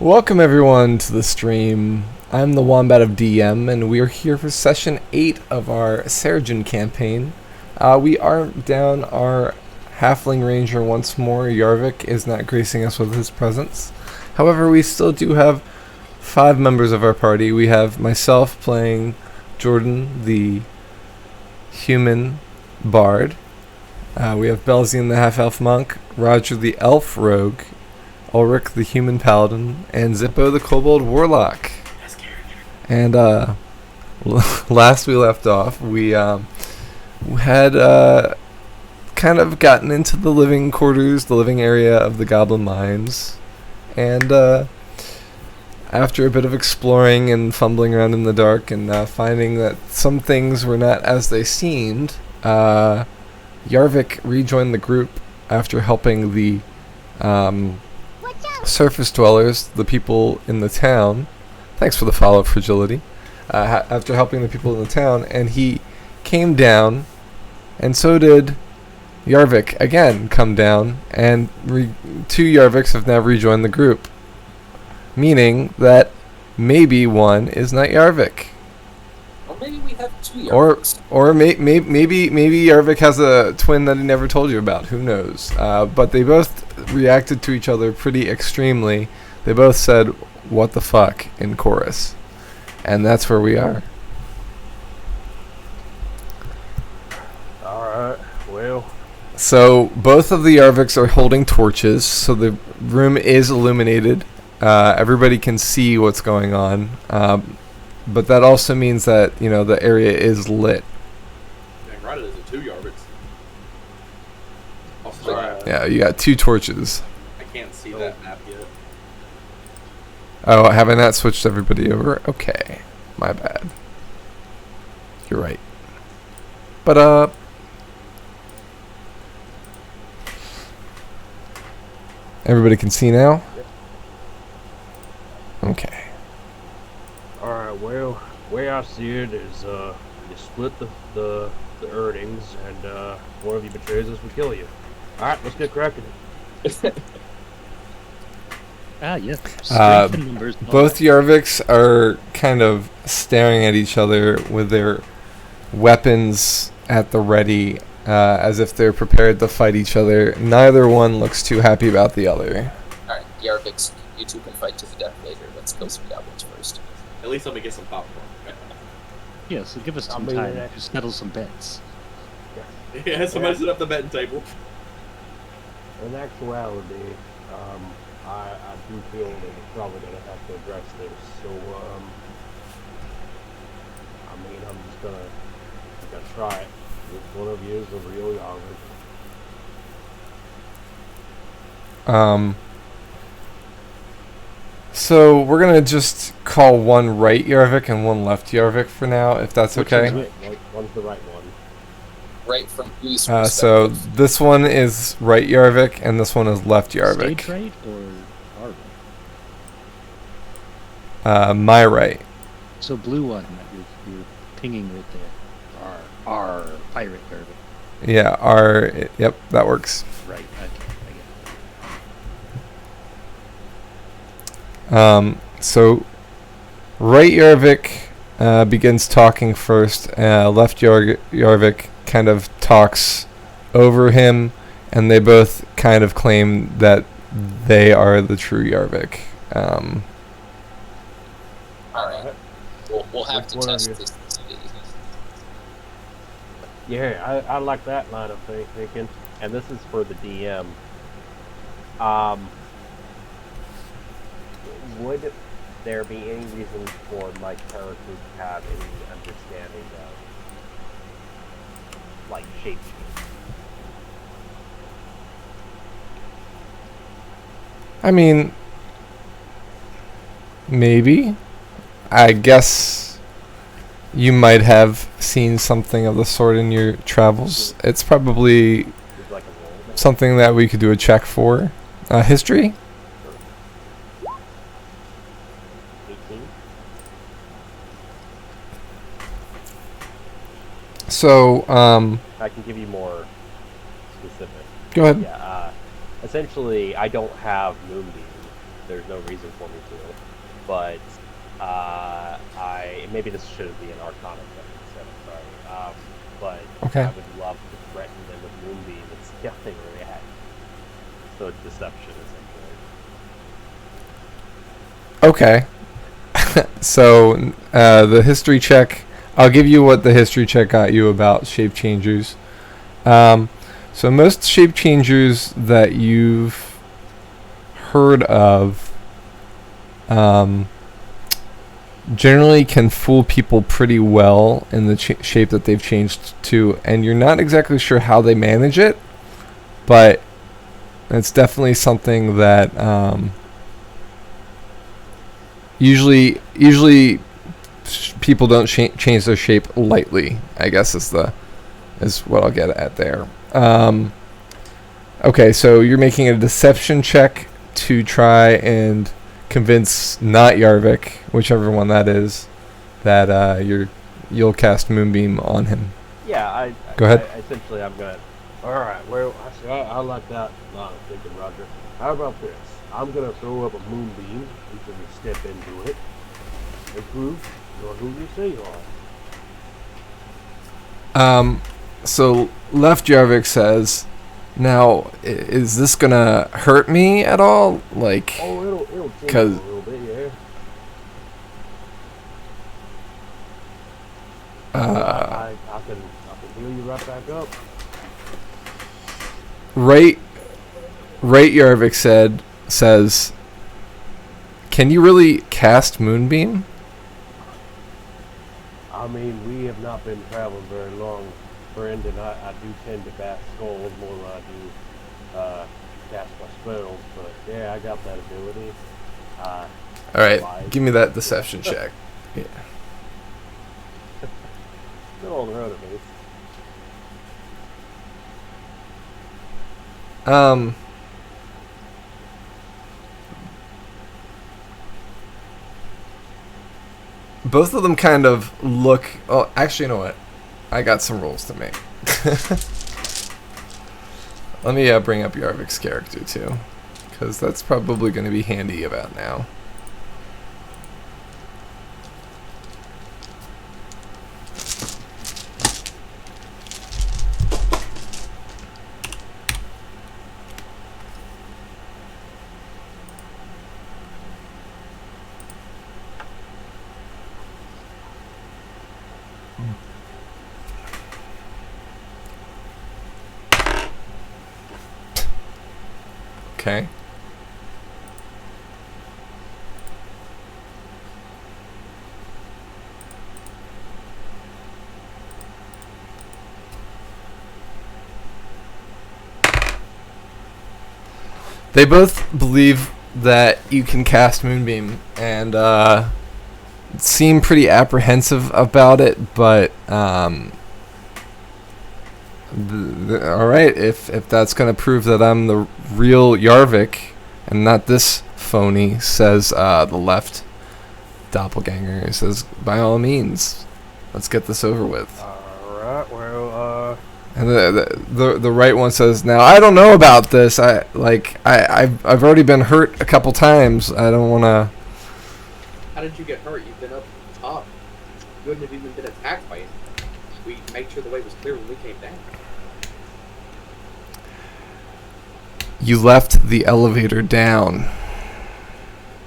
Welcome everyone to the stream. I'm the Wombat of DM, and we are here for session 8 of our Seregen campaign. We are down our halfling ranger once more. Yarvik is not gracing us with his presence. However, we still do have 5 members of our party. We have myself playing Jordan, the human bard. We have Belzian, the half-elf monk, Roger, the elf rogue, Orrak, the human paladin, and Zippo, the kobold warlock. And last we left off, we had kind of gotten into the living quarters, the living area of the goblin mines, and after a bit of exploring and fumbling around in the dark and finding that some things were not as they seemed, Yarvik rejoined the group after helping the surface dwellers, the people in the town. Thanks for the follow, Fragility. After helping the people in the town, and he came down, and so did Yarvik again come down, and 2 Yarviks have now rejoined the group, meaning that maybe one is not Yarvik. Or maybe we have 2 Yarviks. Or maybe Yarvik has a twin that he never told you about. Who knows? But they both reacted to each other pretty extremely. They both said, "What the fuck?" in chorus. And that's where we are. Alright, well. So both of the Yarviks are holding torches, so the room is illuminated. Everybody can see what's going on. But that also means that, the area is lit. Dang right, it is 2 Yarviks. Yeah, you got 2 torches. I can't see that map yet. Oh, have I not switched everybody over? Okay. My bad. You're right. But, everybody can see now? Okay. Alright, well, the way I see it is, you split the earnings, and, one of you betrays us, we kill you. Alright, let's get cracking. Yeah. Both Yarviks are kind of staring at each other with their weapons at the ready, as if they're prepared to fight each other. Neither one looks too happy about the other. Alright, Yarviks, you 2 can fight to the death later. Let's kill some goblins first. At least let me get some popcorn. Yeah, so give us some time to settle some bets. Yeah, somebody set up the betting table. In actuality, I do feel that we're probably going to have to address this, so, I'm just going to try it. Which one of you is the real Yarvik? So we're gonna just call one right Yarvik and one left Yarvik for now, if that's okay. One's the right one. Right from whose So perspective? this one is right Yarvik and this one is left Yarvik. Stage right or our right? My right. So blue one that you're pinging right there. Our pirate Yarvik. Yeah, yep, that works. Right, I get it. So right Yarvik begins talking first. Left Yarvik kind of talks over him, and they both kind of claim that they are the true Yarvik. Alright. We'll have to test this. Yeah, I like that line of thinking, and this is for the DM. Would there be any reason for my character to have any understanding of, like, shape change? I mean, maybe. I guess you might have seen something of the sort in your travels. It's probably Like a roll? something that we could do a check for. History? 18? So, I can give you more specific. go ahead. Yeah, essentially, I don't have Moonbeam, there's no reason for me to. But maybe this should be an Arcana check instead. I'm sorry. But Okay. I would love to threaten them with Moonbeam and see how they react. So it's deception, essentially. Okay. So the history check. I'll give you what the history check got you about shape changers. So most shape changers that you've heard of generally can fool people pretty well in the shape that they've changed to, and you're not exactly sure how they manage it, but it's definitely something that usually people don't change their shape lightly, I guess is what I'll get at there. Okay, so you're making a deception check to try and convince not Yarvik, whichever one that is, that you'll cast Moonbeam on him. Yeah, Go ahead. Essentially, I'm gonna. All right. Well, I like that line of thinking, Roger. How about this? I'm gonna throw up a moonbeam until you step into it and prove you're who you say you are. So Left Yarvik says, "Now, is this gonna hurt me at all? Like, Oh, it'll change 'cause- a little bit, yeah. I can heal you right back up. Right Yarvik says, can you really cast Moonbeam? I mean, we have not been traveling very long, friend, and I do tend to cast skulls more than I do cast my spells, but yeah, I got that ability. All right, give me that deception check. Yeah. Still on the road at least. Both of them kind of look. Oh, actually, you know what? I got some rolls to make. Let me bring up Yarvik's character too, because that's probably going to be handy about now. Okay. They both believe that you can cast Moonbeam and seem pretty apprehensive about it, but all right, if that's going to prove that I'm the real Yarvik and not this phony, says the left doppelganger. He says, by all means, let's get this over with. Alright, well, And the right one says, now I don't know about this. I've already been hurt a couple times. I don't want to. How did you get hurt? You've been up top. You wouldn't have even been attacked by it. We made sure the way was clear when we came down. You left the elevator down.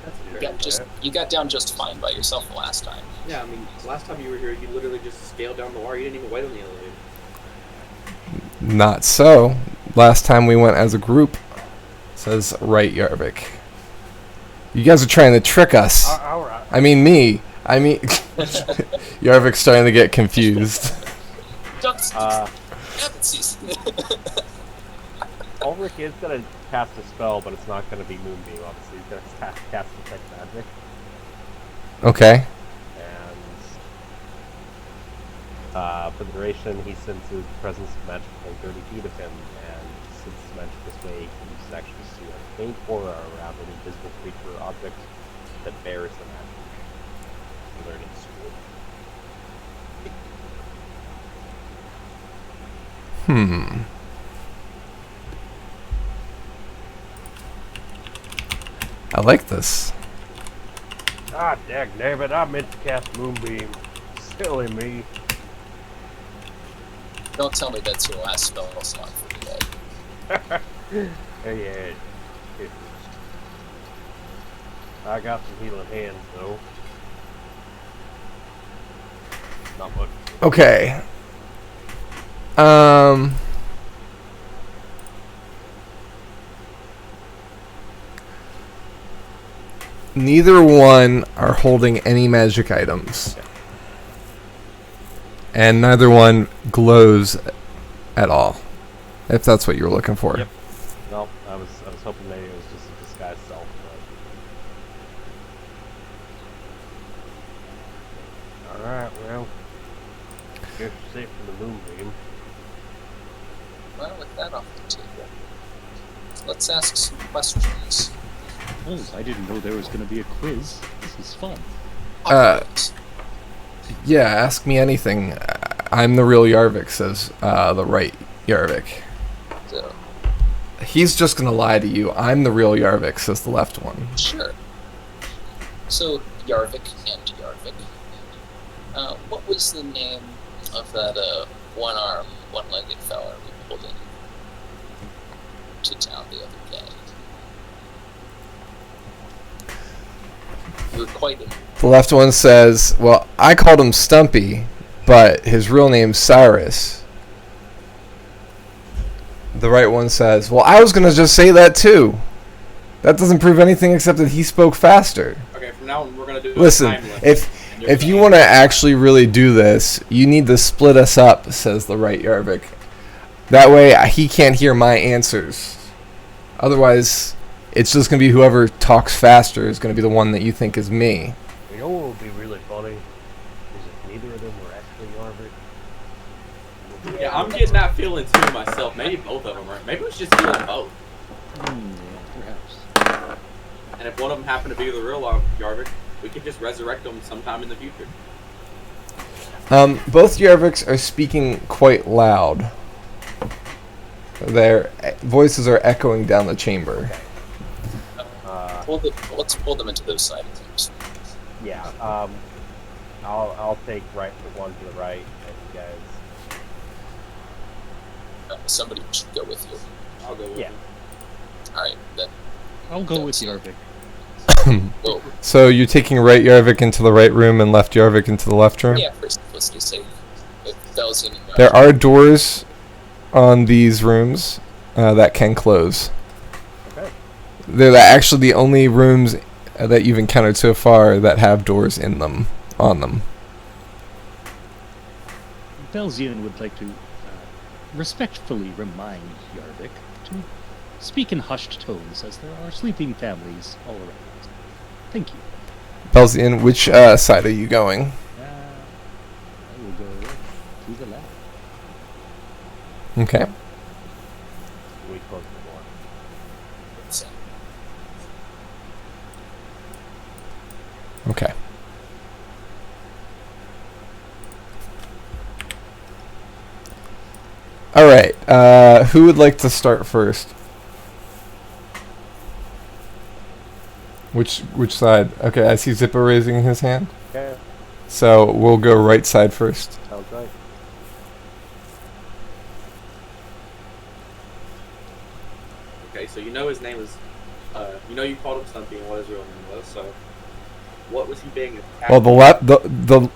That's You got down just fine by yourself the last time. Yeah, I mean, last time you were here, you literally just scaled down the wire. You didn't even wait on the elevator. Not so. Last time we went as a group, says right Yarvik. You guys are trying to trick us. alright. I mean me. Yarvik's starting to get confused. Ulrich is going to cast a spell, but it's not going to be Moonbeam, obviously. He's going to cast Detect Magic. Okay. And for the duration, he senses the presence of magic within 30 feet of him, and since his magic this way, he can use action to see a faint aura around any visible creature or object that bears the magic. Learning school. I like this. Ah, dagnabbit, I meant to cast Moonbeam. Silly me. Don't tell me that's your last spell slot for today. Hey, yeah. I got some healing hands, though. Not much. Okay. Neither one are holding any magic items. And neither one glows at all. If that's what you were looking for. Yep. No, I was hoping maybe it was just a disguised self, but... Alright, well... Guess you're safe from the Moonbeam. Well, with that off the table, let's ask some questions. Oh, I didn't know there was going to be a quiz. This is fun. Yeah, ask me anything. I'm the real Yarvik, says the right Yarvik. So, He's just gonna lie to you. I'm the real Yarvik, says the left one. sure. So, Yarvik and Yarvik. What was the name of that one-armed, one-legged fella we pulled in to town the other day? You were quite in. The left one says, well, I called him Stumpy, but his real name's Cyrus. The right one says, well, I was going to just say that too. That doesn't prove anything except that he spoke faster. Okay, from now on we're gonna do. Listen, a time limit. if you want to actually really do this, you need to split us up, says the right Yarvik. That way he can't hear my answers. Otherwise, it's just going to be whoever talks faster is going to be the one that you think is me. You know what would be really funny? Is if neither of them were actually Yarvik. Yeah, I'm getting that feeling too myself. Maybe both of them are. Maybe we should just kill them both. Yeah, perhaps. And if one of them happened to be the real Yarvik, we could just resurrect them sometime in the future. Both Yarviks are speaking quite loud. Their voices are echoing down the chamber. Let's pull them into those side rooms. Yeah, I'll take right the one to the right, and you guys... Somebody should go with you. I'll go with Yeah. them. Alright, then. I'll go with Yarvik. Well, So you're taking right Yarvik into the right room and left Yarvik into the left room? yeah, for simplicity's sake. If Belzian and There are doors on these rooms that can close. Okay. They're actually the only rooms that you've encountered so far that have doors in them, on them. Belzian would like to respectfully remind Yarvik to speak in hushed tones, as there are sleeping families all around. Thank you. Belzian, which side are you going? I will go to the left. Okay. We close the door. So, Okay. Alright, who would like to start first? Which side? Okay, I see Zippo raising his hand. Okay, So we'll go right side first. sounds right. Okay, so you know his name was. You know you called him Stumpy and what his real name was. So, what was he being attacked? Well,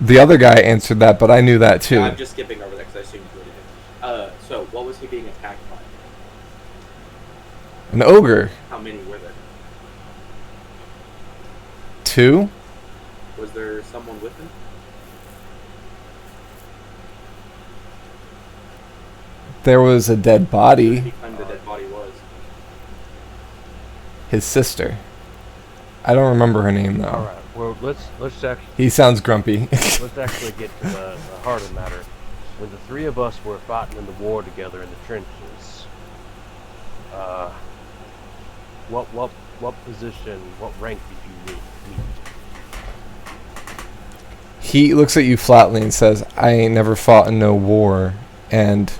the other guy answered that, but I knew that too. Yeah, I'm just skipping over that because I assumed you already did. So what was he being attacked by? An ogre. How many were there? 2? Was there someone with him? There was a dead Who body. he claimed the dead body was? His sister. I don't remember her name though. All right. Well, let's actually He sounds grumpy. let's actually get to the heart of the matter. When the three of us were fighting in the war together in the trenches, what position, what rank did you meet? He looks at you flatly and says, I ain't never fought in no war, and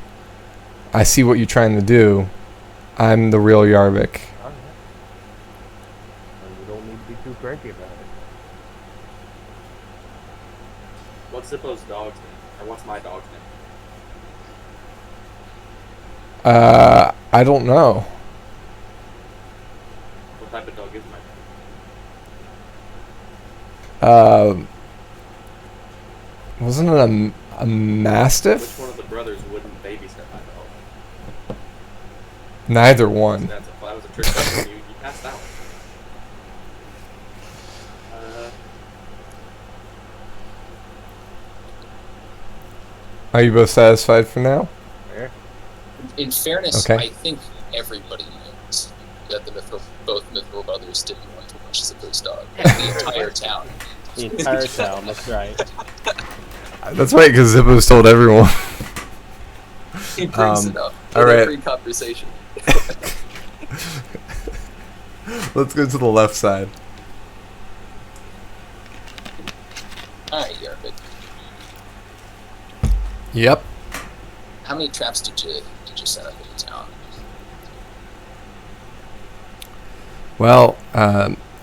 I see what you're trying to do. I'm the real Yarvik. All right. We don't What's Zippo's dog's name? Or what's my dog's name? I don't know. What type of dog is my dog? Wasn't it a mastiff? Which one of the brothers wouldn't babysit my dog? Neither one. That was a trick question. You passed out. Are you both satisfied for now? Fair. In fairness, Okay. I think everybody knows that both Mithril brothers didn't want to watch Zippo's dog. The entire town. The entire town, that's right. That's right, because Zippo's told everyone. He brings it up in all right. every conversation. Let's go to the left side. Alright, Yarvik. Yep. How many traps did you set up in the town? Well,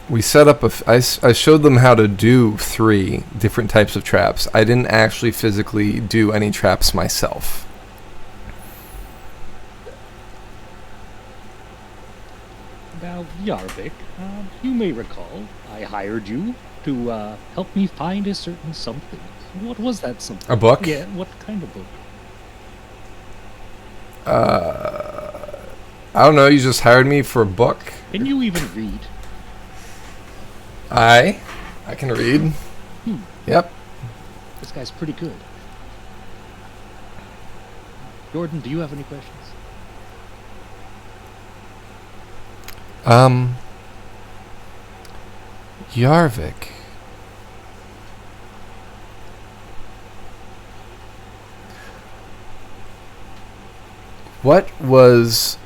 we set up I showed them how to do 3 different types of traps. I didn't actually physically do any traps myself. Now, Yarvik, you may recall I hired you to help me find a certain something. What was that something? A book? Yeah, what kind of book? I don't know, you just hired me for a book. Can you even read? I can read. Yep. This guy's pretty good. Jordan, do you have any questions? Yarvik. What was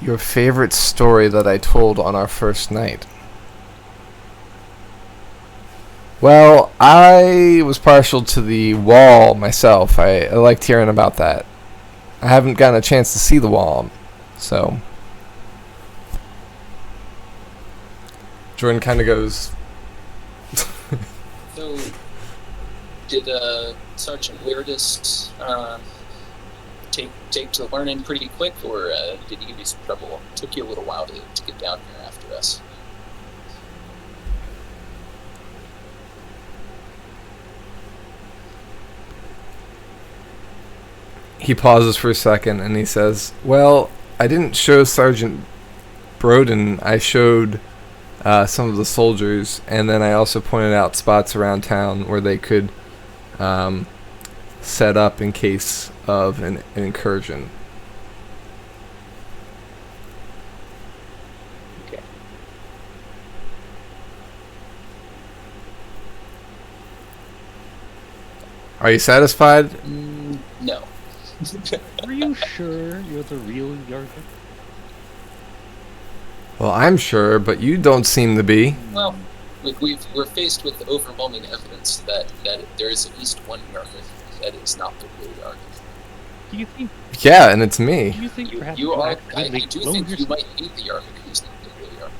your favorite story that I told on our first night? Well, I was partial to the wall myself. I liked hearing about that. I haven't gotten a chance to see the wall, so... Jordan kind of goes... So, did Sergeant Weirdest take to learning pretty quick, or did he give you some trouble? It took you a little while to get down here after us. He pauses for a second and he says, well, I didn't show Sergeant Broden. I showed some of the soldiers, and then I also pointed out spots around town where they could set up in case of an incursion. Okay. Are you satisfied? No. Are you sure you're the real Yarvik? Well, I'm sure, but you don't seem to be. Well, we're faced with overwhelming evidence that there is at least one Yarvik that is not the real Yarvik. Do you think? Yeah, and it's Do me. you think perhaps You you are. I accidentally do cloned think you yourself? might be the Yarvik who's not the real Yarvik.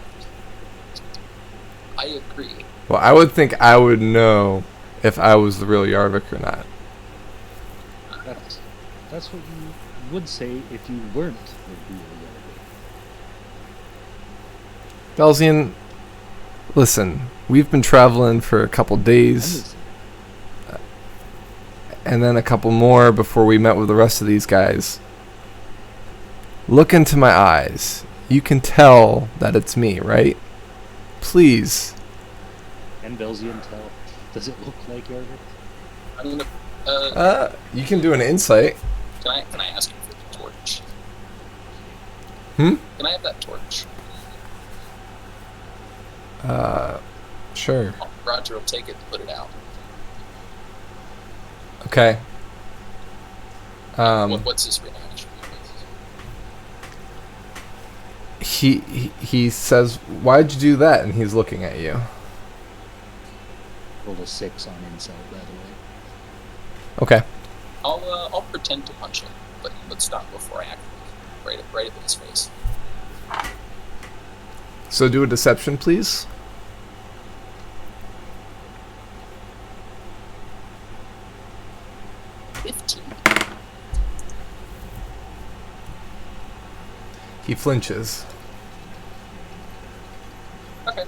I agree. Well, I would think I would know if I was the real Yarvik or not. That's what you would say if you weren't the real Yarvik. Belzian, listen, we've been traveling for a couple days, and then a couple more before we met with the rest of these guys. Look into my eyes. You can tell that it's me, right? Please. And Belzian tell. Does it look like Yarvik? I'm gonna. You can do an insight. Can I ask you for the torch? Hmm? Can I have that torch? Sure. Oh, Roger will take it and put it out. Okay. What's his reaction? He says, "Why'd you do that?" And he's looking at you. Rolled a 6 on insight, by the way. Okay. I'll pretend to punch him, but stop before I act. Right up in his face. So do a deception, please. he flinches. Okay.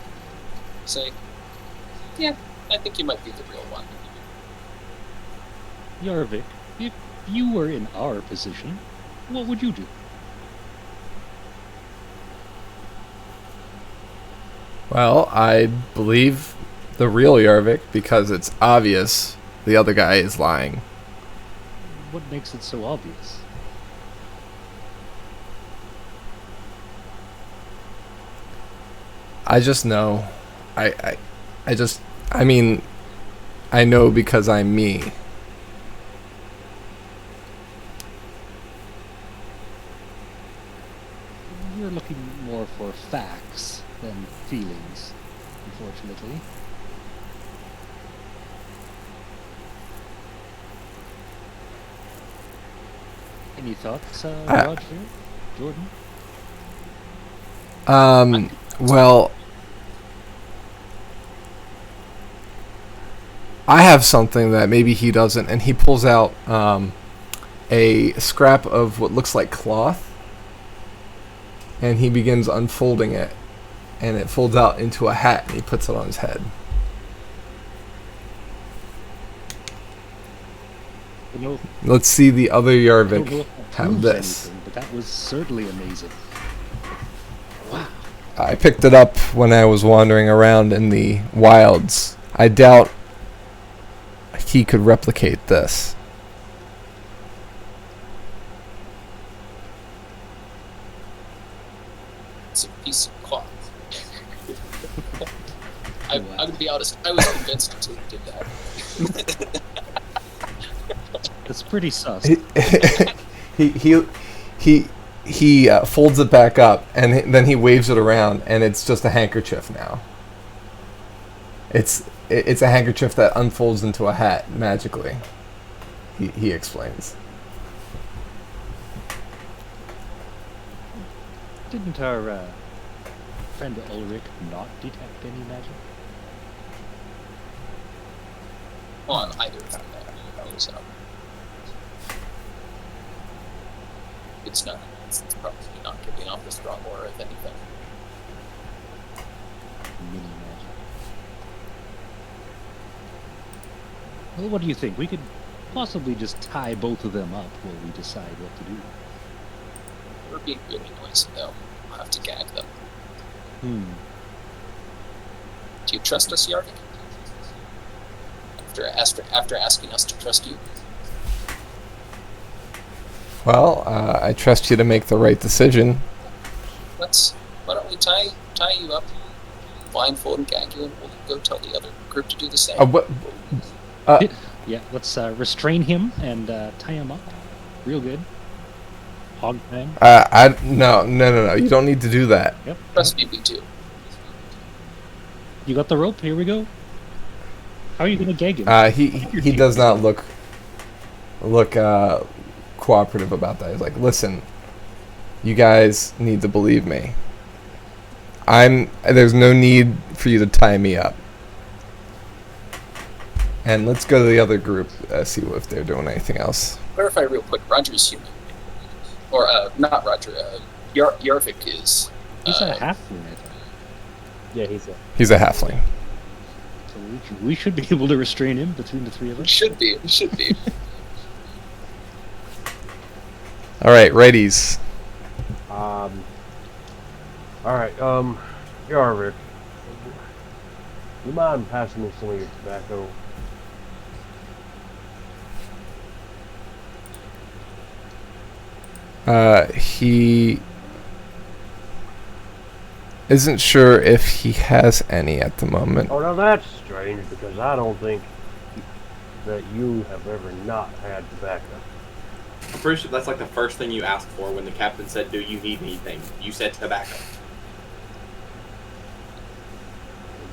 Say, yeah, I think you might be the real one. Yarvik, if you were in our position, what would you do? Well, I believe the real Yarvik because it's obvious the other guy is lying. What makes it so obvious? I just know. I mean, I know because I'm me. You're looking more for facts than feelings, unfortunately. Any thoughts, Roger? Jordan? Well, I have something that maybe he doesn't, and he pulls out a scrap of what looks like cloth, and he begins unfolding it, and it folds out into a hat, and he puts it on his head. You know, Let's see the other I don't know Yarvik if that have proves this. anything, but that was certainly amazing. Wow. I picked it up when I was wandering around in the wilds. I doubt he could replicate this. It's a piece of cloth. I'm gonna be honest, I was convinced until you did that. That's pretty sus. He folds it back up, and then he waves it around, and it's just a handkerchief now. It's a handkerchief that unfolds into a hat magically. He explains. Didn't our friend Ulrich not detect any magic? On either of them, so it's not. It's probably not giving off a strong aura of anything. Mini magic. Well, what do you think? We could possibly just tie both of them up while we decide what to do. We're being really noisy, though. We'll have to gag them. Do you trust us, Yarvik? After asking us to trust you? Well, I trust you to make the right decision. Why don't we tie you up, blindfold and gag you, and we'll go tell the other group to do the same. What? Yeah, let's restrain him and tie him up. Real good. Hog time. No. You don't need to do that. Yep. Trust me, we do. You got the rope. Here we go. How are you going to gag him? He does not look cooperative about that. He's like, listen, you guys need to believe me. There's no need for you to tie me up. And let's go to the other group, see if they're doing anything else. Clarify real quick, Roger's human. Or, not Roger, Yarvik is... He's a halfling, I think. Yeah, He's a halfling. So we should be able to restrain him between the three of We us. should be. All right, righties. All right, Yarvik, you mind passing me some of your tobacco? He isn't sure if he has any at the moment. Oh, now that's strange, because I don't think that you have ever not had tobacco. I'm pretty sure that's like the first thing you asked for when the captain said, "Do you need anything?" You said tobacco.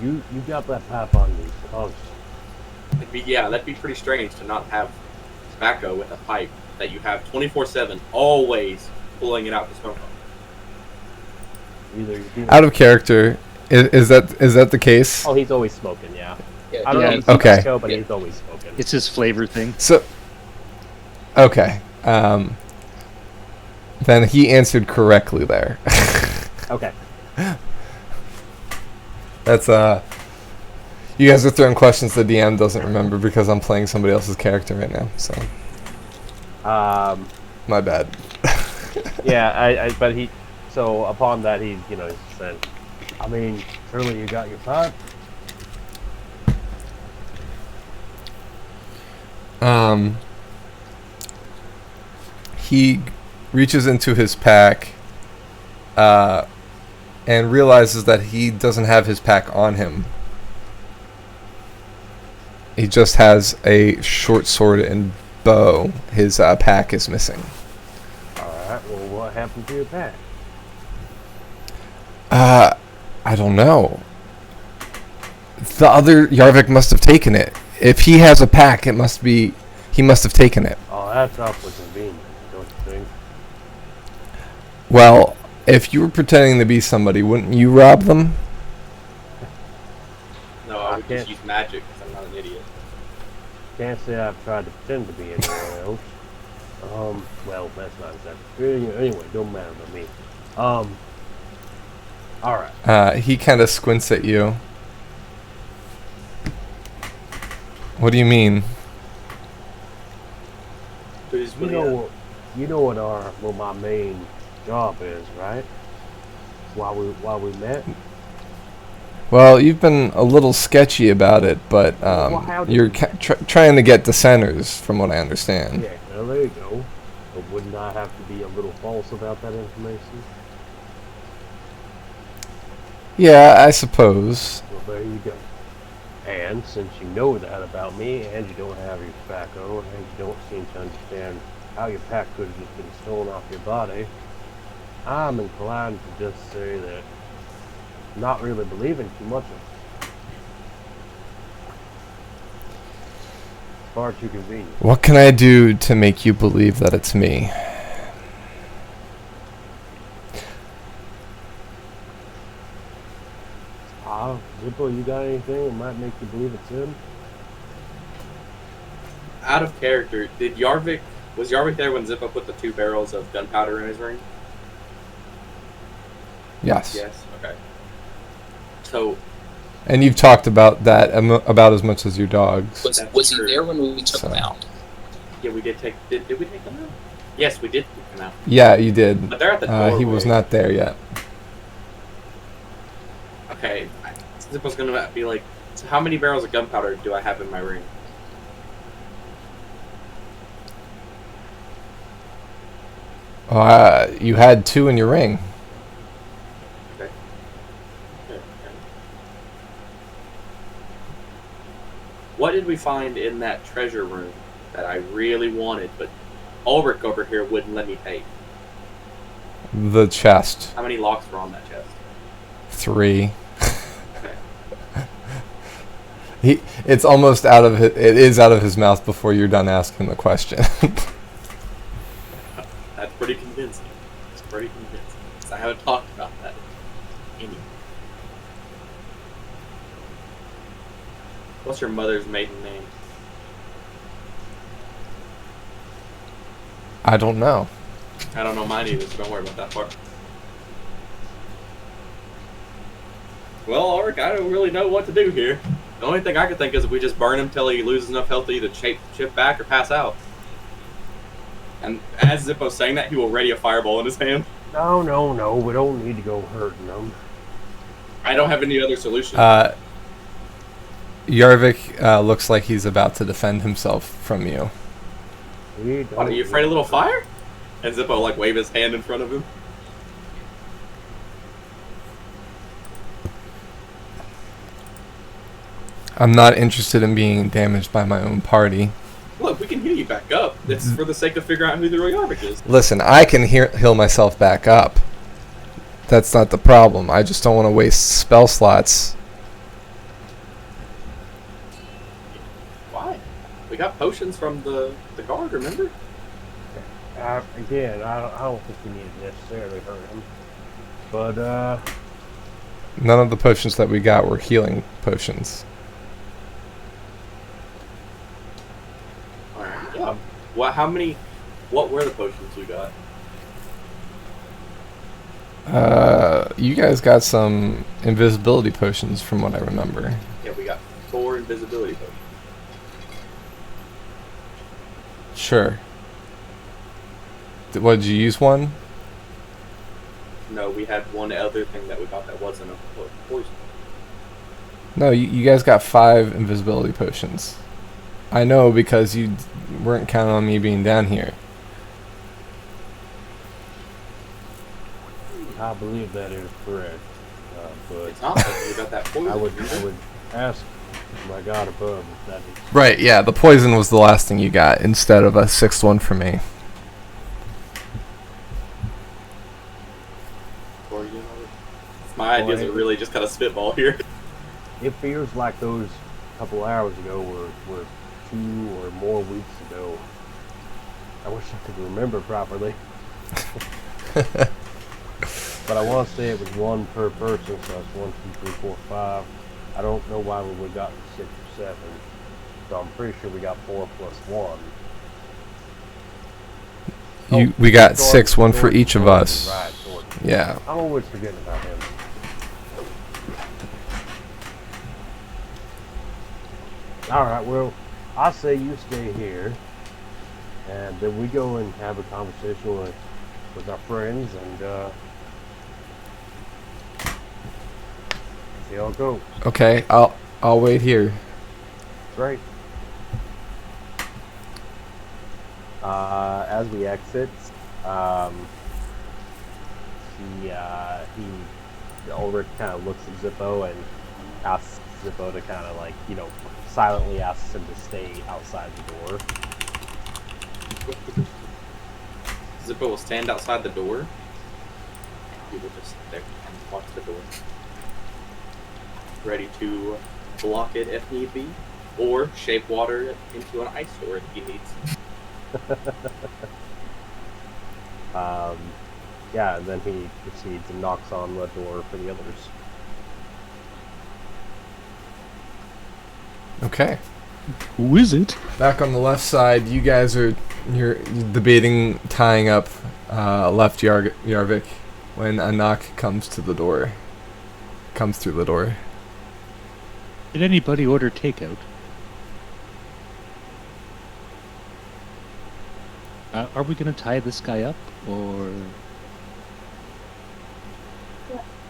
You got that pipe on you, constantly. That'd be pretty strange to not have tobacco with a pipe that you have 24/7, always pulling it out to smoke on. Out of character, is that the case? Oh, he's always smoking, yeah. Yeah, I don't know if he's Okay. tobacco, but he's always smoking. It's his flavor thing. So, okay. Then he answered correctly there. Okay. That's you guys are throwing questions the DM doesn't remember because I'm playing somebody else's character right now. So my bad. Yeah, but he. So upon that, he said, "I mean, surely you got your pipe." He reaches into his pack and realizes that he doesn't have his pack on him. He just has a short sword and bow. His pack is missing. Alright, well, what happened to your pack? I don't know. The other Yarvik must have taken it. If he has a pack, he must have taken it. Oh, that's awfully convenient, don't you think? Well, if you were pretending to be somebody, wouldn't you rob them? No, I would just use magic because I'm not an idiot. Can't say I've tried to pretend to be anyone else. Well, that's not exactly. Anyway, don't matter to me. Alright. He kind of squints at you. What do you mean? You know what my main job is, right? While we met. Well, you've been a little sketchy about it, but you're trying to get dissenters, from what I understand. Yeah, well, there you go. But wouldn't I have to be a little false about that information? Yeah, I suppose. Well, there you go. And since you know that about me, and you don't have your tobacco, and you don't seem to understand how your pack could have just been stolen off your body, I'm inclined to just say that I'm not really believing too much of it. Far too convenient. What can I do to make you believe that it's me? Zippo, you got anything that might make you believe it's him? Out of character, was Yarvik there when Zippo put the 2 barrels of gunpowder in his ring? Yes. Yes. Okay. So. And you've talked about that about as much as your dogs. Was he there when we took him out? Yeah, we did take. Did we take him out? Yes, we did take him out. Yeah, you did. But they're at the doorway. He was not there yet. Okay. Zippo's gonna be like, so how many barrels of gunpowder do I have in my ring? You had 2 in your ring. Okay. What did we find in that treasure room that I really wanted, but Orrak over here wouldn't let me take? The chest. How many locks were on that chest? 3. It's almost out of it is out of his mouth before you're done asking the question. That's pretty convincing. It's pretty convincing. 'Cause I haven't talked about that anyway. What's your mother's maiden name? I don't know. I don't know mine either, so don't worry about that part. Well, Orrak, I don't really know what to do here. The only thing I could think is if we just burn him till he loses enough health to either chip back or pass out. And as Zippo's saying that, he will ready a fireball in his hand. No, we don't need to go hurting them. I don't have any other solution. Yarvik looks like he's about to defend himself from you. What, are you afraid of little fire? And Zippo like wave his hand in front of him. I'm not interested in being damaged by my own party. Look, we can heal you back up. It's for the sake of figuring out who the real Yarvik is. Listen, I can heal myself back up. That's not the problem. I just don't want to waste spell slots. Why? We got potions from the guard, remember? Again, I don't think we need to necessarily hurt him. But, None of the potions that we got were healing potions. Alright, yeah. What were the potions we got? You guys got some invisibility potions from what I remember. Yeah, we got 4 invisibility potions. Sure. What, did you use one? No, we had one other thing that we got that wasn't a poison. No, you guys got 5 invisibility potions. I know because you weren't counting on me being down here. I believe that is correct, but It's not like we got that poison. I would ask my God above if that is. Right, yeah, the poison was the last thing you got instead of a 6th one for me. Or, you know, my ideas are really just kind of spitball here. It feels like those couple hours ago were 2 or more weeks ago. I wish I could remember properly. But I want to say it was 1 per person, so it's 1, 2, 3, 4, 5. I don't know why we got 6 or 7. So I'm pretty sure we got 4 plus 1. We got Jordan, 6, one for Jordan, each of Jordan, us. Right, Jordan. Yeah. I'm always forgetting about him. Alright, well, I say you stay here, and then we go and have a conversation with our friends, and see how it goes. Okay, I'll wait here. Great. As we exit, Ulrich kind of looks at Zippo and asks Zippo to kind of silently asks him to stay outside the door. Zippo will stand outside the door. He will just sit there and watch the door. Ready to block it if need be, or shape water it into an ice door if he needs. Yeah, and then he proceeds and knocks on the door for the others. Okay. Who is it? Back on the left side, you're debating tying up left Yarvik when a knock comes through the door. Did anybody order takeout? Are we gonna tie this guy up, or?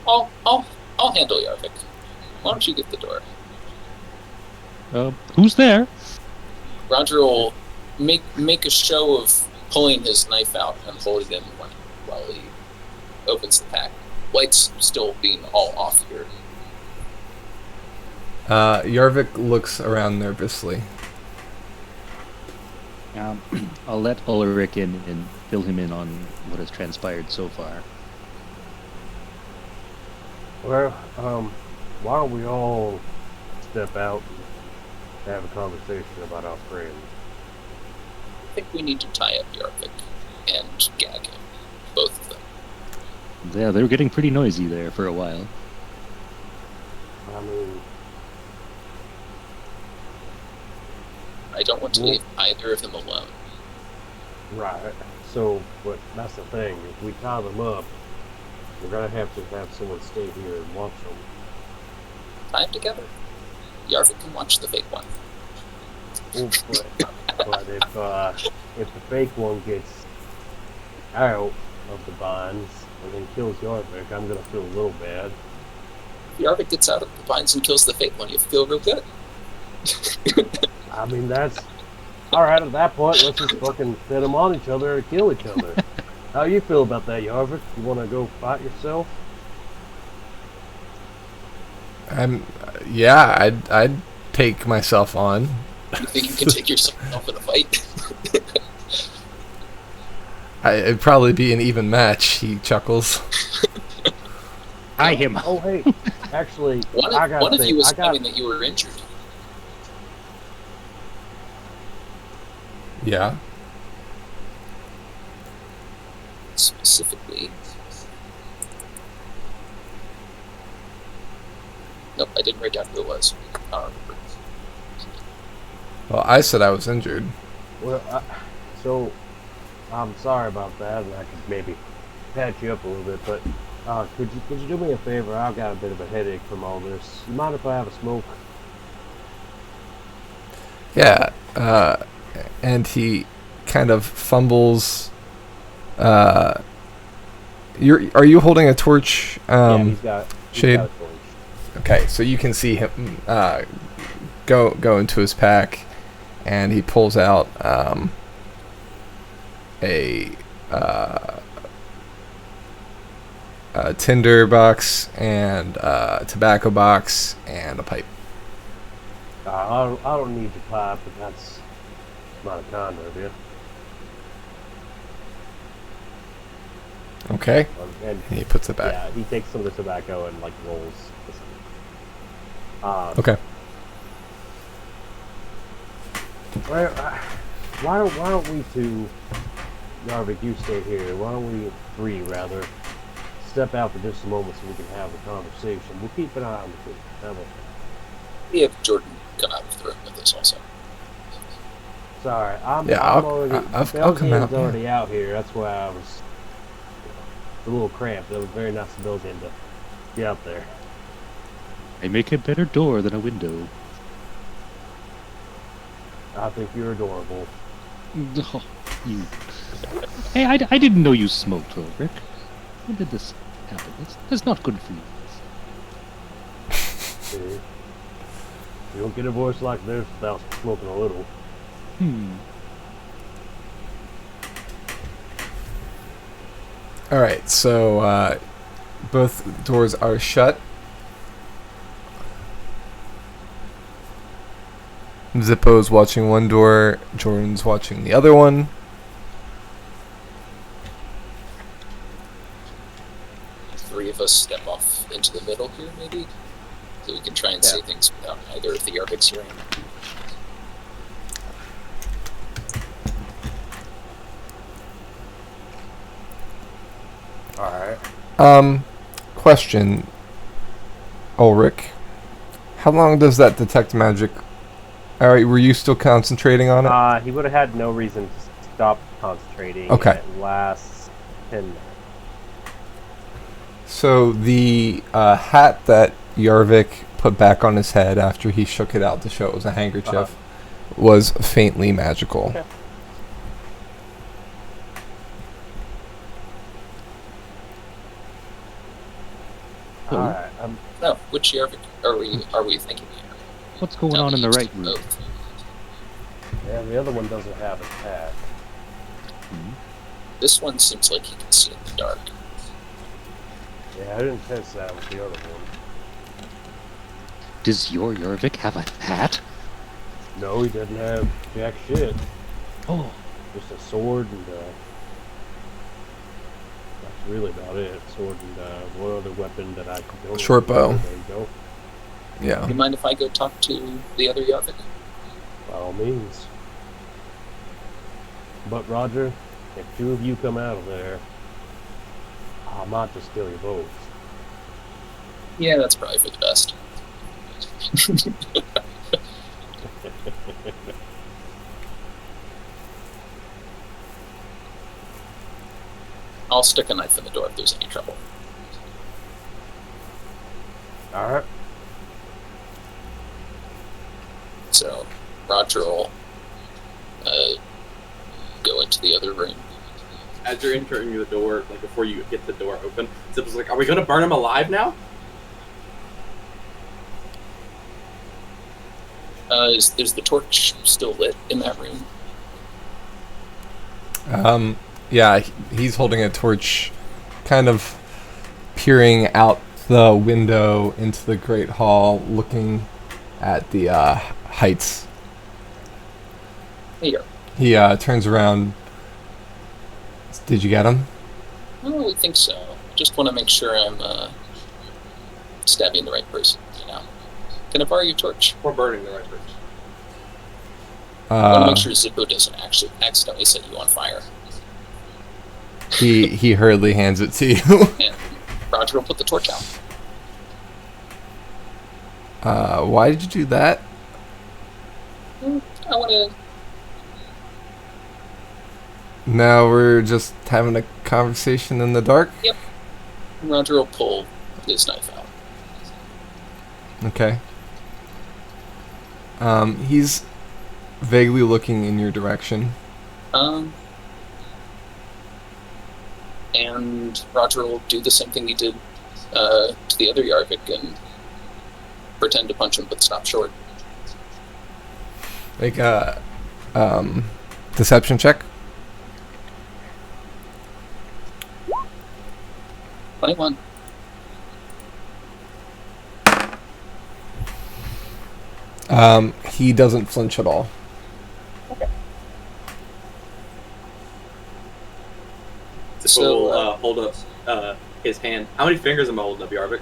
I'll handle Yarvik. Why don't you get the door? Who's there? Roger will make a show of pulling his knife out and holding it while he opens the pack. Lights still being all off here. Yarvik looks around nervously. I'll let Ulrich in and fill him in on what has transpired so far. Well, why don't we all step out and have a conversation about our friends? I think we need to tie up Yarvik and gag him. Both of them. Yeah, they were getting pretty noisy there for a while. I mean, I don't want to leave either of them alone. right. So, but that's the thing. If we tie them up, we're gonna have to have someone stay here and watch them. Tie them together. Yarvik can watch the fake one. But if the fake one gets out of the binds and then kills Yarvik, I'm gonna feel a little bad. If Yarvik gets out of the binds and kills the fake one, you feel real good. I mean, that's alright at that point. Let's just fucking set them on each other and kill each other. How you feel about that, Yarvik? You want to go fight yourself? Yeah, I'd take myself on. You think you can take yourself in a fight? It'd probably be an even match. He chuckles. Tie him. Oh, hey, actually, One of you was claiming that you were injured. Yeah. Specifically. Nope, I didn't write down who it was. I don't remember. Well, I said I was injured. Well, so I'm sorry about that, and I could maybe patch you up a little bit, but Could you do me a favor? I've got a bit of a headache from all this. You mind if I have a smoke? Yeah, and he kind of fumbles. Are you holding a torch? Yeah, he's got Shade. a torch. Okay, so you can see him go into his pack, and he pulls out a tinder box and a tobacco box and a pipe. I don't need your pipe, but that's not a kind of you. Okay, And and he puts it back. yeah, he takes some of the tobacco and like rolls. Okay. Well, why don't we two, Yarvik, you stay here. Why don't we three rather step out for just a moment so we can have a conversation? We'll keep an eye on the food. How about that? We have Jordan come out of the room with us also. Sorry, I'm I'll already. come out. Already out here. That's why I was a little cramped. It was very nice of Belgian to get out there. I make a better door than a window. I think you're adorable. Oh, you. Hey, I didn't know you smoked, Orrak. When did this happen? That's not good for you. See? You don't get a voice like this without smoking a little. All right, so both doors are shut. Zippo's watching one door, Jordan's watching the other one. Three of us step off into the middle here, maybe? So we can try and say things without either of the Yarviks hearing. Alright. Question, Ulrich. How long does that detect magic? All right, were you still concentrating on it? He would have had no reason to stop concentrating. Okay. It lasts 10 minutes. So the hat that Yarvik put back on his head after he shook it out to show it was a handkerchief was faintly magical. Okay. Alright. No, which Yarvik are we thinking here? What's going Tell on me in the each right of room? both. Yeah, the other one doesn't have a hat. This one seems like he can see in the dark. Yeah, I didn't test that with the other one. Does your Yarvik have a hat? No, he doesn't have jack shit. Oh, Just a sword and that's really about it. Sword and one other weapon that I don't Short bow. There you go. Yeah. You mind if I go talk to the other Yarvik? By all means. But Roger, if two of you come out of there, I might just steal your boats. Yeah, that's probably for the best. I'll stick a knife in the door if there's any trouble. Alright. So, Roger will go into the other room. As you're entering the door, like before you get the door open, Zip was like, "Are we gonna burn him alive now?" Is the torch still lit in that room? Yeah, he's holding a torch, kind of peering out the window into the great hall, looking at the heights. Here. He turns around. Did you get him? I don't really think so. Just want to make sure I'm stabbing the right person, you know. Can I borrow your torch? Or burning the right person. I want to make sure Zippo doesn't actually accidentally set you on fire. He hurriedly hands it to you. And Roger will put the torch out. Why did you do that? I want to... Now we're just having a conversation in the dark? Yep. Roger will pull his knife out. Okay. He's vaguely looking in your direction. And Roger will do the same thing he did to the other Yarvik and pretend to punch him but stop short. Make a deception check. 21. He doesn't flinch at all. So we'll hold up his hand. How many fingers am I holding up, Yarvik?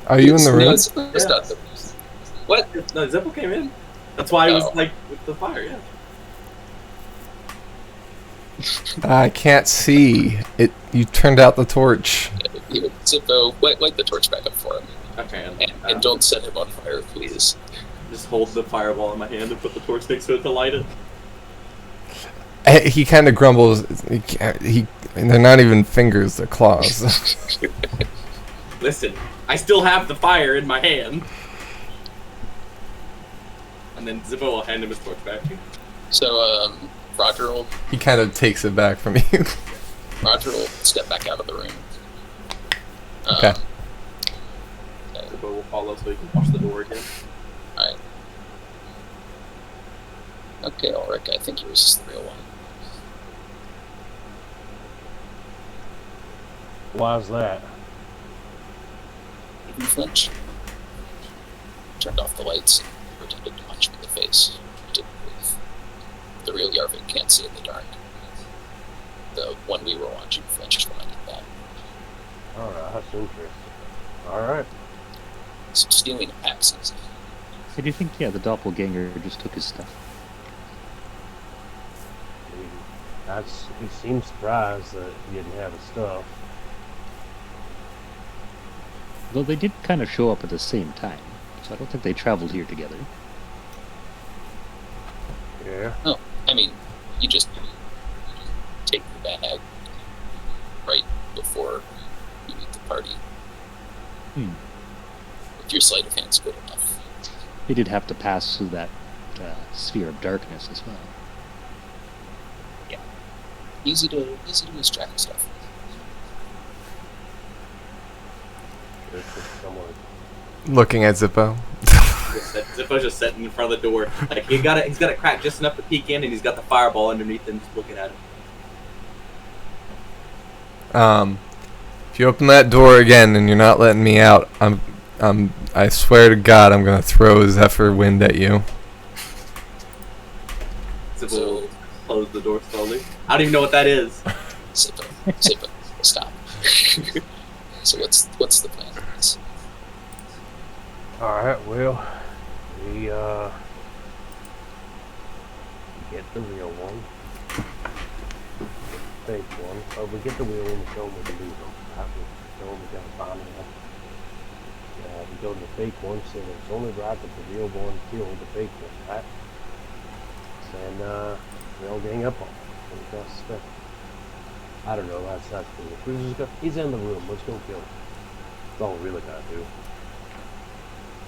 Are you in the room? No, it's not the... What? No, Zippo came in. That's why he was like with the fire, yeah. I can't see. You turned out the torch. Zippo, light the torch back up for him. Okay. And don't set him on fire, please. Just hold the fireball in my hand and put the torch next to it to light it. He kind of grumbles. They're not even fingers; they're claws. Listen, I still have the fire in my hand. And then Zippo will hand him his torch back. So, Roger will... He kind of takes it back from you. Roger will step back out of the room. Okay. Zippo will follow so he can watch the door again. Alright. Okay, Orrak, I think yours is the real one. Why's that? He didn't flinch. Turned off the lights and pretended to punch me in the face. Didn't move. The real Yarvik can't see in the dark. The one we were watching flinched when I did that. Alright, that's interesting. Alright. Some stealing of axes. So do you think, the doppelganger just took his stuff? He seemed surprised that he didn't have his stuff. Though they did kind of show up at the same time, so I don't think they traveled here together. Yeah. No, I mean, you just take the bag right before you meet the party. If your sleight of hand's good enough. They did have to pass through that sphere of darkness as well. Yeah. Easy to lose track of stuff. Looking at Zippo. Zippo's just sitting in front of the door. Like he's got it cracked just enough to peek in, and he's got the fireball underneath him, just looking at him. If you open that door again and you're not letting me out, I swear to God, I'm gonna throw Zephyr Wind at you. Zippo will close the door slowly. I don't even know what that is. Zippo, stop. So what's the plan? Alright, well, we get the real one. Get the fake one. Or we get the real one, we show them we can do them. Right? We show them we gotta find them. We go to the fake one, so it's only right that the real one killed the fake one, right? And we all gang up on him. What do you guys suspect? I don't know, that's cool. He's in the room, let's go kill him. That's all we really gotta do.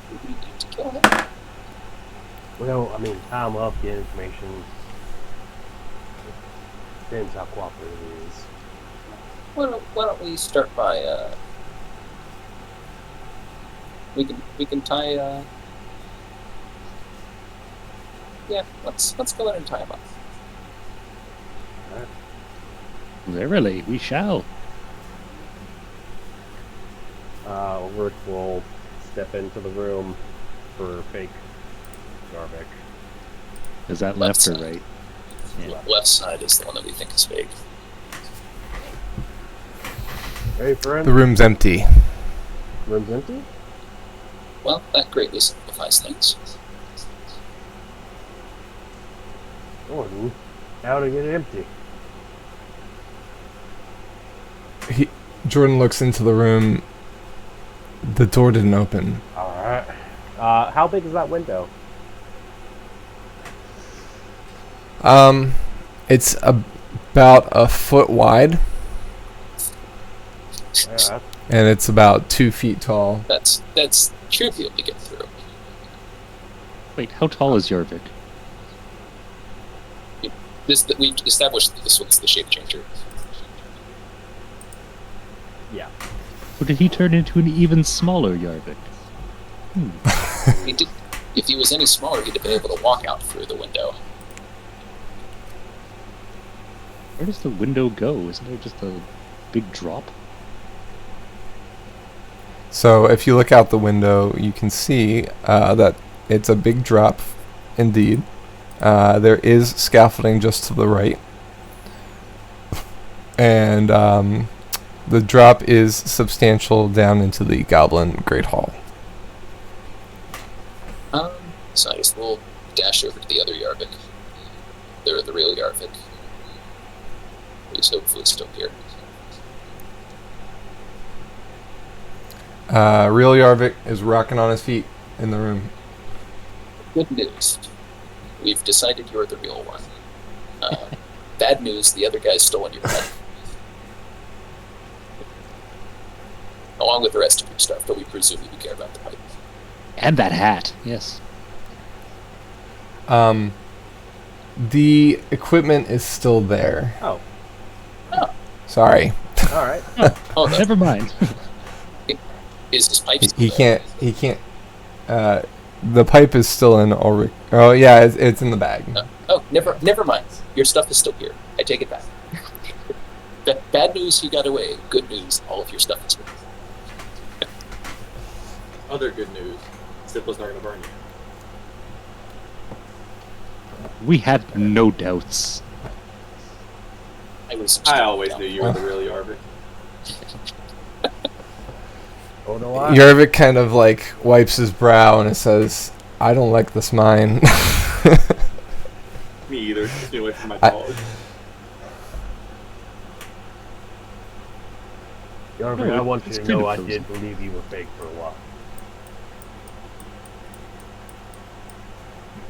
We need to kill him. Well, I mean, tie him up, get information. Depends how cooperative he is. Why don't we start by we can tie let's go in and tie him up. Alright. Verily, we shall. Orrak will step into the room for fake Yarvik. Is that Left left or side. right? Yeah. Left side is the one that we think is fake. Hey, friend. The room's empty. Room's empty? Well, that greatly simplifies things. Jordan, how to get empty? Jordan looks into the room. The door didn't open. Alright. How big is that window? It's about a foot wide. Yeah, and it's about 2 feet tall. That's trivial to get through. Wait, how tall is Yarvik? We've established that this one's the shape changer. yeah. Or did he turn into an even smaller Yarvik? He did. If he was any smaller, he'd have been able to walk out through the window. Where does the window go? Isn't there just a big drop? So if you look out the window, you can see that it's a big drop, indeed. There is scaffolding just to the right. And the drop is substantial down into the Goblin Great Hall. So I guess we'll dash over to the other Yarvik. They're the real Yarvik. Who's hopefully still here. Real Yarvik is rocking on his feet in the room. Good news. We've decided you're the real one. Bad news, the other guy's stolen your pipe. Along with the rest of your stuff, but we presume you care about the pipe. And that hat, yes. The equipment is still there. Oh, Sorry. all right. Oh, no. Never mind. Is his pipe He can't. The pipe is still in Orrak. Oh yeah, it's in the bag. Never mind. Your stuff is still here. I take it back. Bad news, he got away. Good news, all of your stuff is here. Other good news. Zippo's not gonna burn you. We had no doubts. I always knew you were the real Yarvik. Oh no, I. Yarvik kind of like wipes his brow and it says, "I don't like this mine." Me either. Keep me away from my dog. Yarvik, No, I want you it's to kinda know I cozy. did believe you were fake for a while.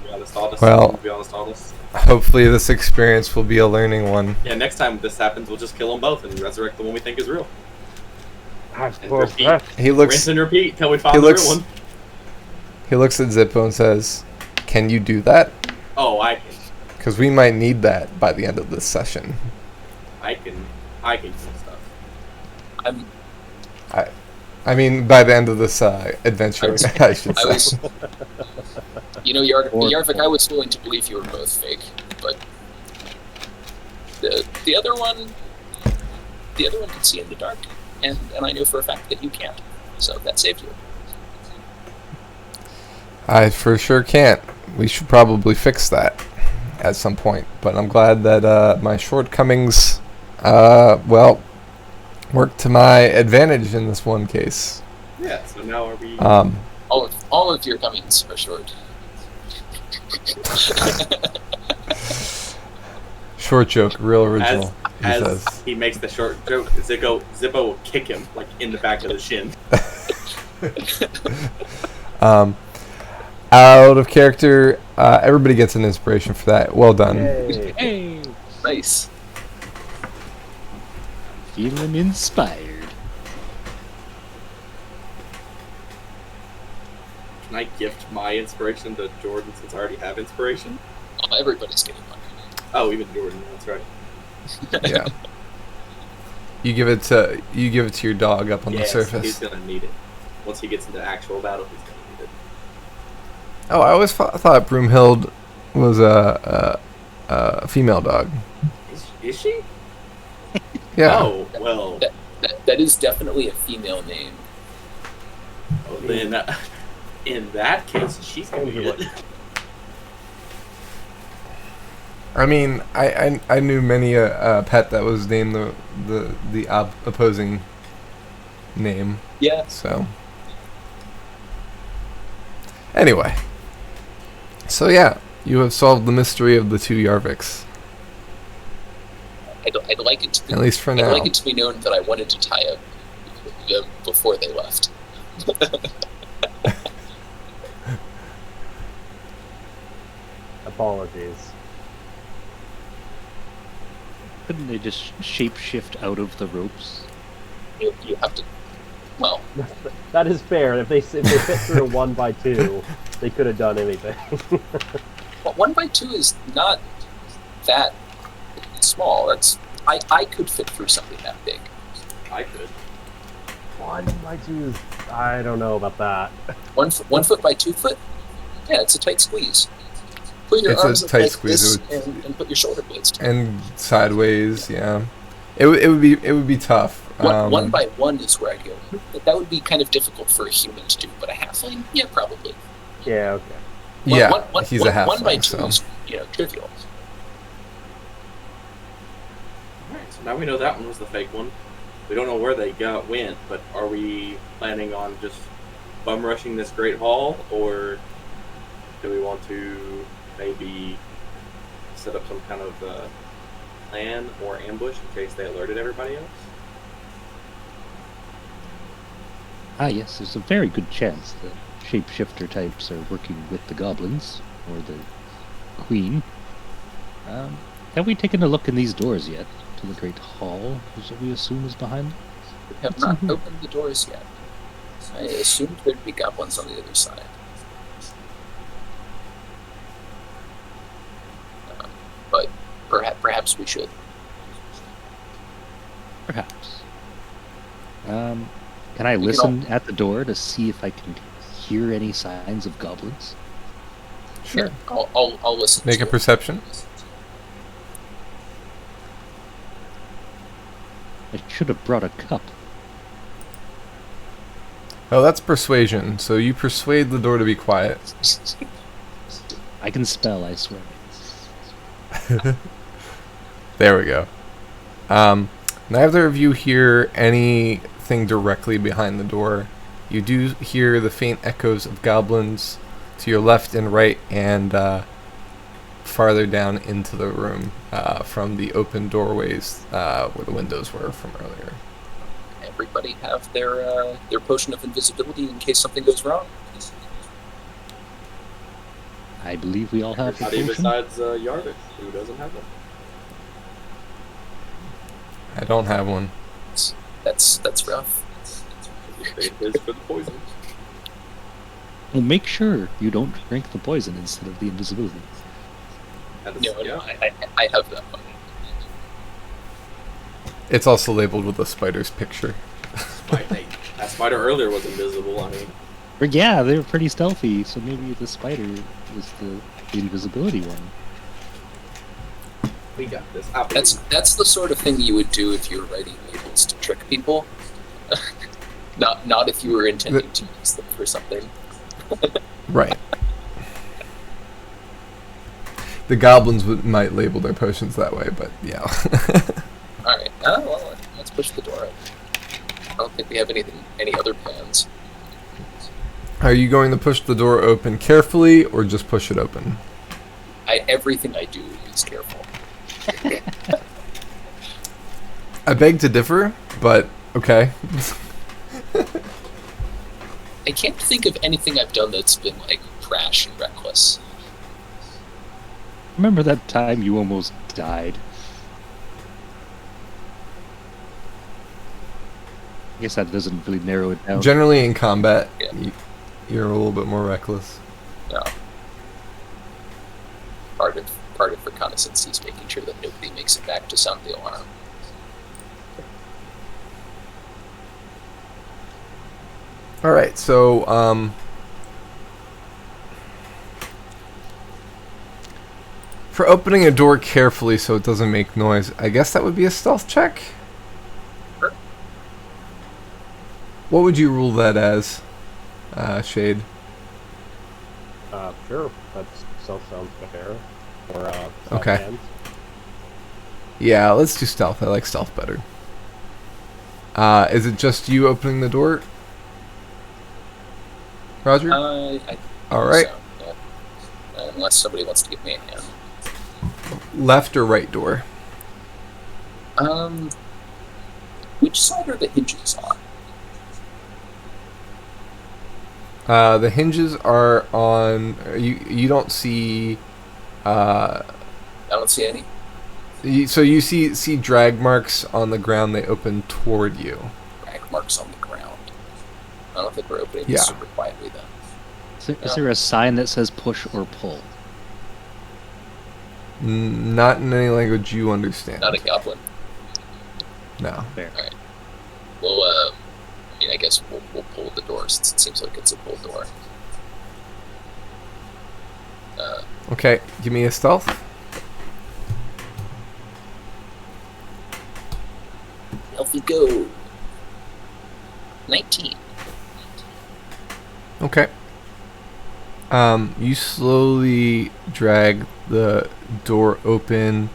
Be honest, honest. Well- Be honest, honest. Hopefully, this experience will be a learning one. Yeah, next time this happens, we'll just kill them both and resurrect the one we think is real. I suppose He Rinse looks. and repeat until we find he the looks- real one. He looks at Zippo and says, "Can you do that? Oh, I can. Because we might need that by the end of this session." I can kill stuff. I mean, by the end of this adventure, I should I say. was, Yarvik, I was willing to believe you were both fake, but the other one can see in the dark, and I know for a fact that you can't, so that saved you. I for sure can't. We should probably fix that at some point. But I'm glad that my shortcomings, worked to my advantage in this one case. Yeah. So now are we? All of your comings are short. Short joke, real original. he As says. he makes the short joke, Zippo will kick him like in the back of the shin. Out of character, everybody gets an inspiration for that. Well done. Yay. Hey, Nice. feeling inspired. Can I gift my inspiration to Jordan since I already have inspiration? Oh, everybody's getting one. Oh, even Jordan. That's right. Yeah. You give it to your dog up on the Yes, surface. he's gonna need it. Once he gets into actual battle, he's gonna need it. Oh, I always thought Broomhild was a female dog. Is she? Yeah. Oh, well. That is definitely a female name. Well, then, in that case, she's gonna be it. I mean, I knew many a pet that was named the opposing name. Yeah. So anyway, so yeah, you have solved the mystery of the two Yarviks, I'd like it to be, at least for I'd now. like it to be known that I wanted to tie up them before they left. Apologies. Couldn't they just shape shift out of the ropes? You have to. Well, That is fair. If they fit through a 1x2, they could have done anything. well, 1x2 is not that small. I could fit through something that big. I could. 1x2 is... I don't know about that. 1 foot by 2 foot. Yeah, it's a tight squeeze. Put your It's a arms up tight like squeeze. this and put your shoulder blades together. And sideways, yeah. It would be tough. 1 by 1 is where I go. But that would be kind of difficult for a human to do. But a halfling, yeah, probably. Yeah, okay. Yeah, he's a halfling. 1 by 2 so. is trivial. Alright, so now we know that one was the fake one. We don't know where they went, but are we planning on just bum rushing this great hall, or do we want to maybe set up some kind of plan or ambush in case they alerted everybody else? Ah, yes, there's a very good chance the shapeshifter types are working with the goblins, or the queen. Have we taken a look in these doors yet? To the great hall, which we assume is behind them? We have not opened the doors yet. I assumed there'd be goblins on the other side. But perhaps we should. Perhaps. Can I listen at the door to see if I can hear any signs of goblins? Sure. I'll listen. Make to a it. perception. I should have brought a cup. Oh, that's persuasion. So you persuade the door to be quiet. I can spell, I swear. There we go. Neither of you hear anything directly behind the door. You do hear the faint echoes of goblins to your left and right, and farther down into the room from the open doorways where the windows were from earlier. Everybody have their potion of invisibility in case something goes wrong. I believe we all have the Everybody potion. besides Yarvik, who doesn't have one. I don't have one. That's rough. It is for the poison. Well, make sure you don't drink the poison instead of the invisibility. No, I have that one. It's also labeled with a spider's picture. That spider earlier was invisible. I mean, But yeah, they were pretty stealthy, so maybe the spider was the invisibility one. we got this. I believe. That's the sort of thing you would do if you were writing labels to trick people. Not if you were intending to use them for something. Right. The goblins might label their potions that way, but yeah. Alright, well, let's push the door open. I don't think we have any other plans. Are you going to push the door open carefully, or just push it open? Everything I do is careful. I beg to differ, but okay. I can't think of anything I've done that's been, like, rash and reckless. Remember that time you almost died? I guess that doesn't really narrow it down. Generally in combat, Yeah. you're a little bit more reckless. No. Part of reconnaissance is making sure that nobody makes it back to sound the alarm. Alright, so, for opening a door carefully so it doesn't make noise, I guess that would be a stealth check? Sure. What would you rule that as, Shade? Sure. That sounds fair. Or, Okay. hands. Yeah, let's do stealth. I like stealth better. Is it just you opening the door? Roger? I think Alright. so, yeah. Unless somebody wants to give me a hand. Left or right door? Which side are the hinges on? The hinges are on. You don't see. I don't see any. So you see drag marks on the ground. They open toward you. marks on the ground. I don't think we're opening Yeah. this super quietly then. Is there a sign that says push or pull? Not in any language you understand. Not a goblin. No. Fair. Well, I mean, I guess we'll pull the door since it seems like it's a pull door. Okay, give me a stealth. Off we go. 19. Okay. You slowly drag the door open.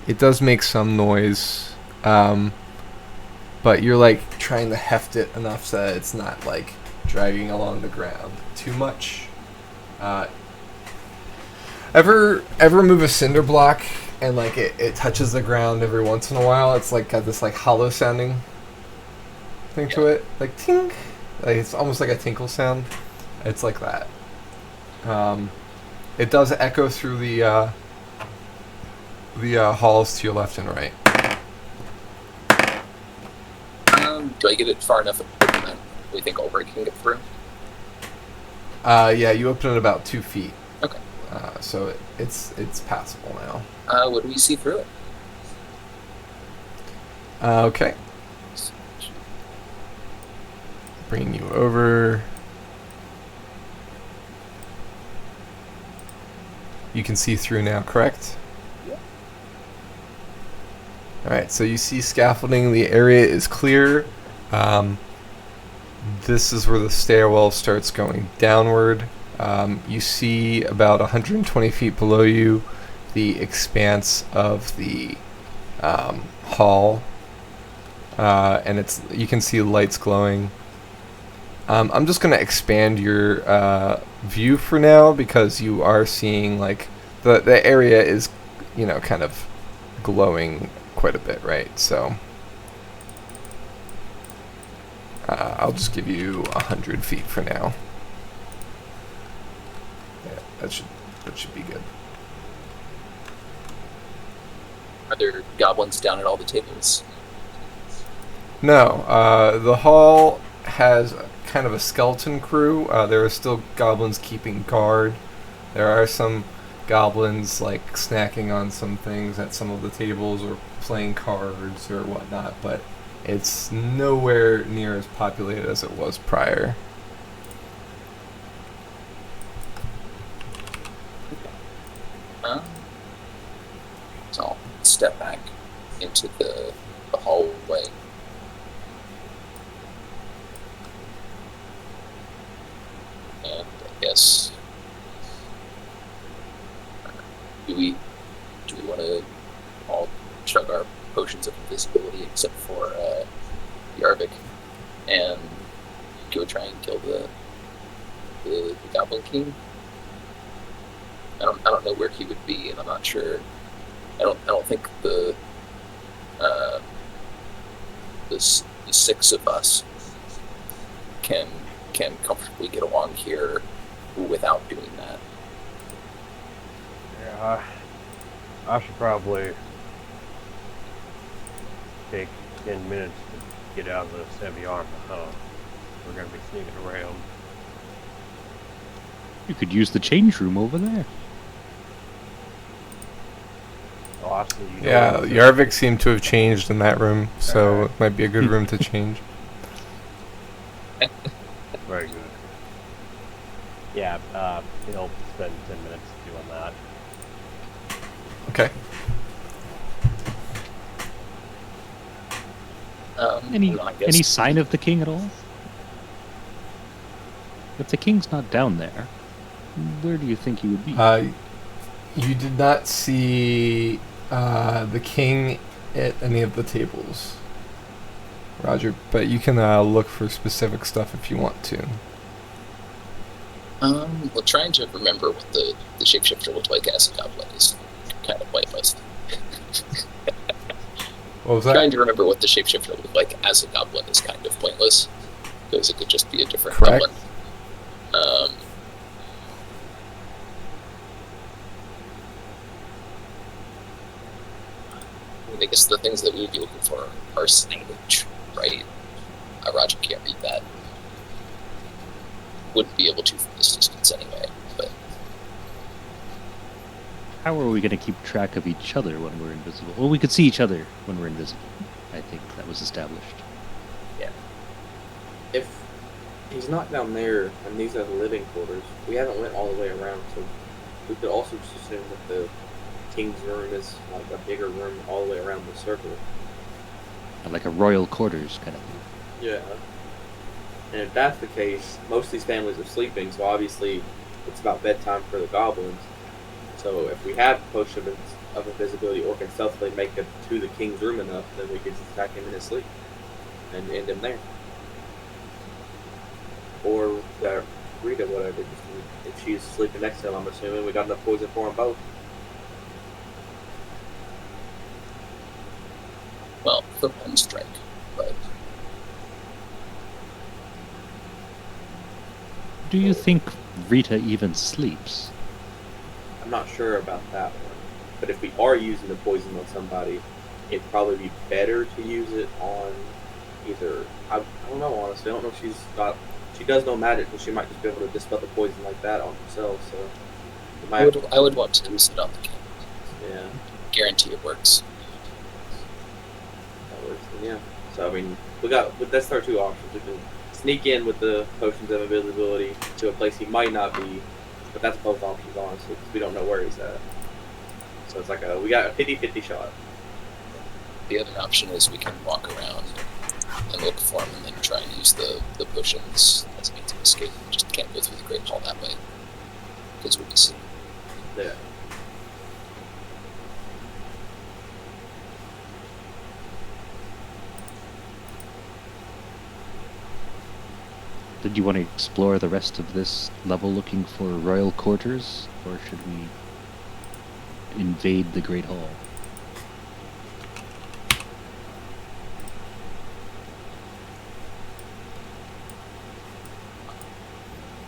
It does make some noise, but you're like trying to heft it enough so that it's not like dragging along the ground too much. Ever move a cinder block and like it touches the ground every once in a while? It's like got this like hollow sounding thing to it, like tink. Like it's almost like a tinkle sound. It's like that. It does echo through the halls to your left and right. Do I get it far enough that we think Orrak can get through? Yeah, you open it about 2 feet. Okay. So it's passable now. What do we see through it? Okay. Bringing you over. You can see through now, correct? Yeah. Alright, so you see scaffolding. The area is clear. This is where the stairwell starts going downward. You see about 120 feet below you the expanse of the hall. And you can see lights glowing. I'm just going to expand your view for now because you are seeing like the area is, kind of glowing quite a bit, right? So I'll just give you 100 feet for now. Yeah, that should be good. Are there goblins down at all the tables? No, the hall has kind of a skeleton crew. There are still goblins keeping guard. There are some goblins like snacking on some things at some of the tables or playing cards or whatnot, but it's nowhere near as populated as it was prior. So I'll step back into the hallway. And I guess do we want to all chug our potions of invisibility except for Yarvik and go try and kill the Goblin King? I don't know where he would be, and I'm not sure. I don't think the 6 of us can comfortably get along here without doing that. Yeah, I should probably take 10 minutes to get out of this heavy armor, huh? We're gonna be sneaking around. You could use the change room over there. Oh, I see. Yeah, Yarvik seemed to have changed in that room, so it might be a good room to change. Very good. Yeah, he'll spend 10 minutes doing that. Okay. Any sign of the king at all? If the king's not down there, where do you think he would be? You did not see the king at any of the tables, Roger, but you can look for specific stuff if you want to. Well, trying to remember what the shapeshifter looked like as a goblin is kind of pointless. What was that? Trying to remember what the shapeshifter looked like as a goblin is kind of pointless, because it could just be a different Correct. goblin. I guess the things that we would be looking for are signage, right? Roger can't read that. Wouldn't be able to from this distance anyway. But How are we going to keep track of each other when we're invisible? Well, we could see each other when we're invisible. I think that was established. If he's not down there and these are the living quarters, we haven't went all the way around, so we could also just assume that the king's room is like a bigger room all the way around the circle. Like a royal quarters kind of thing. Yeah. And if that's the case, most of these families are sleeping, so obviously it's about bedtime for the goblins. So if we have potion of invisibility or can stealthily make it to the king's room enough, then we could just attack him in his sleep and end him there. Or Rita, whatever. If she's sleeping next to him, I'm assuming we got enough poison for them both. well, for one strike, but Do you think Rita even sleeps? I'm not sure about that one. But if we are using the poison on somebody, it'd probably be better to use it on either. I don't know, honestly. I don't know if she does know magic, but she might just be able to dispel the poison like that on herself. So we might I would want to use it on the king. yeah, Guarantee it works. that works. And yeah. So I mean, that's our two options. We can sneak in with the potions of invisibility to a place he might not be, but that's both options, honestly, because we don't know where he's at. So it's like we got a 50-50 shot. The other option is we can walk around and look for him and then try and use the potions as a means of escape. We just can't go through the Great Hall that way because we'll be seen. Yeah. Did you want to explore the rest of this level looking for royal quarters, or should we invade the Great Hall?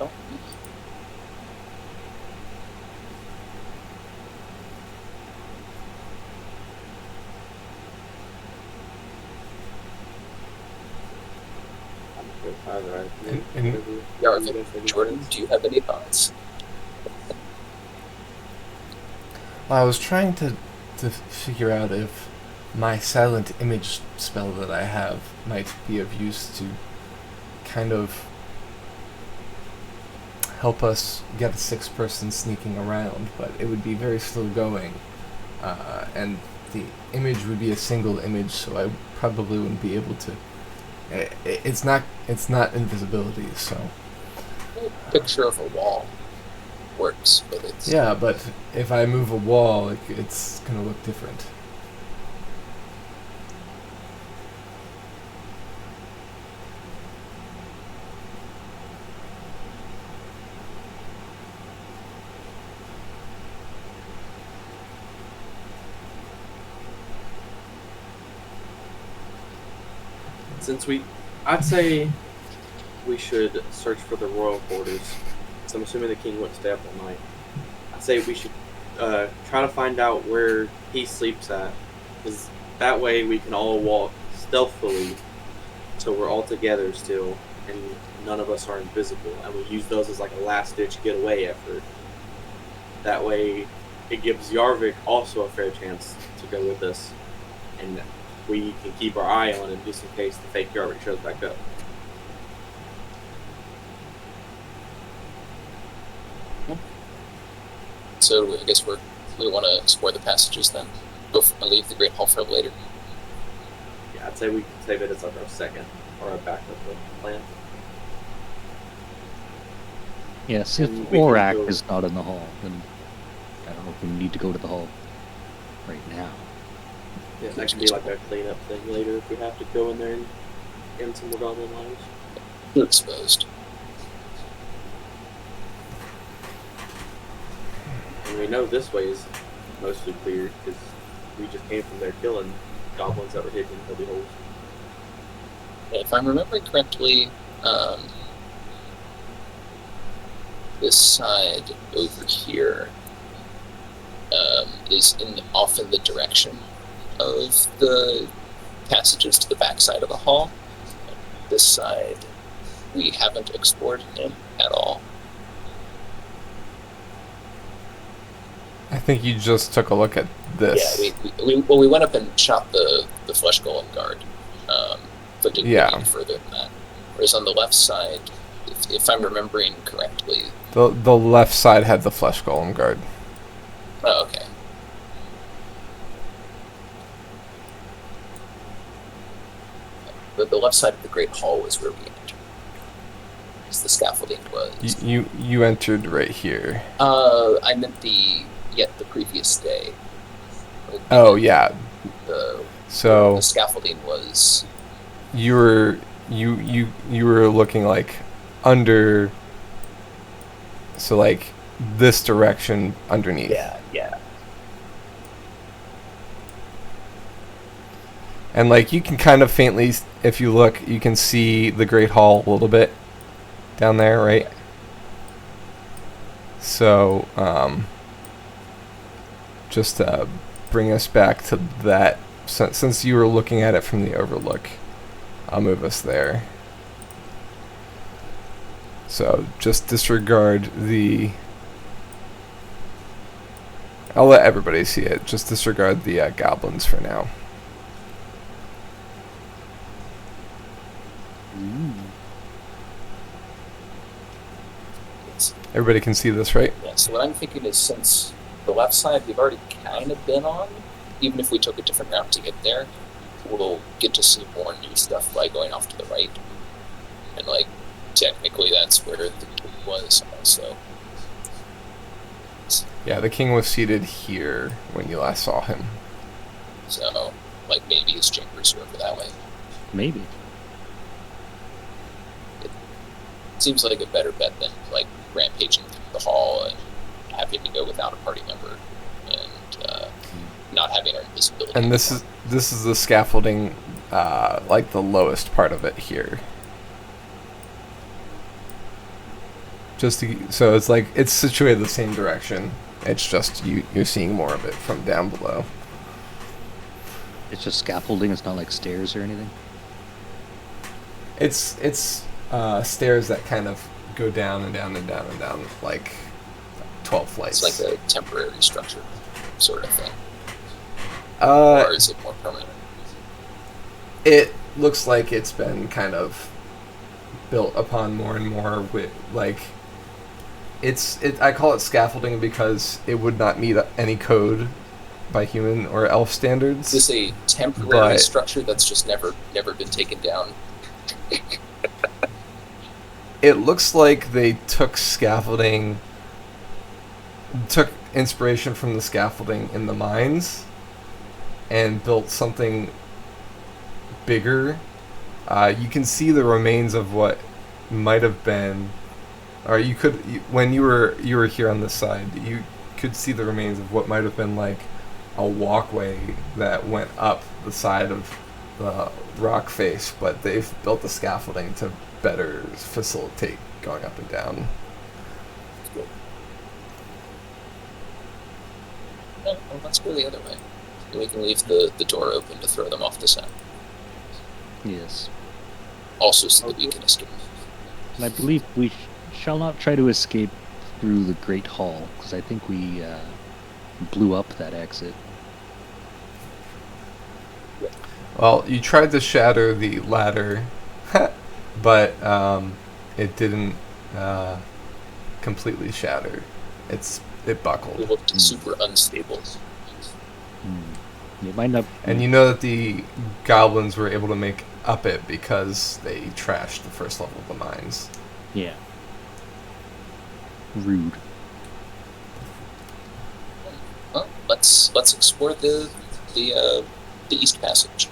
Oh. I'm good with either. And- Jordan, do you have any thoughts? Well, I was trying to figure out if my silent image spell that I have might be of use to kind of help us get a 6-person sneaking around, but it would be very slow going, and the image would be a single image, so I probably wouldn't be able to. It's not invisibility, so. Picture of a wall works, but it's Yeah, but if I move a wall, it's gonna look different. I'd say we should search for the royal quarters. So I'm assuming the king wouldn't stay up all night. I'd say we should try to find out where he sleeps at, because that way we can all walk stealthily, so we're all together still, and none of us are invisible, and we use those as like a last-ditch getaway effort. That way, it gives Yarvik also a fair chance to go with us, and we can keep our eye on him just in case the fake Yarvik shows back up. so I guess we want to explore the passages then. And leave the Great Hall for later. Yeah, I'd say we can save it as like our second or our backup plan. Yes, if And we can Orrak go- is not in the hall, then I don't know if we need to go to the hall right now. Yeah, that could be like a cleanup thing later if we have to go in there and end some more goblin lives. You're exposed. And we know this way is mostly clear because we just came from there killing goblins that were hidden in hidden holes. If I'm remembering correctly, this side over here is off in the direction of the passages to the back side of the hall. this side, we haven't explored him at all. I think you just took a look at this. Yeah, we went up and shot the flesh golem guard, but didn't get any further than that. Whereas on the left side, if I'm remembering correctly, the left side had the flesh golem guard. Oh, okay. But the left side of the Great Hall was where we entered. Because the scaffolding was... You entered right here. I meant the previous day. Oh, yeah. The scaffolding was... You were looking, like, under... So, like, this direction underneath. Yeah. And, like, you can kind of faintly, if you look, you can see the Great Hall a little bit down there, right? So, just to bring us back to that, since you were looking at it from the overlook, I'll move us there. So, just disregard I'll let everybody see it. Just disregard the goblins for now. Everybody can see this, right? Yeah, so what I'm thinking is, since the left side we've already kind of been on, even if we took a different route to get there, we'll get to see more new stuff by going off to the right. And, like, technically that's where the king was also. Yeah, the king was seated here when you last saw him. So, like, maybe his chambers are over that way. Maybe. It seems like a better bet than, like, rampaging through the hall and having to go without a party member and not having our invisibility. And this is the scaffolding, like the lowest part of it here. So it's like it's situated the same direction. It's just you're seeing more of it from down below. It's just scaffolding. It's not like stairs or anything. It's stairs that kind of go down and down and down and down, like 12 flights. It's like a temporary structure sort of thing. Or is it more permanent? It looks like it's been kind of built upon more and more with, like, I call it scaffolding because it would not meet any code by human or elf standards. Is this a temporary structure that's just never been taken down? It looks like they took inspiration from the scaffolding in the mines and built something bigger. You can see the remains of what might have been, or you could, when you were here on this side, you could see the remains of what might have been like a walkway that went up the side of the rock face, but they've built the scaffolding to better facilitate going up and down. Well, let's go the other way. We can leave the door open to throw them off the side. Yes. Also so that we can escape. And I believe we shall not try to escape through the Great Hall, because I think we blew up that exit. Well, you tried to shatter the ladder, but it didn't completely shatter. It buckled. It looked super unstable. It might not. And you know that the goblins were able to make up it because they trashed the first level of the mines. Yeah. Rude. Well, let's explore the East Passage.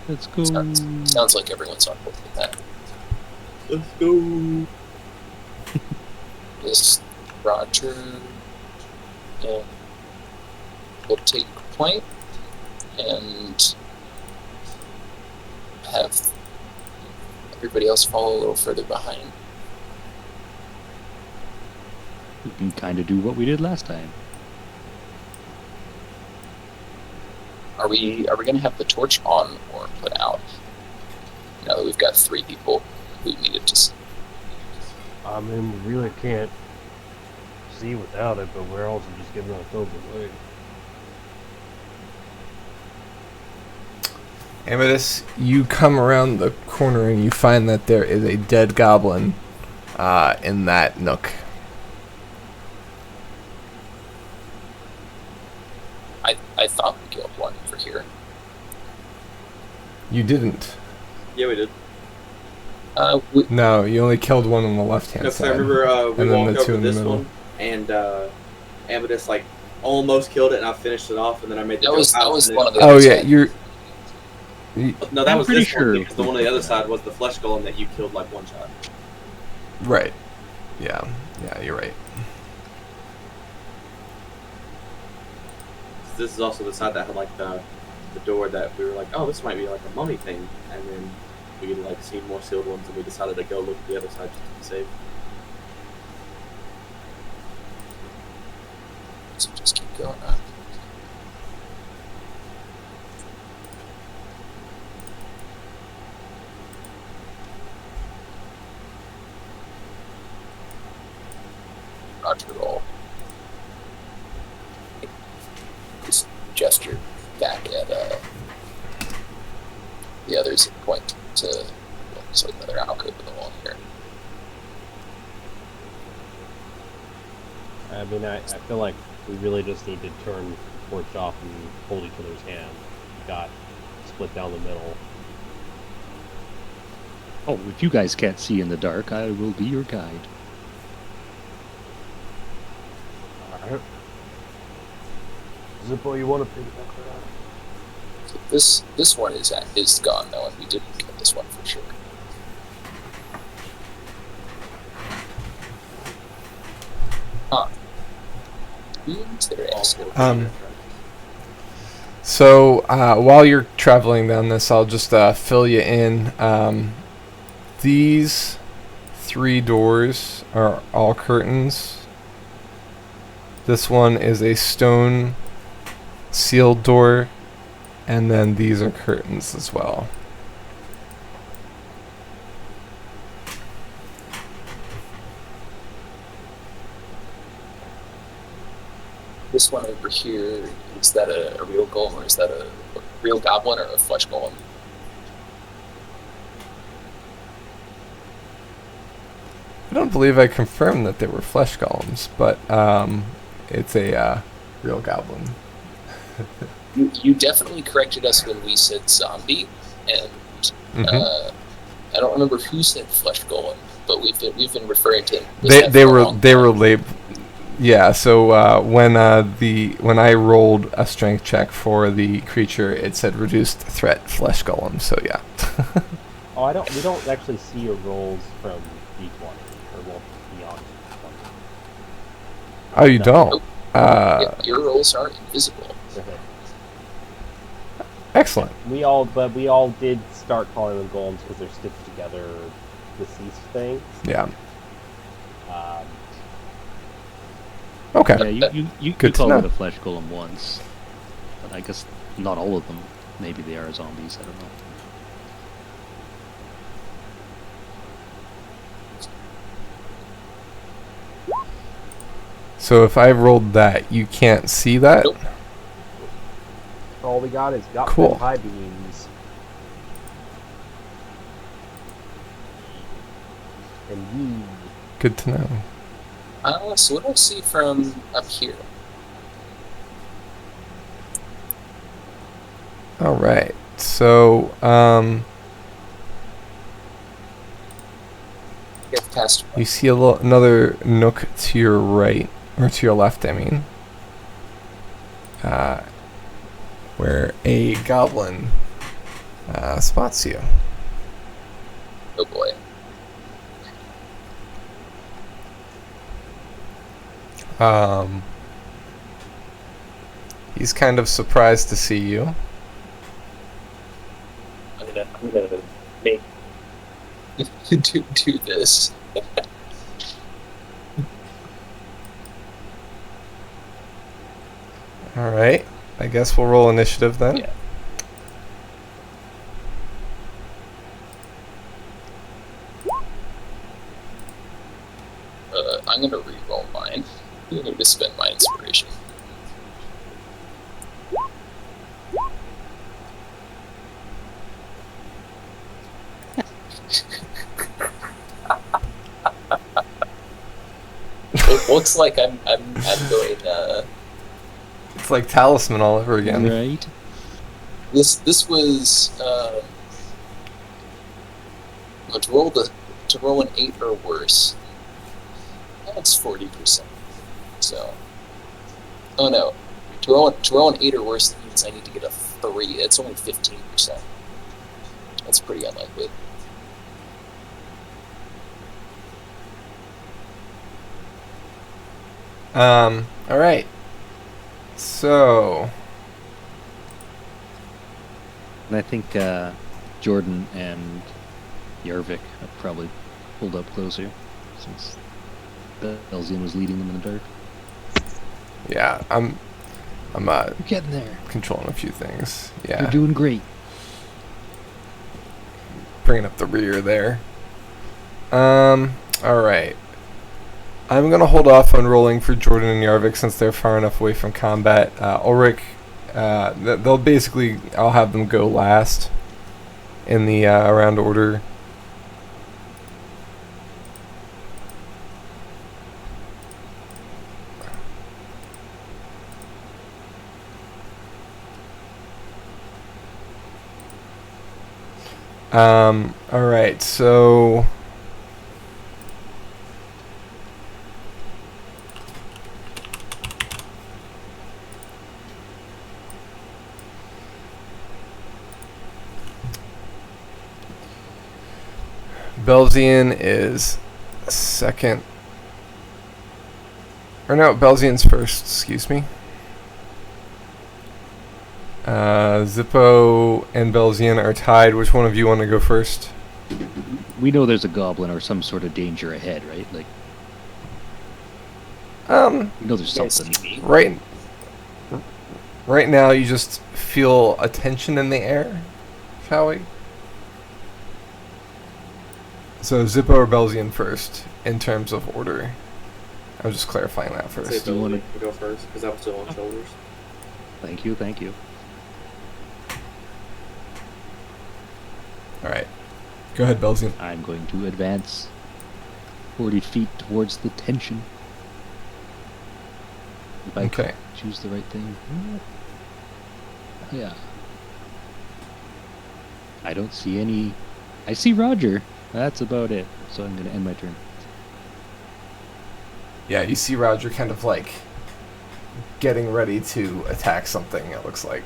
Let's go. Sounds like everyone's on board with that. Let's go. Is Roger? Yeah. We'll take point and have everybody else follow a little further behind. We can kind of do what we did last time. Are we going to have the torch on or put out? Now that we've got 3 people who needed to see. I mean, we really can't see without it, but we're also just giving ourselves away. Amethyst, you come around the corner and you find that there is a dead goblin in that nook. I thought we killed one for here. You didn't. Yeah, we did. No, you only killed one on the left-hand No, 'cause side. I remember we and then walked the two over in the this middle. one, and Amethyst like almost killed it, and I finished it off, and then I made the That was joke, one of the. Oh other yeah, side. No, that I'm was pretty this sure- one, because the one on the other side was the flesh golem that you killed like one shot. right. Yeah, you're right. This is also the side that had like the door that we were like, oh, this might be like a mummy thing, and then we like seen more sealed ones, and we decided to go look at the other side just to be safe. So just keep going up. Roger roll. Just gesture back at the others and point to so another alcove in the wall here. I mean, I feel like we really just need to turn the torch off and hold each other's hand. Got split down the middle. Oh, if you guys can't see in the dark, I will be your guide. Alright. Zippo, you want to pick it up for that? So this one is gone though, and we didn't kill this one for sure. Huh. Who's there asking? So while you're traveling down this, I'll just fill you in. These 3 doors are all curtains. This one is a stone sealed door, and then these are curtains as well. This one over here, is that a real golem, or is that a real goblin or a flesh golem? I don't believe I confirmed that they were flesh golems, but it's a real goblin. You definitely corrected us when we said zombie, and I don't remember who said flesh golem, but we've been referring to them. They were labeled. Yeah, so when I rolled a strength check for the creature, it said reduced threat flesh golem. So yeah. Oh, we don't actually see your rolls from D20 or well beyond 20. Oh, you No. don't. Your rolls are invisible. Excellent. We all did start calling them golems because they're stitched together, deceased things. Yeah. Um, Okay. Yeah, you Good to called know. it a flesh golem once, but I guess not all of them. Maybe they are zombies. I don't know. So if I rolled that, you can't see that? Nope. all we got is got Cool. high beams. And ye. Good to know. So what do I see from up here? All right. So, Get past you see another nook to your right, or to your left, I mean, where a goblin spots you. oh boy. He's kind of surprised to see you. I'm gonna make do this. All right. I guess we'll roll initiative then. Yeah. I'm gonna re-roll mine. I'm going to spend my inspiration. It looks like I'm going. It's like Talisman all over again. Right. This was to roll an 8 or worse. That's 40%. So, oh no, to roll an 8 or worse that means I need to get a 3. It's only 15%. That's pretty unlikely. All right. So, And I think Jordan and Yarvik have probably pulled up closer since Elzian was leading them in the dark. yeah, I'm You're getting there. controlling a few things. You're Yeah, doing great. bringing up the rear there. All right. I'm gonna hold off on rolling for Jordan and Yarvik since they're far enough away from combat. Ulrich, they'll basically, I'll have them go last in the round order. All right, so Belzian is second. Or no, Belzian's first, excuse me. Zippo and Belzian are tied. Which one of you want to go first? We know there's a goblin or some sort of danger ahead, right? Like, we know there's You guys something. see me? Right now you just feel a tension in the air, shall we? So Zippo or Belzian first, in terms of order. I'm just clarifying that I'd say first. Do you Billy wanna- to go first because I'm still on shoulders. Thank you, thank you. Alright. Go ahead, Belzian. I'm going to advance 40 feet towards the tension. If I Okay. choose the right thing. Yeah. I don't see any. I see Roger. That's about it. So I'm going to end my turn. Yeah, you see Roger kind of like getting ready to attack something, it looks like.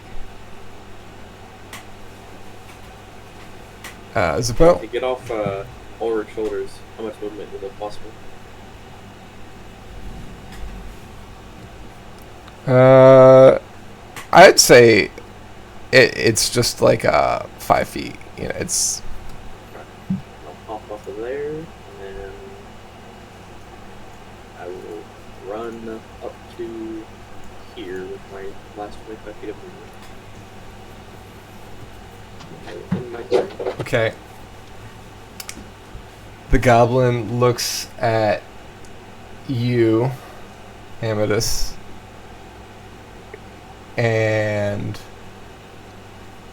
Zippo? To get off Ulrich's shoulders, how much movement is it possible? I'd say it's just like 5 feet. You know, it's I'll hop off of there, and then I will run up to here with my last 25 feet of movement. In my turn. okay. The goblin looks at you, Amethyst, and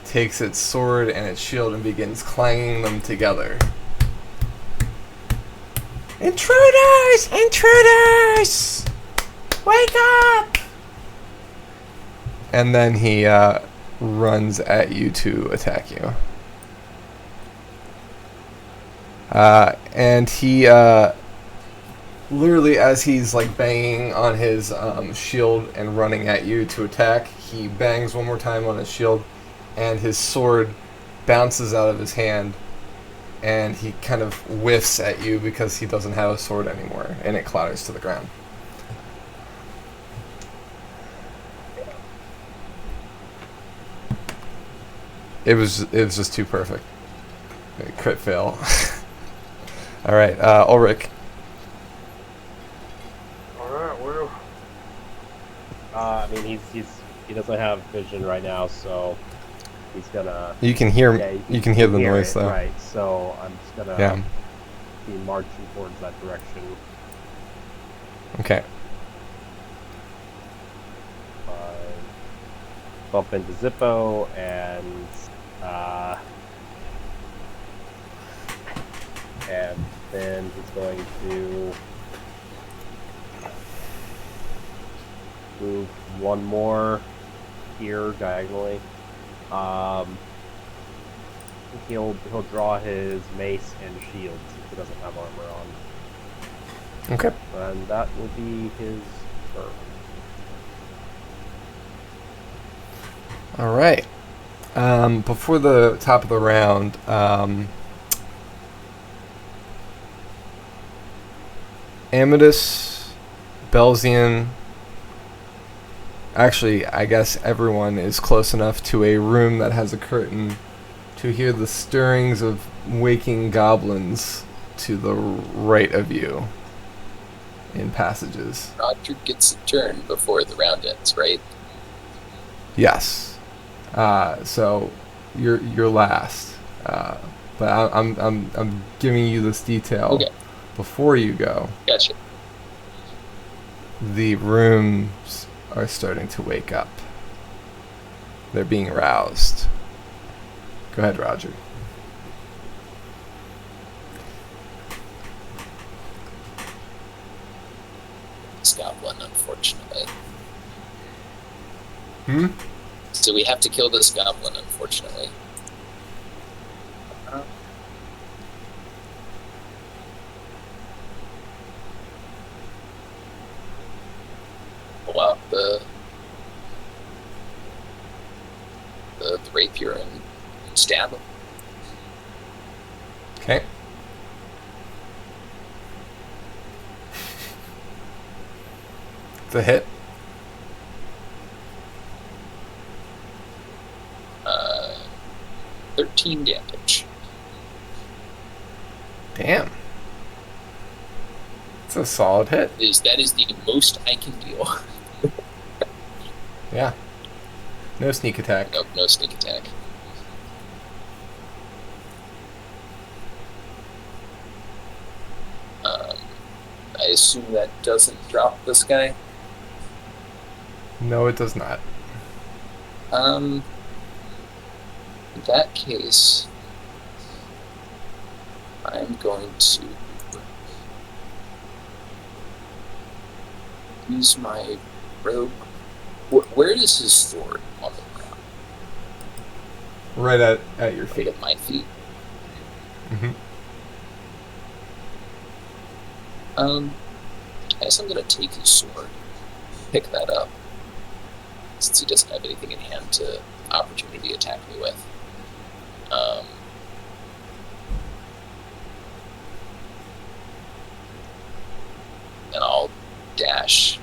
takes its sword and its shield and begins clanging them together. Intruders! Intruders! Wake up! And then he runs at you to attack you. And he, literally as he's like banging on his shield and running at you to attack, he bangs one more time on his shield, and his sword bounces out of his hand, and he kind of whiffs at you because he doesn't have a sword anymore, and it clatters to the ground. It was just too perfect. Crit fail. All right, Ulrich. Alright, well. I mean, he's He doesn't have vision right now, so he's gonna. You can hear Yeah, you can hear the hear noise it, though. Right. So I'm just gonna Yeah. be marching towards that direction. Okay. Bump into Zippo and then he's going to move one more here diagonally. He'll draw his mace and shield since he doesn't have armor on, Okay. and that will be his turn. All right. Before the top of the round, Amethyst, Belzian. Actually, I guess everyone is close enough to a room that has a curtain to hear the stirrings of waking goblins to the right of you in passages. Roger gets a turn before the round ends, right? Yes. So you're last. But I'm giving you this detail Okay. before you go. Gotcha. The rooms are starting to wake up. They're being aroused. Go ahead, Roger. This goblin, unfortunately. Hmm? So we have to kill this goblin, unfortunately. Pull out the rapier and stab him. Okay. The hit. 13 damage. Damn. It's a solid hit. That is the most I can deal. Yeah. No sneak attack. Nope, no sneak attack. I assume that doesn't drop this guy. No, it does not. In that case, I'm going to use my rogue. Where does his sword on the ground? Right at your Right feet. at my feet. Mm-hmm. I guess I'm gonna take his sword, pick that up, since he doesn't have anything in hand to opportunity attack me with. And I'll dash.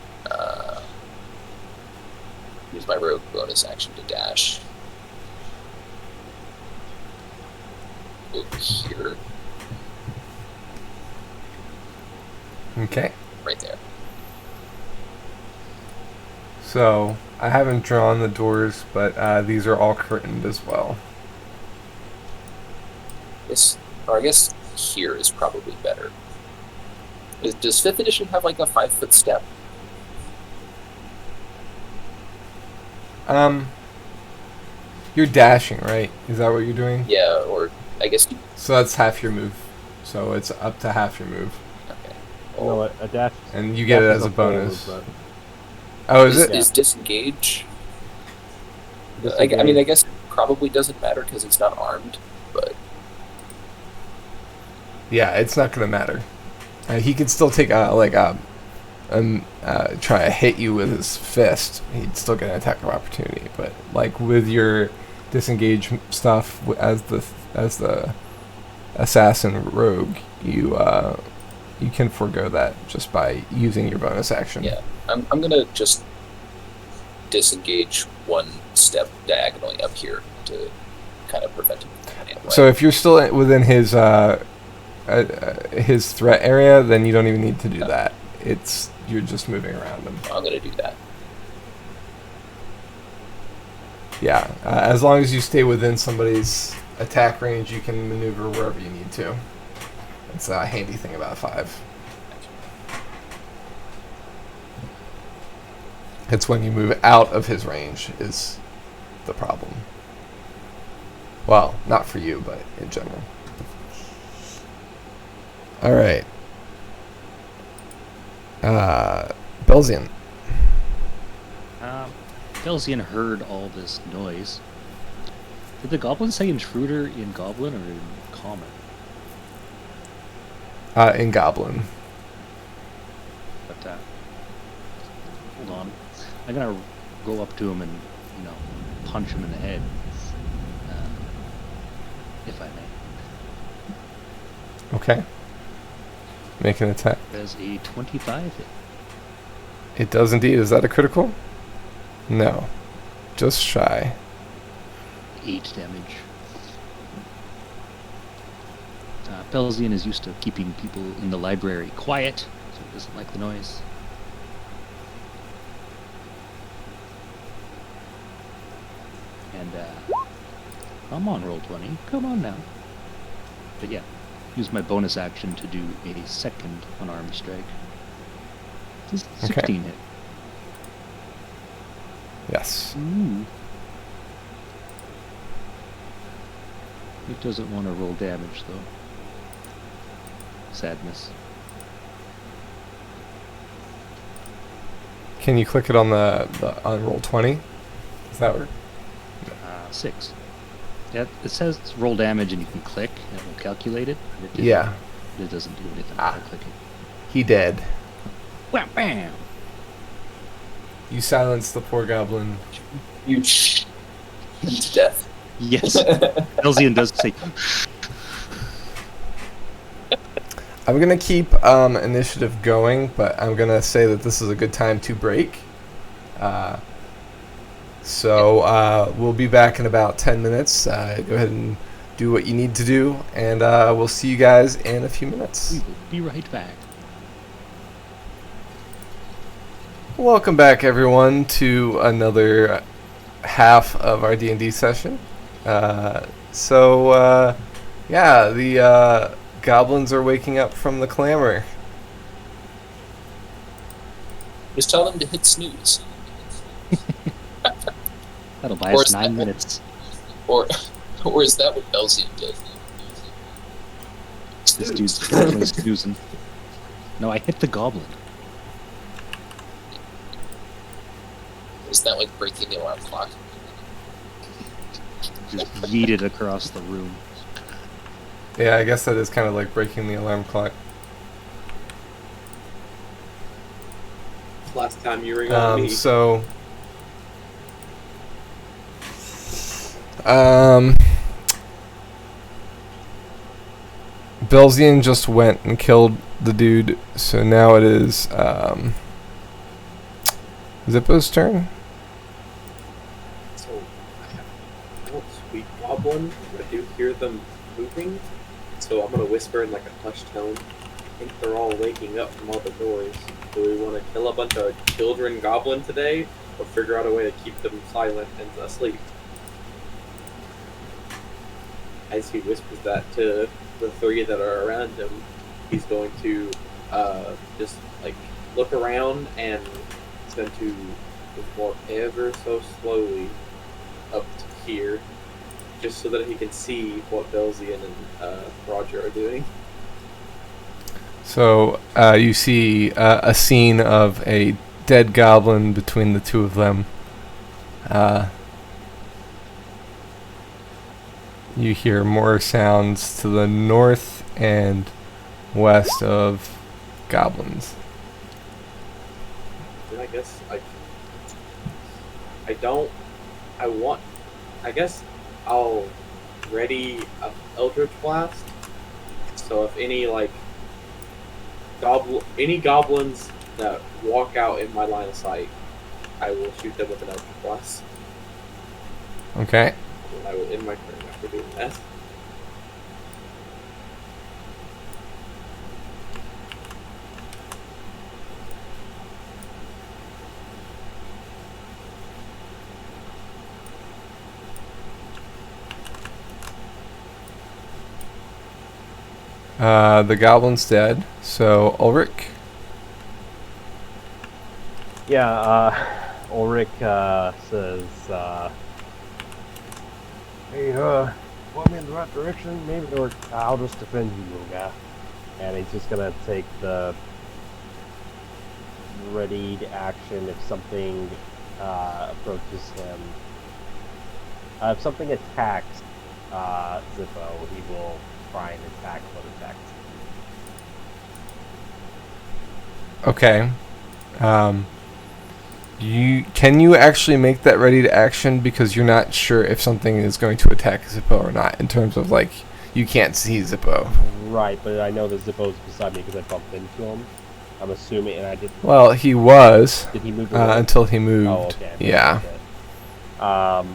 Use my rogue bonus action to dash over here, Okay. right there. So, I haven't drawn the doors, but these are all curtained as well. I guess here is probably better. Does 5th edition have like a 5-foot step? You're dashing, right? Is that what you're doing? Yeah, or I guess. So that's half your move. So it's up to half your move. Okay. You know what? A dash. And you get it dash as is a full bonus. movement. Oh, is it? Is disengage? I Disengage. mean, I guess it probably doesn't matter because it's not armed, but Yeah, it's not going to matter. He could still take try to hit you with his fist. He'd still get an attack of opportunity. But like with your disengage stuff as the assassin rogue, you can forego that just by using your bonus action. yeah, I'm gonna just disengage one step diagonally up here to kind of prevent him from getting away. So if you're still within his threat area, then you don't even need to do that. You're just moving around him. I'm gonna do that. Yeah, as long as you stay within somebody's attack range, you can maneuver wherever you need to. It's a handy thing about 5. It's when you move out of his range is the problem. Well, not for you, but in general. All right. Belzian. Belzian heard all this noise. Did the goblin say intruder in goblin or in common? In Goblin. But hold on, I'm gonna go up to him and punch him in the head, if I may. Okay. Make an attack. Does a 25 hit? It does indeed. Is that a critical? No. Just shy. 8 damage. Belzian is used to keeping people in the library quiet, so he doesn't like the noise. And, come on, roll 20. Come on now. But yeah, use my bonus action to do a second unarmed strike. Does 16 hit? Yes. Ooh. It doesn't want to roll damage, though. Sadness. Can you click it on the on roll 20? Does that work? 6. Yeah, it says roll damage and you can click and it will calculate it. Yeah. It doesn't do anything Ah. by clicking. He dead. Wham, bam! You silenced the poor goblin. You to death. Yes. Elzian does say, I'm going to keep initiative going, but I'm going to say that this is a good time to break. So we'll be back in about 10 minutes. Go ahead and do what you need to do, and we'll see you guys in a few minutes. we will be right back. Welcome back, everyone, to another half of our D&D session. Yeah, the goblins are waking up from the clamor. Just tell them to hit snooze. That'll buy Or us is 9 that- minutes. Or is that what Belzian did? This dude's definitely snoozing. No, I hit the goblin. Is that like breaking the alarm clock? Just yeeted across the room. Yeah, I guess that is kind of like breaking the alarm clock. Last time you ring on me. So, Belzian just went and killed the dude, so now it is Zippo's turn. So, I don't sweet goblin, but I do hear them moving. So I'm gonna whisper in like a hushed tone. I think they're all waking up from all the doors. Do we want to kill a bunch of children goblin today, or figure out a way to keep them silent and asleep? As he whispers that to the 3 that are around him, he's going to just like look around, and he's going to walk ever so slowly up to here, just so that he can see what Belzian and Roger are doing. So you see a scene of a dead goblin between the two of them. You hear more sounds to the north and west of goblins. And I guess I guess I'll ready a Eldritch Blast. So if any any goblins that walk out in my line of sight, I will shoot them with an Eldritch Blast. Okay. And I will end my turn after doing that. The goblin's dead. So Ulrich. Yeah, Ulrich says, "Hey, point me in the right direction, maybe, or I'll just defend you, little guy." And he's just gonna take the readied action if something approaches him. If something attacks Zippo, he will try and attack what attacks him. Okay. Can you actually make that ready to action because you're not sure if something is going to attack Zippo or not, in terms of like you can't see Zippo. Right, but I know that Zippo's beside me because I bumped into him. I'm assuming, and I didn't. Well, he was Did he move away? until he moved. Oh, okay. Yeah. Okay.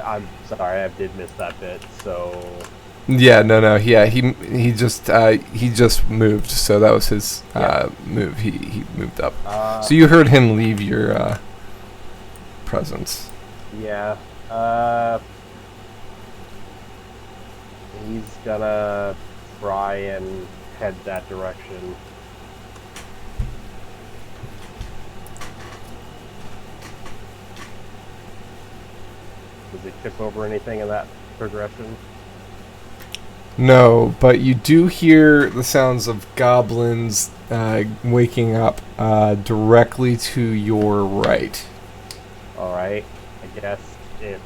I'm sorry, I did miss that bit. So. Yeah. No. Yeah. He just moved. So that was his move. He moved up. So you heard him leave your presence. Yeah. He's gonna try and head that direction. Does he tip over anything in that progression? No, but you do hear the sounds of goblins waking up directly to your right. Alright. I guess if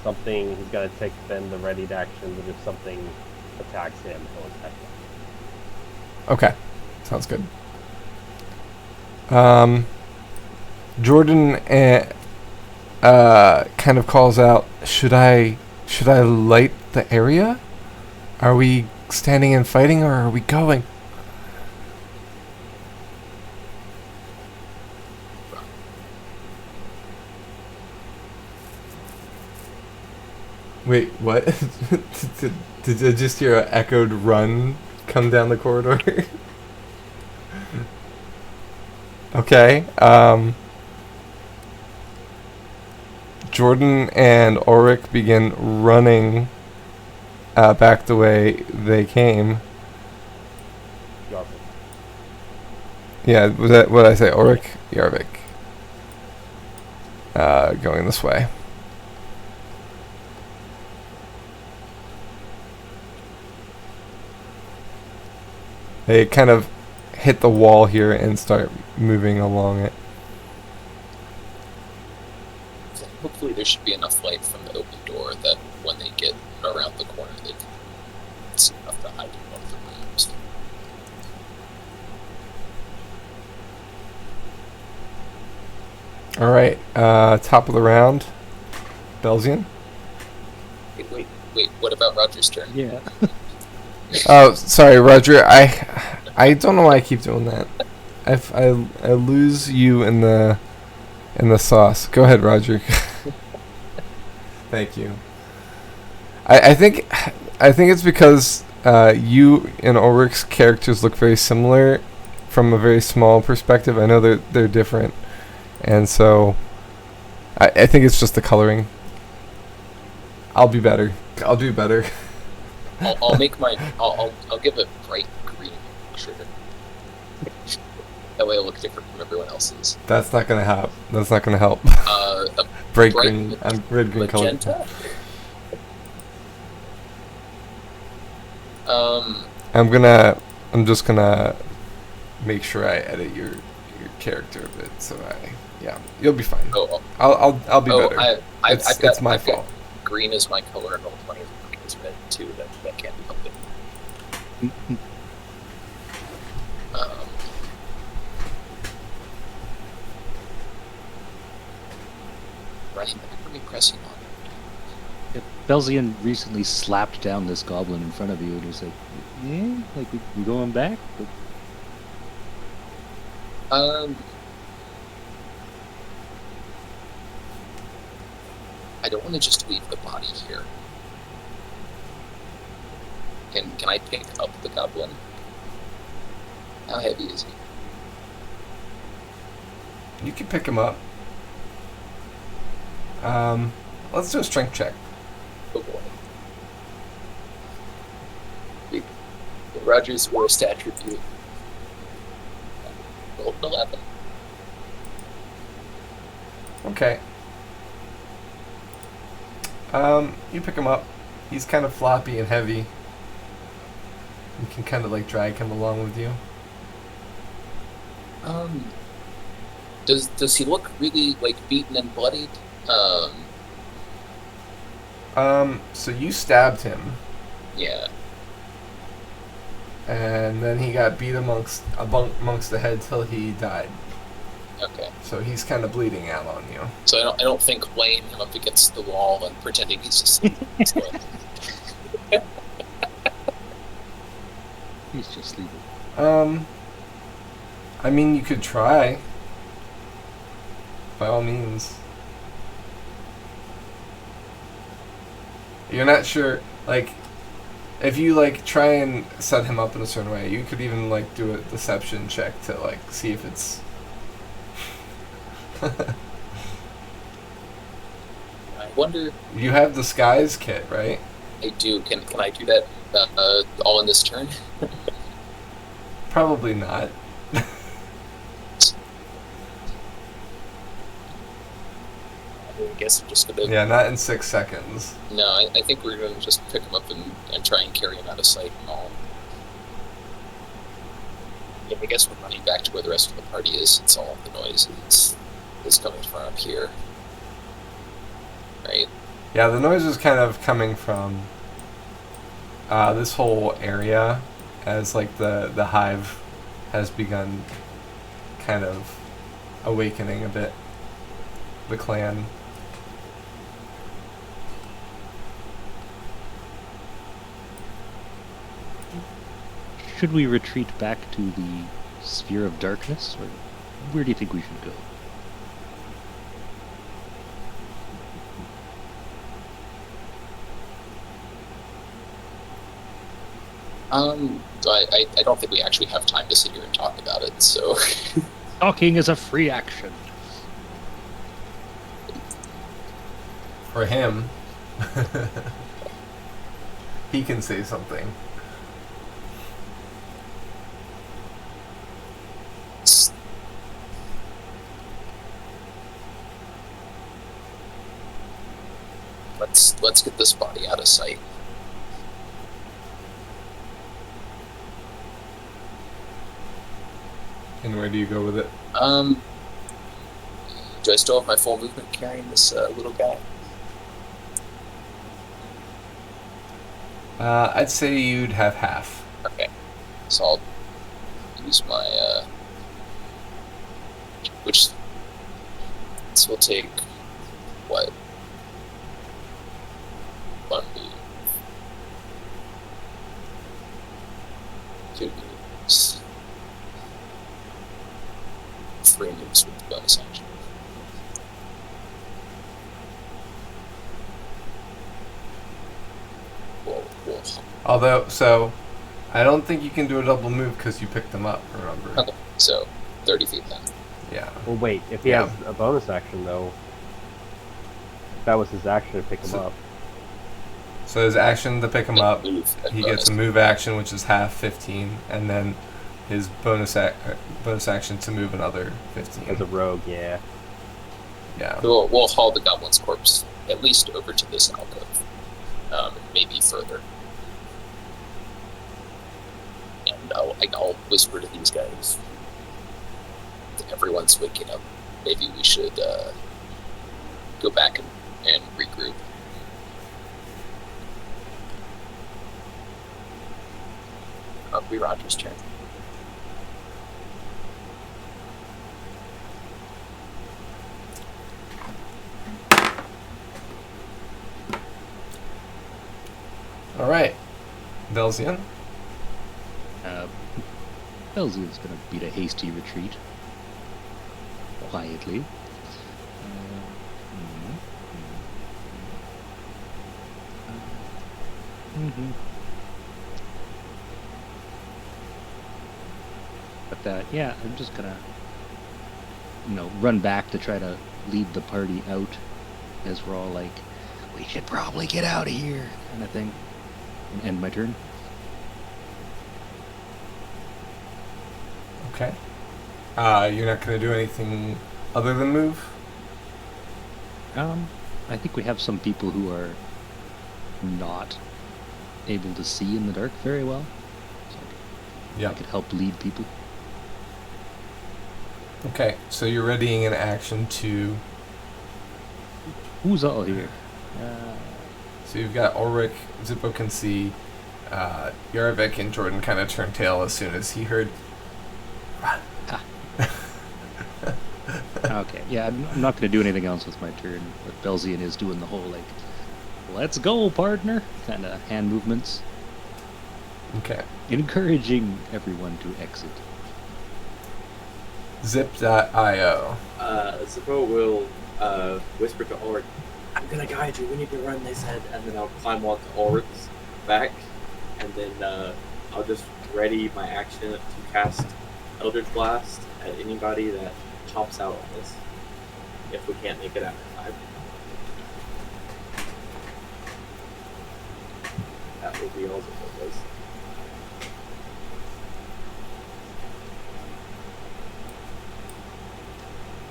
something, he's gonna take then the readied action, but if something attacks him, he'll attack him. Okay, sounds good. Jordan kind of calls out, Should I light the area? Are we standing and fighting, or are we going? Wait, what? Did I just hear an echoed run come down the corridor? Okay. Jordan and Orrak begin running back the way they came. Yarvik. Yeah, was that what I say? Orrak? Yarvik. Going this way. They kind of hit the wall here and start moving along it. Hopefully there should be enough light from the open door that when they get around the corner they can see enough to hide in one of the rooms. Alright, top of the round. Belzian? Wait, what about Roger's turn? Yeah. Oh, sorry, Roger. I don't know why I keep doing that. I lose you in the sauce. Go ahead, Roger. Thank you. I think it's because you and Ulrich's characters look very similar from a very small perspective. I know they're different, and so I think it's just the coloring. I'll be better. I'll do better. I'll make my I'll give it bright green shirt. That way it'll look different from everyone else's. That's not gonna help. That's not gonna help. A Bright green. I'm red green color. magenta. I'm just gonna make sure I edit your character a bit. So you'll be fine. Oh, I'll be better. I've my got fault. green is my color, and all 20 is red too. That can't be helped. Right, what are we pressing on? Belzian recently slapped down this goblin in front of you, and he was like, "Yeah, like we going back?" But I don't want to just leave the body here. Can I pick up the goblin? How heavy is he? You can pick him up. Let's do a strength check. Oh boy. Wait, Roger's worst attribute. Rolled an 11. Okay. You pick him up. He's kind of floppy and heavy. You can kind of like drag him along with you. Does he look really like beaten and bloodied? So you stabbed him, Yeah. and then he got beat amongst the head till he died. Okay. So he's kind of bleeding out on you. So I don't think laying him up against the wall and pretending he's asleep. is good. He's just sleeping. I mean, you could try. By all means. You're not sure, like, if you, like, try and set him up in a certain way, you could even, like, do a deception check to, like, see if it's... I wonder. You have disguise kit, right? I do. Can I do that all in this turn? Probably not. I guess I'm just gonna. Yeah, not in 6 seconds. No, I think we're gonna just pick him up and try and carry him out of sight and all. Yeah, I guess we're running back to where the rest of the party is. It's all the noise is coming from up here, right? Yeah, the noise is kind of coming from this whole area, as like the hive has begun kind of awakening a bit. The clan. Should we retreat back to the sphere of darkness, or where do you think we should go? I don't think we actually have time to sit here and talk about it, so... Talking is a free action. For him. He can say something. Let's get this body out of sight. And where do you go with it? Do I still have my full movement carrying this little guy? I'd say you'd have half. Okay. So I'll use my, which, this will take, what? 1 move. 2 moves. 3 moves with the bonus action. We'll Although, so, I don't think you can do a double move because you picked them up, remember? Okay, so 30 feet then. Yeah. Well, wait. If he Yeah. has a bonus action, though, that was his action to pick him up. So his action to pick him up, Move and he gets a bonus. move action, which is half 15, and then his bonus action to move another 15. As a rogue, yeah. Yeah. We'll haul the goblin's corpse at least over to this alcove, maybe further. And I'll whisper to these guys. Everyone's waking up. Maybe we should go back and regroup. It'll be Roger's turn. All right. Velzian. Belzian's gonna beat a hasty retreat. Quietly. But yeah, I'm just gonna, run back to try to lead the party out, as we're all like, we should probably get out of here, kind of thing, and end my turn. Okay. You're not going to do anything other than move? I think we have some people who are not able to see in the dark very well. So Yeah. I could help lead people. Okay, so you're readying an action to... Who's all here? So you've got Orrak, Zippo can see, Yarvik and Jordan kind of turned tail as soon as he heard... Okay, yeah, I'm not going to do anything else with my turn. But Belzian is doing the whole, like, let's go, partner, kind of hand movements. Okay. Encouraging everyone to exit. Zip.io. Zippo will whisper to Orrak, "I'm gonna guide you. We need to run," they said, and then I'll climb onto Ulrich's back, and then I'll just ready my action to cast Eldritch Blast at anybody that chops out on this, if we can't make it after 5. That will be all Zippo does.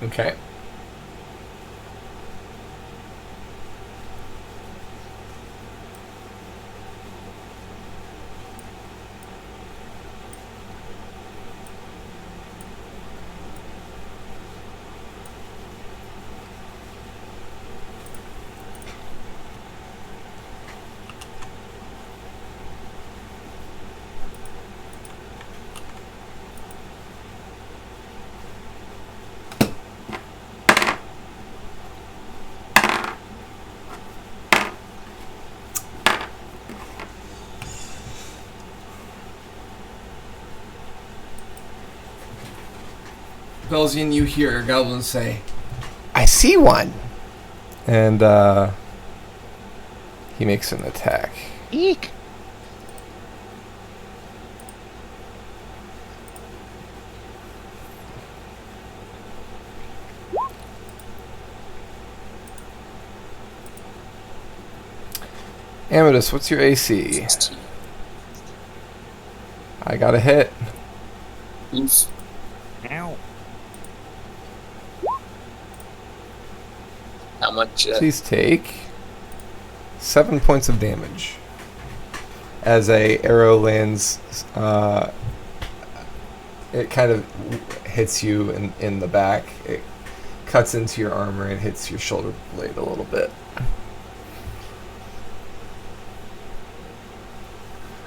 Okay. Belzian, you hear a goblin say, "I see one!" And, he makes an attack. Eek! Amethyst, what's your AC? 16. I got a hit. Oof. Ow! How much? Please take 7 points of damage as a arrow lands. It kind of hits you in the back. It cuts into your armor and hits your shoulder blade a little bit.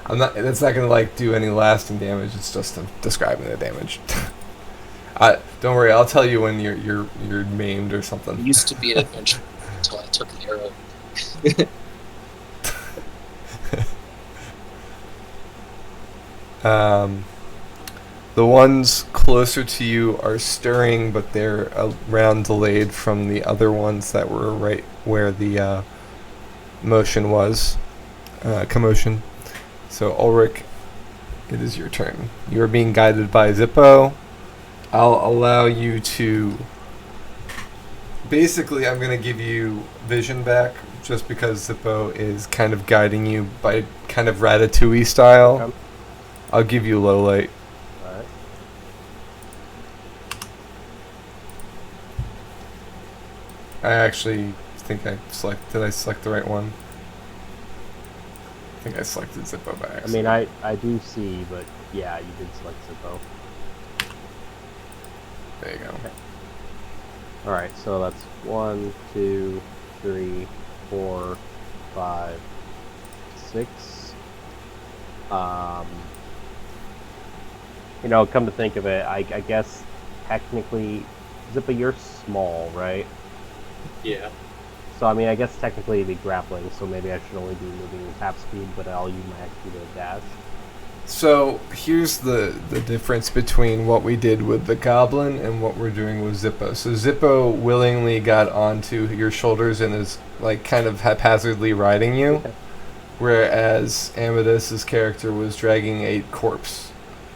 That's not gonna do any lasting damage. It's just describing the damage. Don't worry, I'll tell you when you're maimed or something. It used to be an adventure until I took an arrow. The ones closer to you are stirring, but they're a round delayed from the other ones that were right where the motion was, commotion. So Ulrich, it is your turn. You are being guided by Zippo. I'll allow you to... Basically, I'm going to give you vision back, just because Zippo is kind of guiding you by kind of Ratatouille style. Okay. I'll give you low light. Alright. I actually think did I select the right one? I think I selected Zippo by I accident. mean, I do see, but yeah, you did select Zippo. There you go. Alright, so that's 1, 2, 3, 4, 5, 6. Come to think of it, I guess technically, Zippo, you're small, right? Yeah. So, I mean, I guess technically it'd be grappling, so maybe I should only be moving half speed, but I'll use my XP to dash. So here's the difference between what we did with the goblin and what we're doing with Zippo. So Zippo willingly got onto your shoulders and is kind of haphazardly riding you, Okay. whereas Amethyst's character was dragging a corpse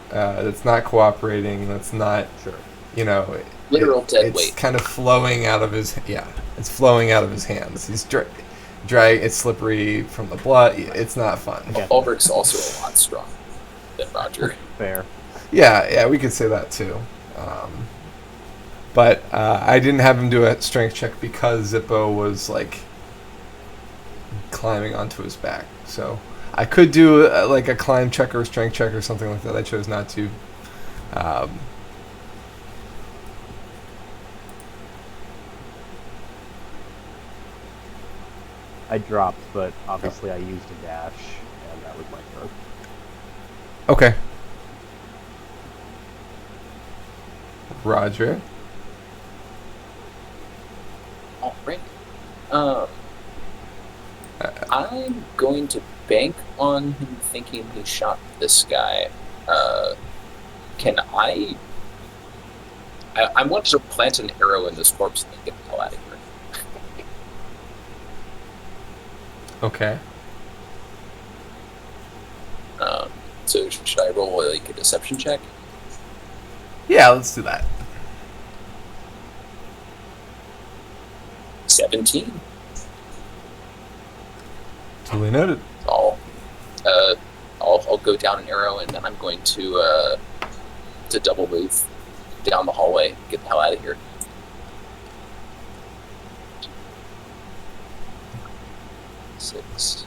that's not cooperating. That's not, Sure. Literal dead it's weight. kind of flowing out of his it's flowing out of his hands. He's it's slippery from the blood. It's not fun. Yeah. Ulrich's also a lot stronger than Roger. Fair. Yeah, we could say that too. But I didn't have him do a strength check because Zippo was like climbing onto his back. So I could do like a climb check or a strength check or something like that. I chose not to. I dropped, but obviously I used a dash, and that was my turn. Okay. Roger. All right. I'm going to bank on him thinking he shot this guy. Can I want to plant an arrow in this corpse and get the hell out of here. Okay. So should I roll like a deception check? Yeah, let's do that. 17. Duly noted. I'll go down an arrow, and then I'm going to double move down the hallway, get the hell out of here. Six,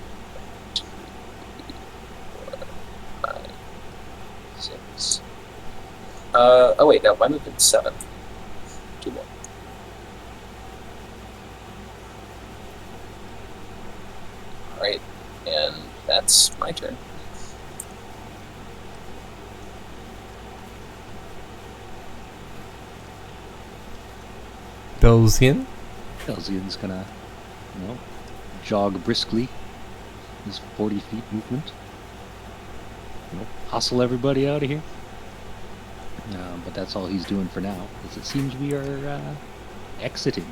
4, 5, 6. Oh wait, no, my movement's 7. 2 more. Alright, and that's my turn. Belzian. Elzian's gonna, jog briskly. His 40 feet movement. Hustle everybody out of here. But that's all he's doing for now, because it seems we are exiting.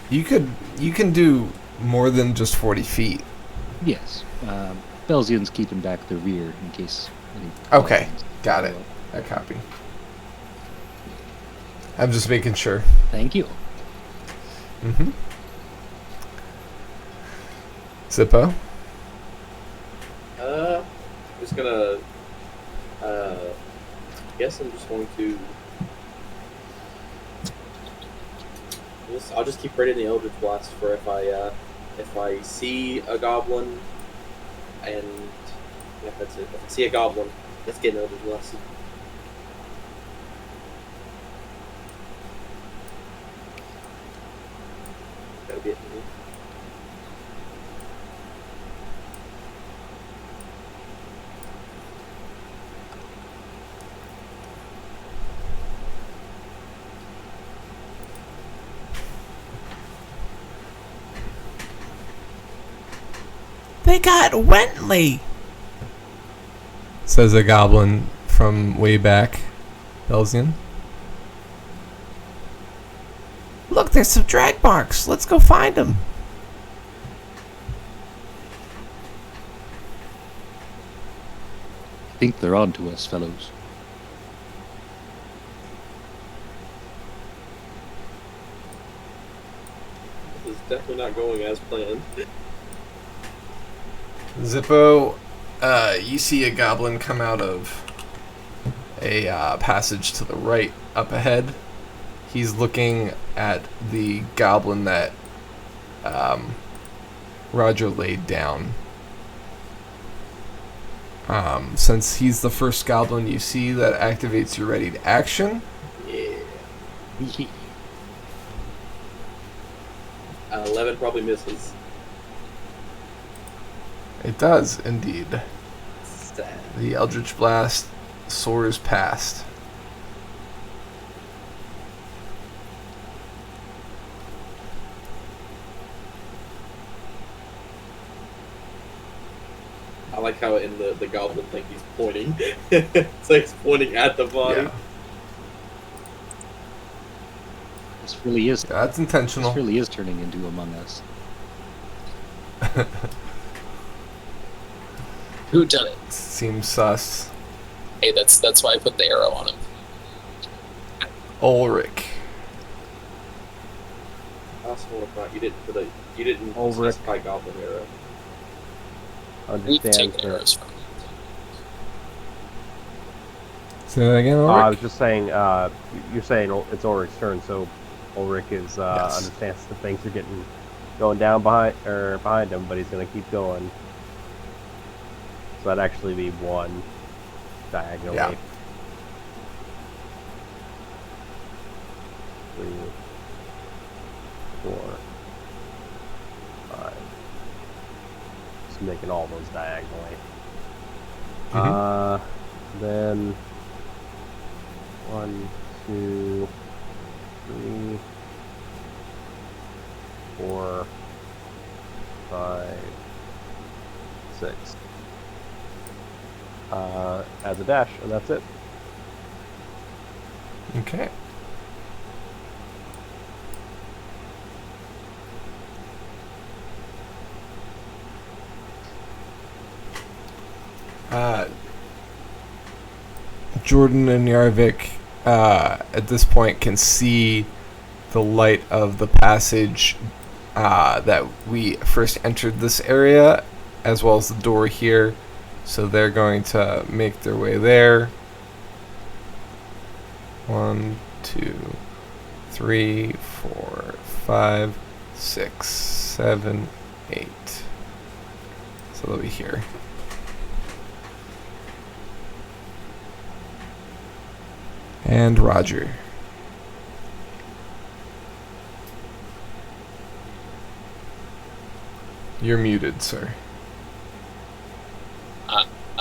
You can do more than just 40 feet. Yes. Belzian's keeping back the rear in case any... Okay, got it. I copy. I'm just making sure. Thank you. Mm-hmm. Zippo? Just gonna, guess I'm just going to, I'll just keep ready in the Eldritch Blast for if I see a goblin, and yeah, that's it. If I see a goblin, let's get an Eldritch Blast. That'll be it for me. They got Wentley, says a goblin from way back. Belzian. Look, there's some drag marks. Let's go find them. I think they're on to us, fellows. This is definitely not going as planned. Zippo, you see a goblin come out of a passage to the right up ahead. He's looking at the goblin that Roger laid down. Since he's the first goblin you see, that activates your ready to action. Yeah. 11 probably misses. It does, indeed. Sad. The Eldritch Blast soars past. I like how in the goblin thing he's pointing. It's like he's pointing at the body. Yeah, This really is. that's intentional. This really is turning into Among Us. Who done it? Seems sus. Hey, that's why I put the arrow on him. Ulrich. I also want to point out you didn't Ulrich. specify goblin arrow. We've Understand taken arrows from him. Say that again, I Orrak? was just saying, you're saying it's Ulrich's turn, so Ulrich is Yes. understands that things are going down behind him, but he's going to keep going. So that'd actually be one diagonally. Yeah. 3, 4, 5. Just making all those diagonally. Then 1, 2, 3, 4, 5, 6. As a dash, and that's it. Okay. Jordan and Yarvik at this point can see the light of the passage that we first entered this area, as well as the door here. So they're going to make their way there. 1, 2, 3, 4, 5, 6, 7, 8. So they'll be here. And Roger. You're muted, sir.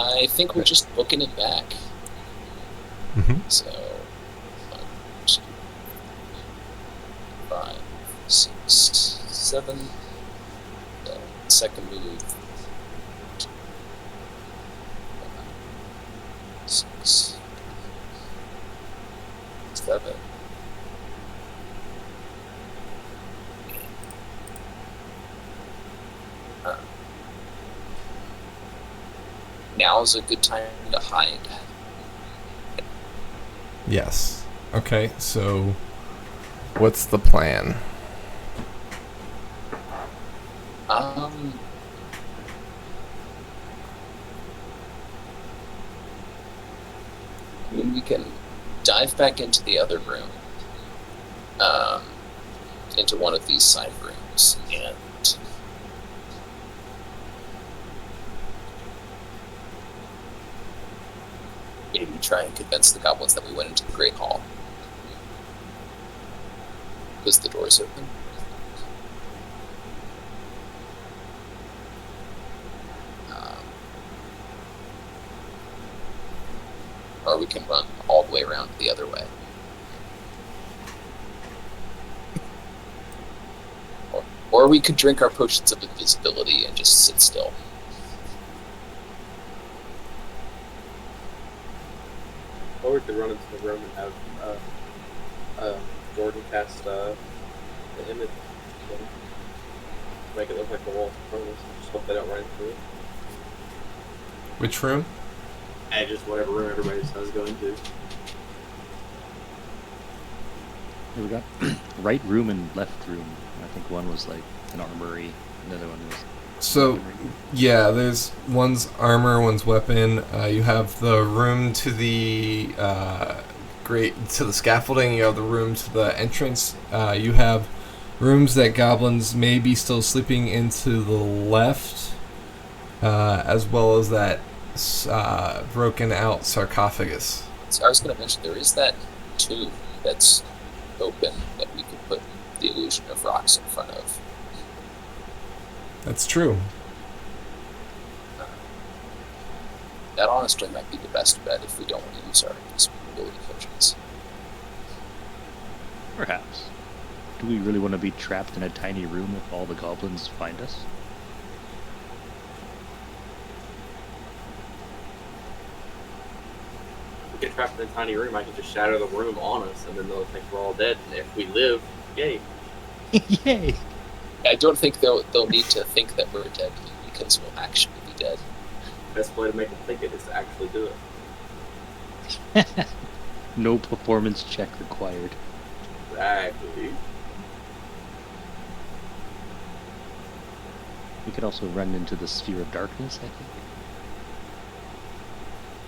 I think we're just booking it back. Mm-hmm. So, 1, 2, 5, 6, 7. The second move. 6, 7. Now's a good time to hide. Yes. Okay, so what's the plan? I mean, we can dive back into the other room, into one of these side rooms, and maybe try and convince the goblins that we went into the Great Hall. Was the doors open? Or we can run all the way around the other way. Or we could drink our potions of invisibility and just sit still. Or we could run into the room and have Jordan cast the image. Make it look like the wall in front of us. Just hope they don't run into it. Which room? And just whatever room everybody says go into. Here we got right room and left room. I think one was like an armory, another one was. So, yeah, there's one's armor, one's weapon. You have the room to the to the scaffolding. You have the room to the entrance. You have rooms that goblins may be still sleeping into the left, as well as that broken out sarcophagus. So I was going to mention there is that tube that's open that we could put the illusion of rocks in front of. That's true. That honestly might be the best bet if we don't want to use our invisibility potions. Perhaps. Do we really want to be trapped in a tiny room if all the goblins find us? If we get trapped in a tiny room, I can just shatter the room on us, and then they'll think we're all dead. And if we live, yay. Yay! I don't think they'll need to think that we're dead because we'll actually be dead. Best way to make them think it is to actually do it. No performance check required. Exactly. We could also run into the sphere of darkness, I think.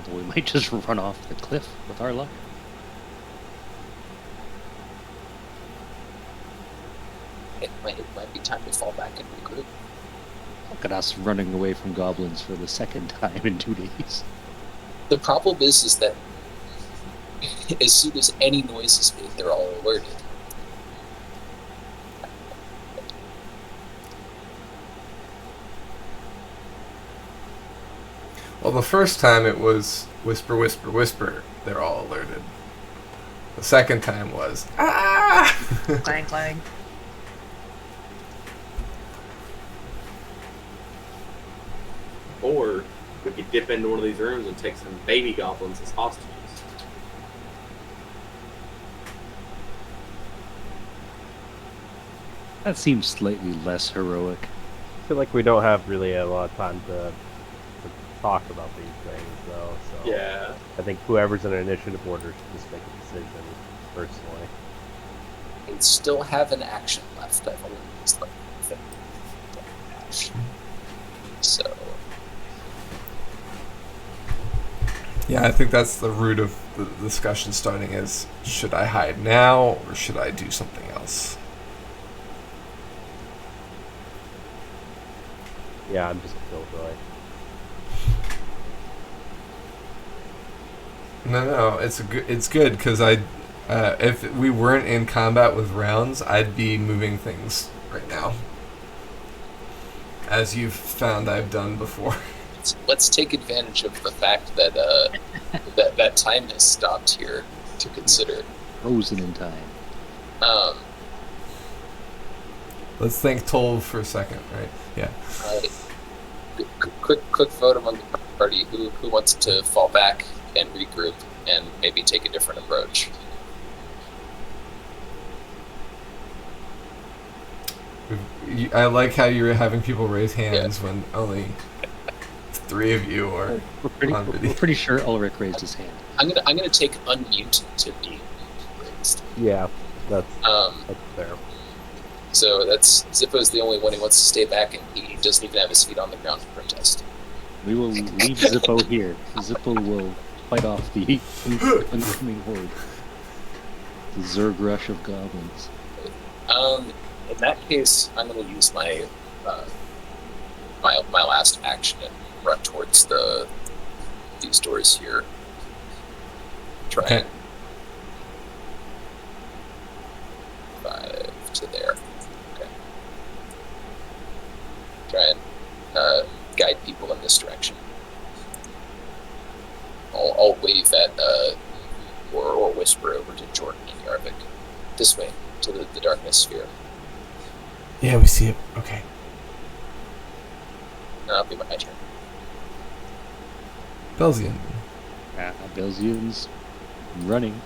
Although we might just run off the cliff with our luck. It might be time to fall back and regroup. Look at us running away from goblins for the second time in 2 days. The problem is that as soon as any noise is made, they're all alerted. Well, the first time it was whisper, whisper, whisper. They're all alerted. The second time was ah. Clang, clang. Or we could dip into one of these rooms and take some baby goblins as hostages. That seems slightly less heroic. I feel like we don't have really a lot of time to talk about these things, though. So Yeah. I think whoever's in an initiative order should just make a decision, personally. They still have an action left. I've only used like action. So Yeah, I think that's the root of the discussion starting is, should I hide now or should I do something else? Yeah, I'm just a killjoy. No, it's good because if we weren't in combat with rounds, I'd be moving things right now, as you've found I've done before. let's take advantage of the fact that that time has stopped here to consider. Frozen in time. Let's think Tolv for a second, right? Yeah. Quick vote among the party. Who wants to fall back and regroup and maybe take a different approach? I like how you're having people raise hands when only 3 of you are on video. We're pretty sure Ulrich raised his hand. I'm gonna take unmute to be raised. Yeah, that's Um, fair. so that's Zippo's the only one who wants to stay back, and he doesn't even have his feet on the ground to protest. We will leave Zippo here. Zippo will fight off the incoming horde. The Zerg rush of goblins. In that case, I'm going to use my my last action and run towards these doors here. Try Okay. and 5 to there. Okay. Try and guide people in this direction. I'll wave at or whisper over to Jordan and Yarvik. This way, to the darkness sphere. Yeah, we see it. Okay. That'll be my turn. Belzian. Belzian's running.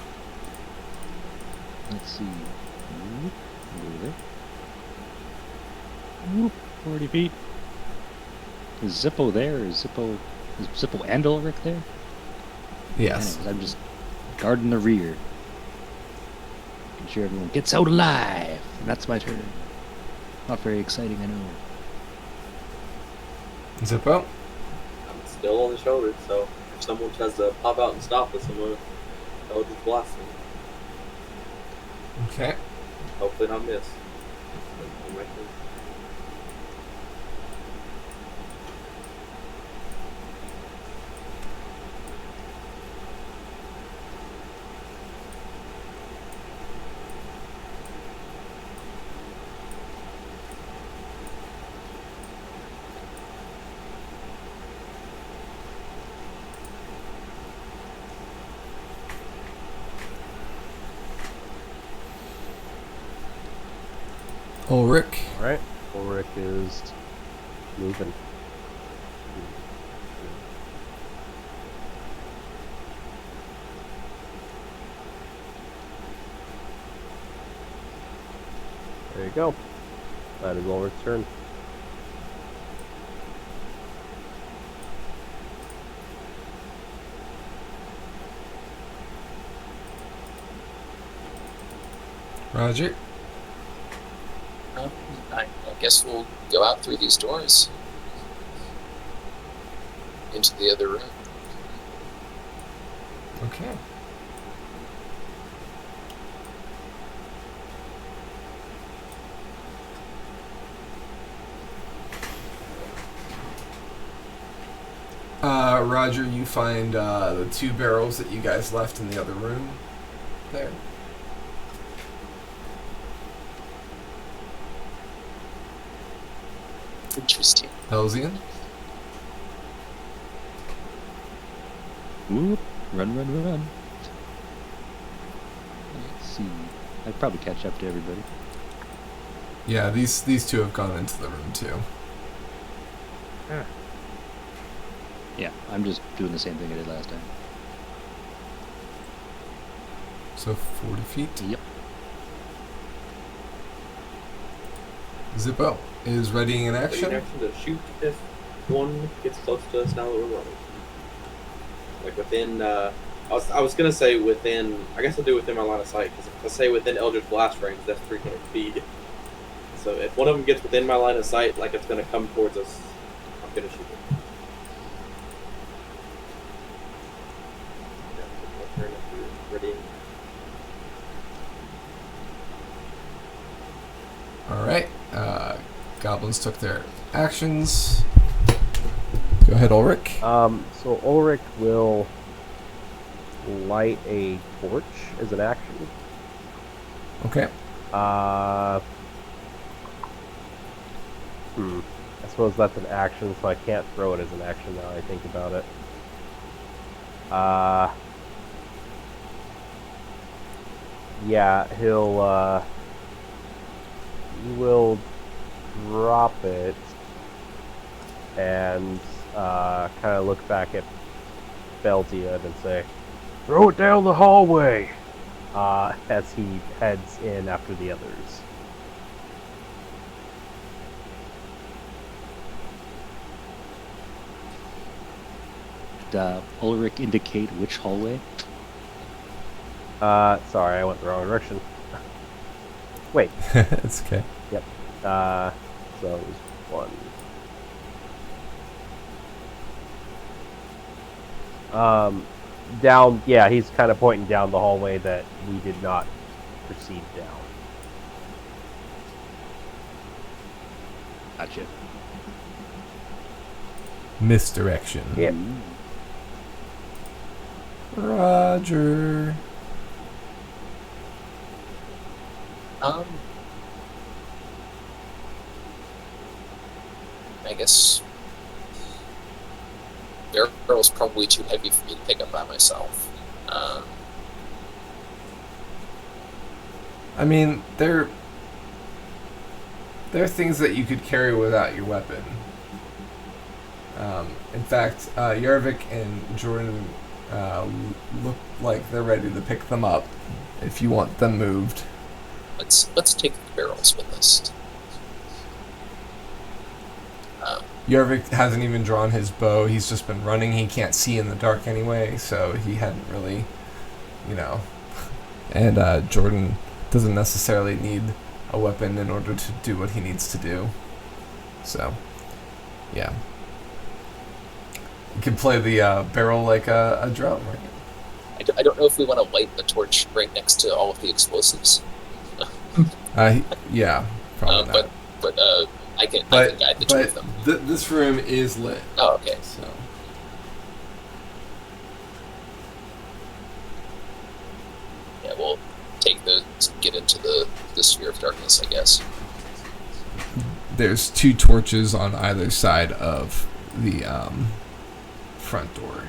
Let's see. Whoop, over there. Whoop, 40 feet. Is Zippo there? Is Zippo and Ulrich there? Yes. Anyways, I'm just guarding the rear. Making sure everyone gets out alive. And that's my turn. Not very exciting, I know. Zippo? I'm still on the shoulder, so if someone tries to pop out and stop us, I'm gonna just blast them. Okay. Hopefully not miss. I'm right there. Ulrich. Alright, Ulrich is moving. There you go. That is Ulrich's turn. Roger. I guess we'll go out through these doors into the other room. Okay. Roger, you find the 2 barrels that you guys left in the other room there. Interesting. Elzian? Whoop. Run. Let's see. I'd probably catch up to everybody. Yeah, these 2 have gone into the room too. Yeah, I'm just doing the same thing I did last time. So 40 feet. Yep. Zippo is readying an Ready in action. action to shoot if one gets close to us now that we're running. Like within, I was gonna say within. I guess I'll do within my line of sight because if I say within Eldritch Blast range, that's 300 feet. So if one of them gets within my line of sight, like it's gonna come towards us, I'm gonna shoot it. Yeah, turn if you're ready. All right. Goblins took their actions. Go ahead, Ulrich. So Ulrich will light a torch as an action. Okay. I suppose that's an action, so I can't throw it as an action now I think about it. Yeah, he will drop it and kind of look back at Beltian and say, "Throw it down the hallway," as he heads in after the others. Did Ulrich indicate which hallway? Sorry, I went the wrong direction. Wait. It's okay. Yep. So it was 1. Down, yeah, he's kind of pointing down the hallway that we did not proceed down. Gotcha. Misdirection. Yep. Roger. I guess barrel's probably too heavy for me to pick up by myself. I mean, they're things that you could carry without your weapon. In fact, Yarvik and Jordan look like they're ready to pick them up if you want them moved. Let's take the barrels with us. Yarvik hasn't even drawn his bow. He's just been running. He can't see in the dark anyway, so he hadn't really, And Jordan doesn't necessarily need a weapon in order to do what he needs to do. So, yeah. You can play the barrel like a drum, right? I don't know if we want to light the torch right next to all of the explosives. Yeah, probably not. But I can guide the two of them. This room is lit. Oh, okay. So. Yeah, we'll take those and get into the sphere of darkness, I guess. There's 2 torches on either side of the front door.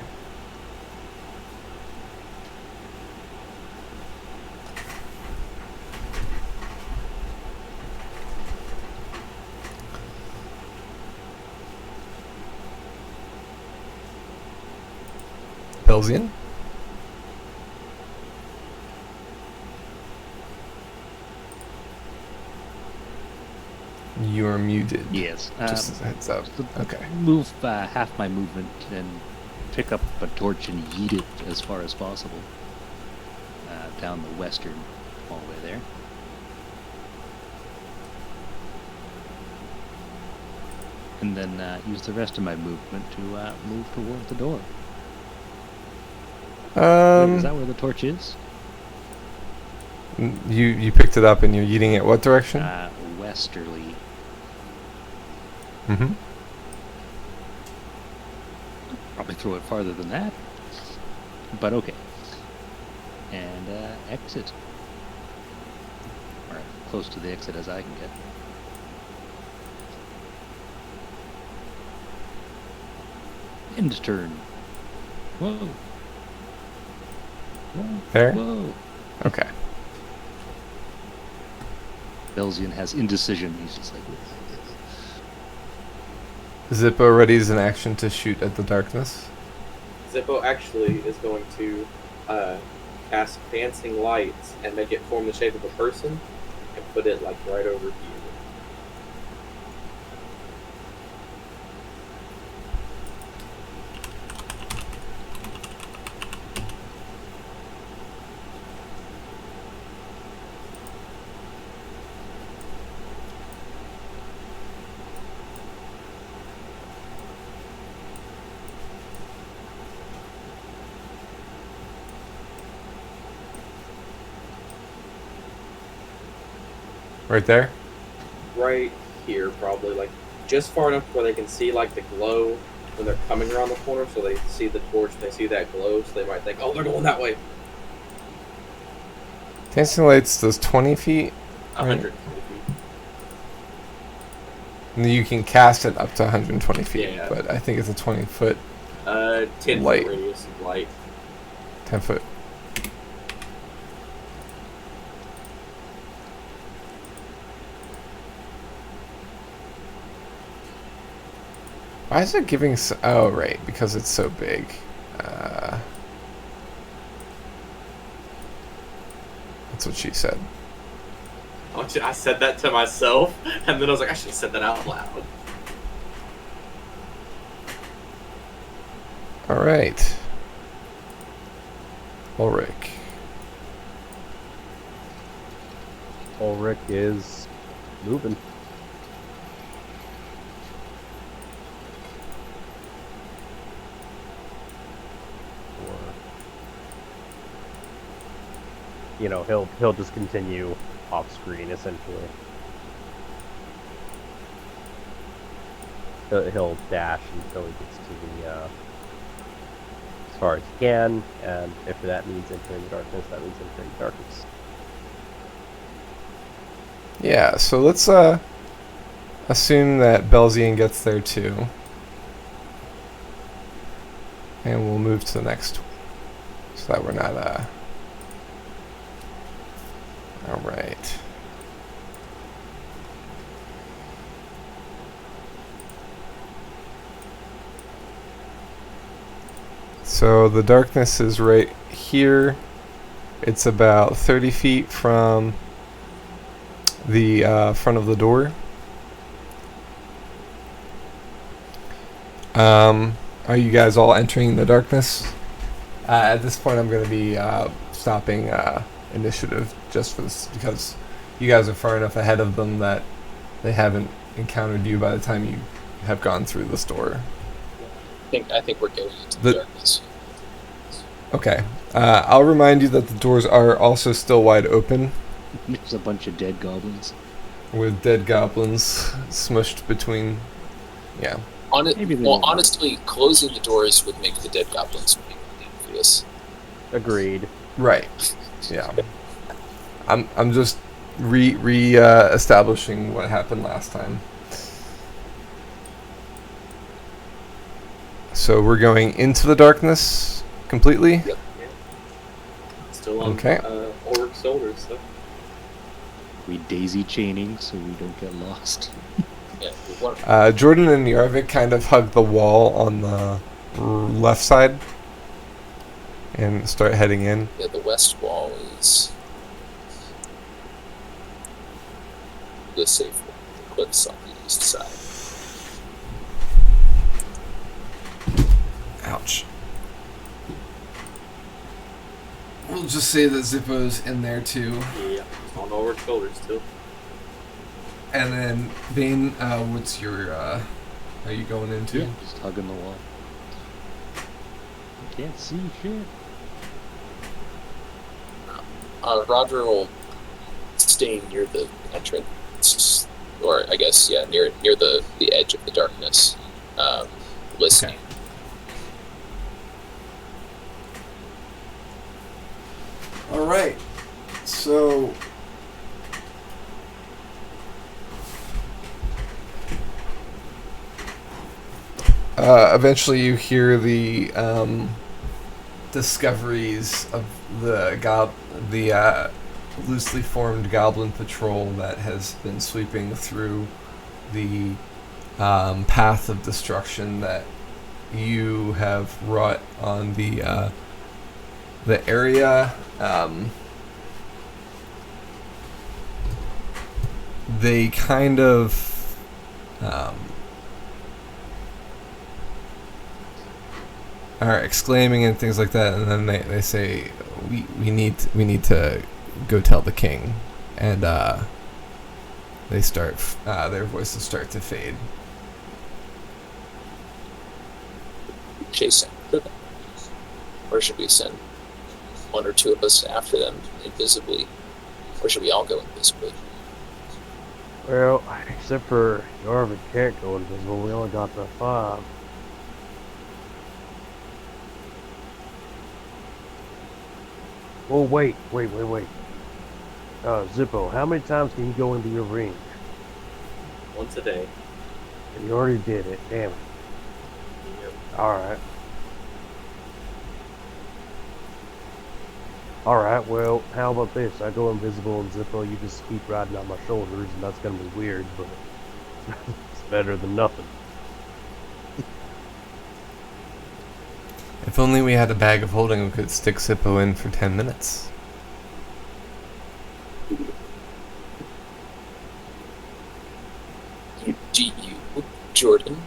Belzian? You are muted. Yes. Just as a heads up. Okay. Move half my movement and pick up a torch and yeet it as far as possible down the western hallway there. And then use the rest of my movement to move toward the door. Wait, is that where the torch is? You picked it up and you're eating it what direction? Westerly. Mm-hmm. Probably throw it farther than that. But okay. And exit. Or close to the exit as I can get. End turn. Whoa. Whoa. There? Whoa. Okay. Belzian has indecision. He's just like, Zippo readies an action to shoot at the darkness. Zippo actually is going to cast dancing lights and make it form the shape of a person and put it like right over here. Right there? Right here, probably, like just far enough where they can see like the glow when they're coming around the corner, so they see the torch, they see that glow, so they might think, oh, they're going that way. Dancing lights does 20 feet. 120 feet. And you can cast it up to 120 feet, Yeah. but I think it's a 20-foot, 10 Light. foot radius of light. 10-foot. Why is it giving... oh, right, because it's so big. That's what she said. I said that to myself, and then I was like, I should have said that out loud. Alright. Orrak. Ulrich is moving. You know, he'll just continue off screen essentially. He'll dash until he gets to the as far as he can, and if that means entering the darkness, that means entering the darkness. Yeah, so let's assume that Belzian gets there too. And we'll move to the next one. So that we're not alright. So the darkness is right here. It's about 30 feet from the front of the door. Are you guys all entering the darkness? At this point, I'm going to be stopping initiative just for this, because you guys are far enough ahead of them that they haven't encountered you by the time you have gone through this door. I think we're going into the darkness. Okay. I'll remind you that the doors are also still wide open, There's a bunch of dead goblins. with dead goblins smushed between. Yeah. Maybe they Well, won't. honestly, closing the doors would make the dead goblins obvious. Agreed. Right. Yeah. I'm just establishing what happened last time. So we're going into the darkness completely? Yep. Still on Okay. Orrak's shoulders, so. We daisy chaining so we don't get lost. Yeah, what, Jordan and Yarvik kind of hug the wall on the left side and start heading in. yeah, the west wall is the safe one. The cliff's on the east side. Ouch. We'll just say that Zippo's in there too. Yeah, on Orrak's shoulders still. And then, Bane, what's your, are you going into? Yeah, just hugging the wall. Can't see shit. Roger will stay near the entrance, or I guess, yeah, near the edge of the darkness, listening. All right. So eventually you hear the discoveries of the loosely formed goblin patrol that has been sweeping through the path of destruction that you have wrought on the area. They kind of are exclaiming and things like that, and then they say, we need to go tell the king, and they start their voices start to fade. Chasing them, or should we send one or two of us after them invisibly, or should we all go invisibly? Well, except for Yarvik can't go invisible, we only got the 5. Oh, wait. Zippo, how many times can you go into your ring? Once a day. And you already did it, damn it. Yep. Alright, well, how about this? I go invisible and Zippo, you just keep riding on my shoulders, and that's gonna be weird, but it's better than nothing. If only we had a bag of holding we could stick Zippo in for 10 minutes. Do you, Jordan?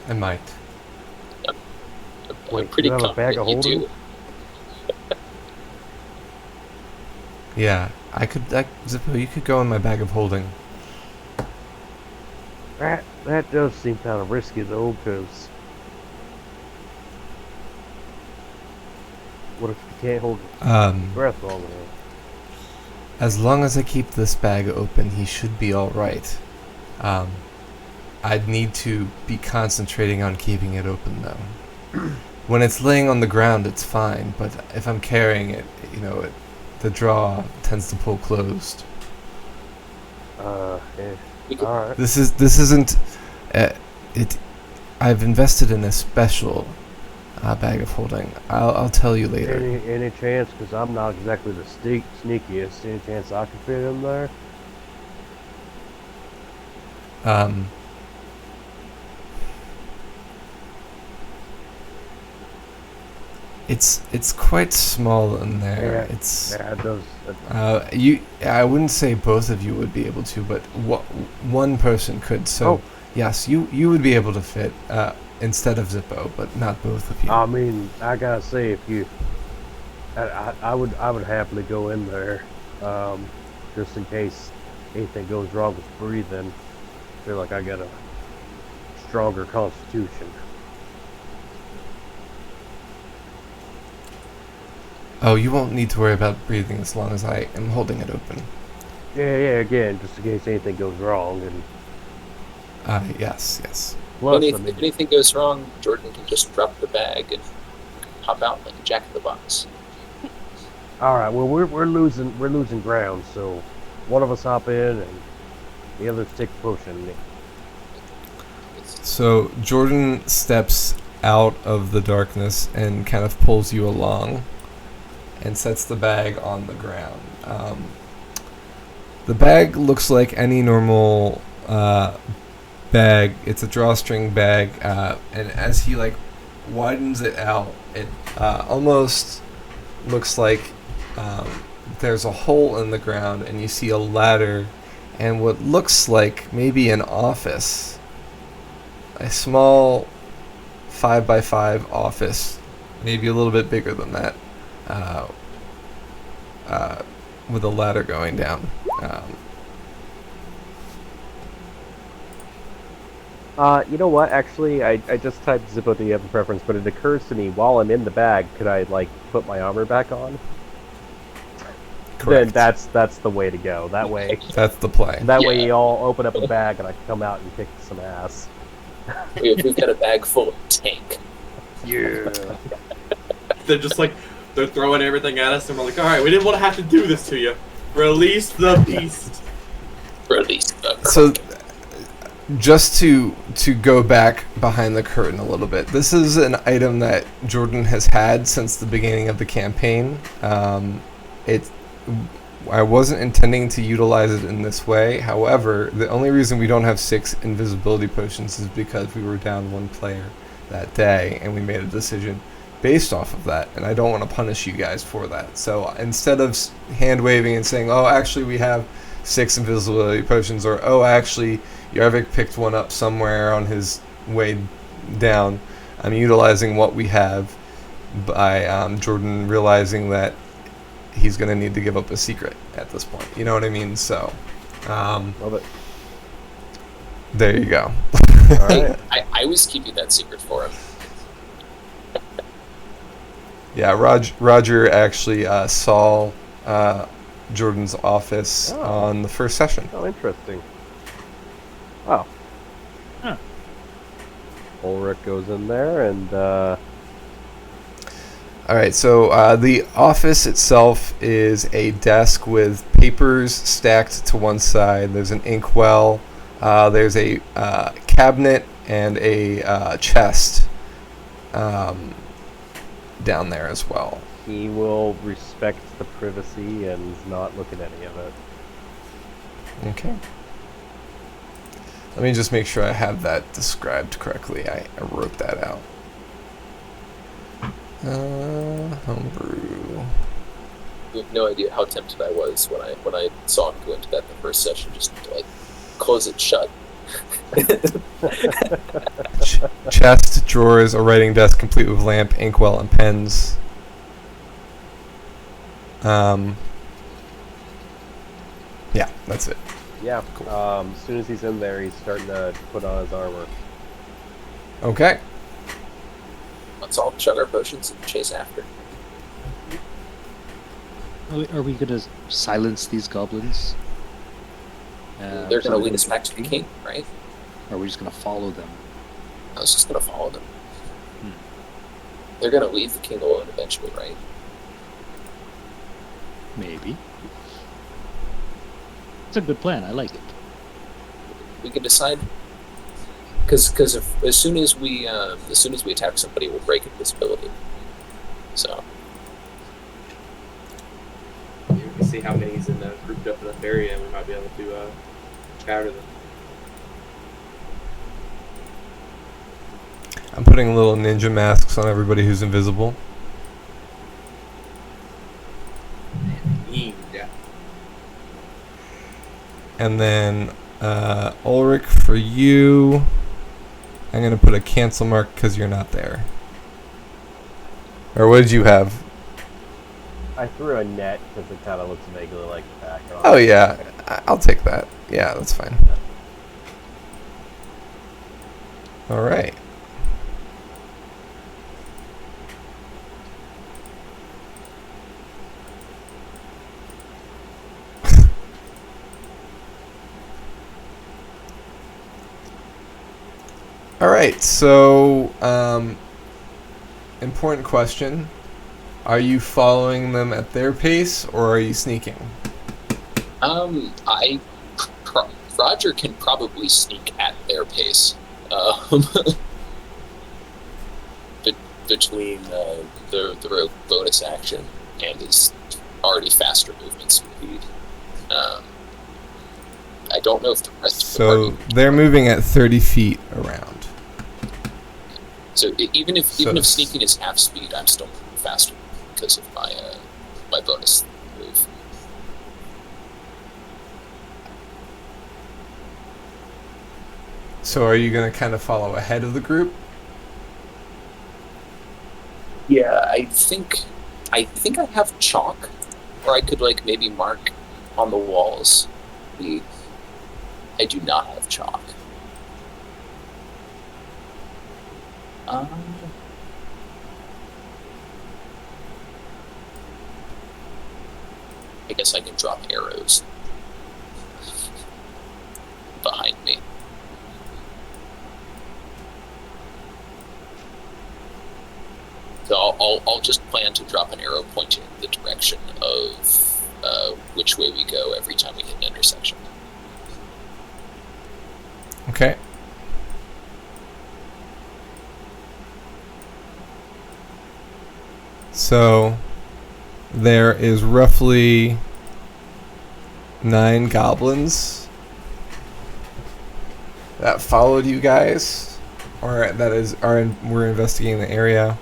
I might. I'm pretty you have a bag confident of you holding? do. Yeah, Zippo, you could go in my bag of holding. That does seem kind of risky, though, because what if you can't hold your breath long enough? As long as I keep this bag open, he should be alright. I'd need to be concentrating on keeping it open, though. When it's laying on the ground, it's fine, but if I'm carrying it, the draw tends to pull closed. Alright. This isn't it. I've invested in a special bag of holding. I'll tell you later. Any chance, because I'm not exactly the sneakiest, any chance I can fit in there? It's quite small in there. Yeah, it does. I wouldn't say both of you would be able to, but one person could. So yes, you would be able to fit instead of Zippo, but not both of you. I mean, I gotta say, if you, I would happily go in there, just in case anything goes wrong with breathing. I feel like I got a stronger constitution. Oh, you won't need to worry about breathing as long as I am holding it open. Yeah, again, just in case anything goes wrong. And yes. plus, If anything goes wrong, Jordan can just drop the bag and hop out like a jack in the box. all right. Well, we're losing ground. So one of us hop in, and the others take the potion. So Jordan steps out of the darkness and kind of pulls you along and sets the bag on the ground. The bag looks like any normal bag. It's a drawstring bag, and as he widens it out, it almost looks like there's a hole in the ground, and you see a ladder and what looks like maybe an office, a small 5x5 office, maybe a little bit bigger than that, with a ladder going down. You know what? Actually, I just typed Zippo DM preference, but it occurs to me while I'm in the bag, could I like put my armor back on? Then Correct. that's the way to go. That way, That's the play. way Yeah. you all open up a bag and I can come out and kick some ass. We've got a bag full of tank. Yeah. They're just like, they're throwing everything at us, and we're like, all right, we didn't want to have to do this to you. Release the beast. Release the So, just to go back behind the curtain a little bit, this is an item that Jordan has had since the beginning of the campaign. I wasn't intending to utilize it in this way. However, the only reason we don't have 6 invisibility potions is because we were down 1 player that day, and we made a decision based off of that, and I don't want to punish you guys for that. So instead of hand waving and saying, oh, actually we have 6 invisibility potions, or oh, actually Yarvik picked one up somewhere on his way down, I'm utilizing what we have by Jordan realizing that he's going to need to give up a secret at this point. You know what I mean? So, Love it. there you go. All right. I was keeping that secret for him. Yeah, Roger actually saw Jordan's office Oh. on the first session. Oh, interesting. Oh. Huh. Orrak goes in there and All right, so the office itself is a desk with papers stacked to one side. There's an inkwell. There's a cabinet and a chest down there as well. he will respect the privacy and not look at any of it. Okay. Let me just make sure I have that described correctly. I wrote that out. Homebrew. You have no idea how tempted I was when I saw him go into that the first session, just to like close it shut. Chest, drawers, a writing desk complete with lamp, inkwell, and pens. Yeah, that's it. Yeah. Cool. As soon as he's in there, he's starting to put on his armor. Okay. Let's all chug our potions and chase after. Are we going to silence these goblins? They're going to lead us back to the king, right? Or are we just going to follow them? I was just going to follow them. They're going to leave the king alone eventually, right? Maybe. It's a good plan. I like it. We can decide. Because as soon as we attack somebody, we'll break invisibility. So We can see how many's in the grouped up enough area, and we might be able to scatter them. I'm putting little ninja masks on everybody who's invisible. Yeah. And then Ulrich, for you, I'm going to put a cancel mark because you're not there. Or what did you have? I threw a net because it kind of looks vaguely like a pack. Oh, yeah. I'll take that. Yeah, that's fine. All right. All right, so important question. Are you following them at their pace, or are you sneaking? Roger can probably sneak at their pace. Between the rogue bonus action and his already faster movement speed. I don't know if the rest of the So party... they're moving at 30 feet around. So even if sneaking is half speed, I'm still moving faster because of my bonus move. So are you going to kind of follow ahead of the group? Yeah, I think I have chalk, or I could like maybe mark on the walls. I do not have chalk. Um, I guess I can drop arrows behind me. So I'll just plan to drop an arrow pointing in the direction of which way we go every time we hit an intersection. Okay. So there is roughly 9 goblins that followed you guys, or we're investigating the area.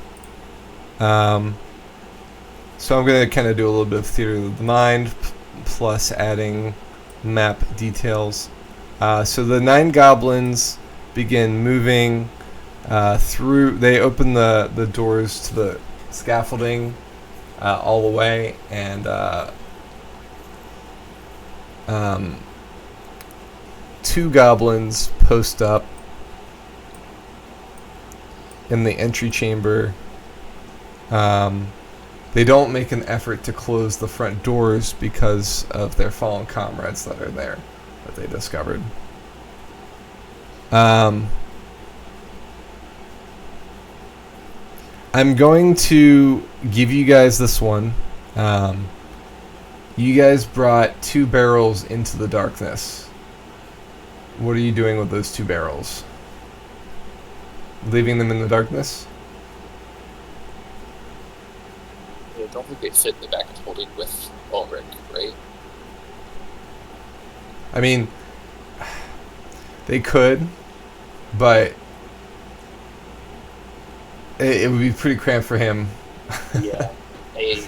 So I'm gonna kind of do a little bit of theater of the mind, plus adding map details. So the 9 goblins begin moving through. They open the doors to the scaffolding all the way, and 2 goblins post up in the entry chamber. They don't make an effort to close the front doors because of their fallen comrades that are there that they discovered. I'm going to give you guys this one. You guys brought 2 barrels into the darkness. What are you doing with those 2 barrels? Leaving them in the darkness? I don't think they fit in the back of the holding with Orrak, right? I mean, they could, but it would be pretty cramped for him. Yeah. I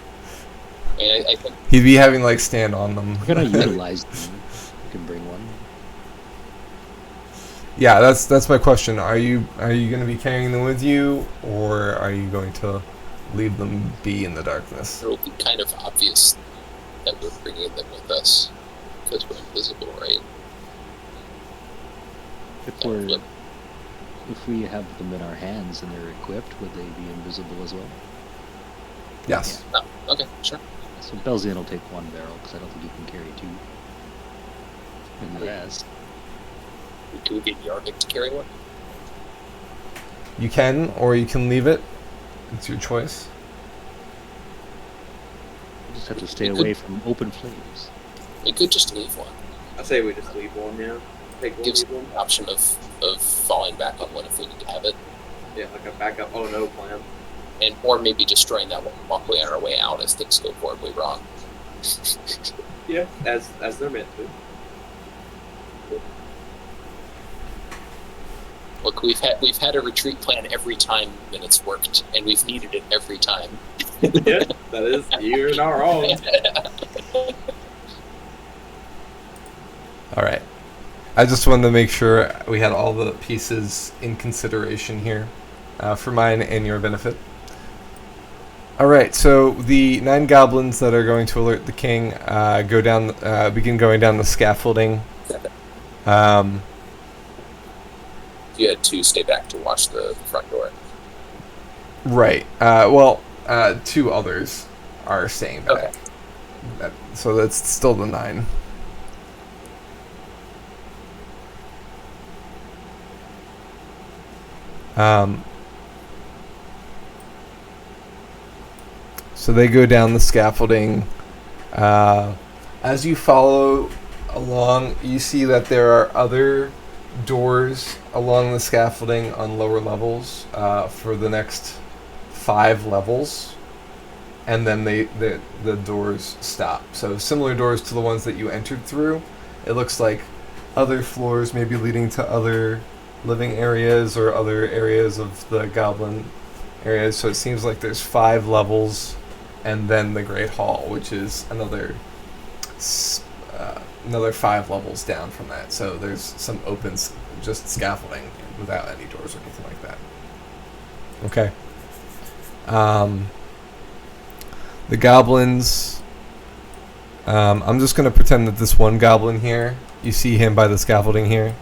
think He'd be having like stand on them. We're gonna utilize them. You can bring one. Yeah, that's my question. Are you going to be carrying them with you, or are you going to leave them be in the darkness? it will be kind of obvious that we're bringing them with us because we're invisible, right? If we have them in our hands and they're equipped, would they be invisible as well? Yes. Oh, okay, sure. So Belzian will take 1 barrel because I don't think you can carry 2. And the rest. Could we get Yarvik to carry one? You can, or you can leave it. It's your choice. You just have to stay away from open flames. We could just leave one. I say we just leave one, yeah. Take one, Gives leave one. the option of falling back on one if we need to have it. Yeah, like a backup oh no plan. And or maybe destroying that walkway on our way out as things go horribly wrong. Yeah, as they're meant to. Look, we've had a retreat plan every time and it's worked, and we've needed it every time. Yeah, that is, you're not wrong. All right. I just wanted to make sure we had all the pieces in consideration here for mine and your benefit. All right, so the 9 goblins that are going to alert the king begin going down the scaffolding. You had to stay back to watch the front door. Right. 2 others are staying back. Okay. So that's still the 9. So they go down the scaffolding. As you follow along, you see that there are other doors along the scaffolding on lower levels for the next 5 levels, and then the doors stop. So similar doors to the ones that you entered through. It looks like other floors maybe leading to other living areas or other areas of the goblin areas. So it seems like there's 5 levels, and then the Great Hall, which is another 5 levels down from that. So there's some open, just scaffolding without any doors or anything like that. Okay. The goblins. I'm just going to pretend that this one goblin here, you see him by the scaffolding here.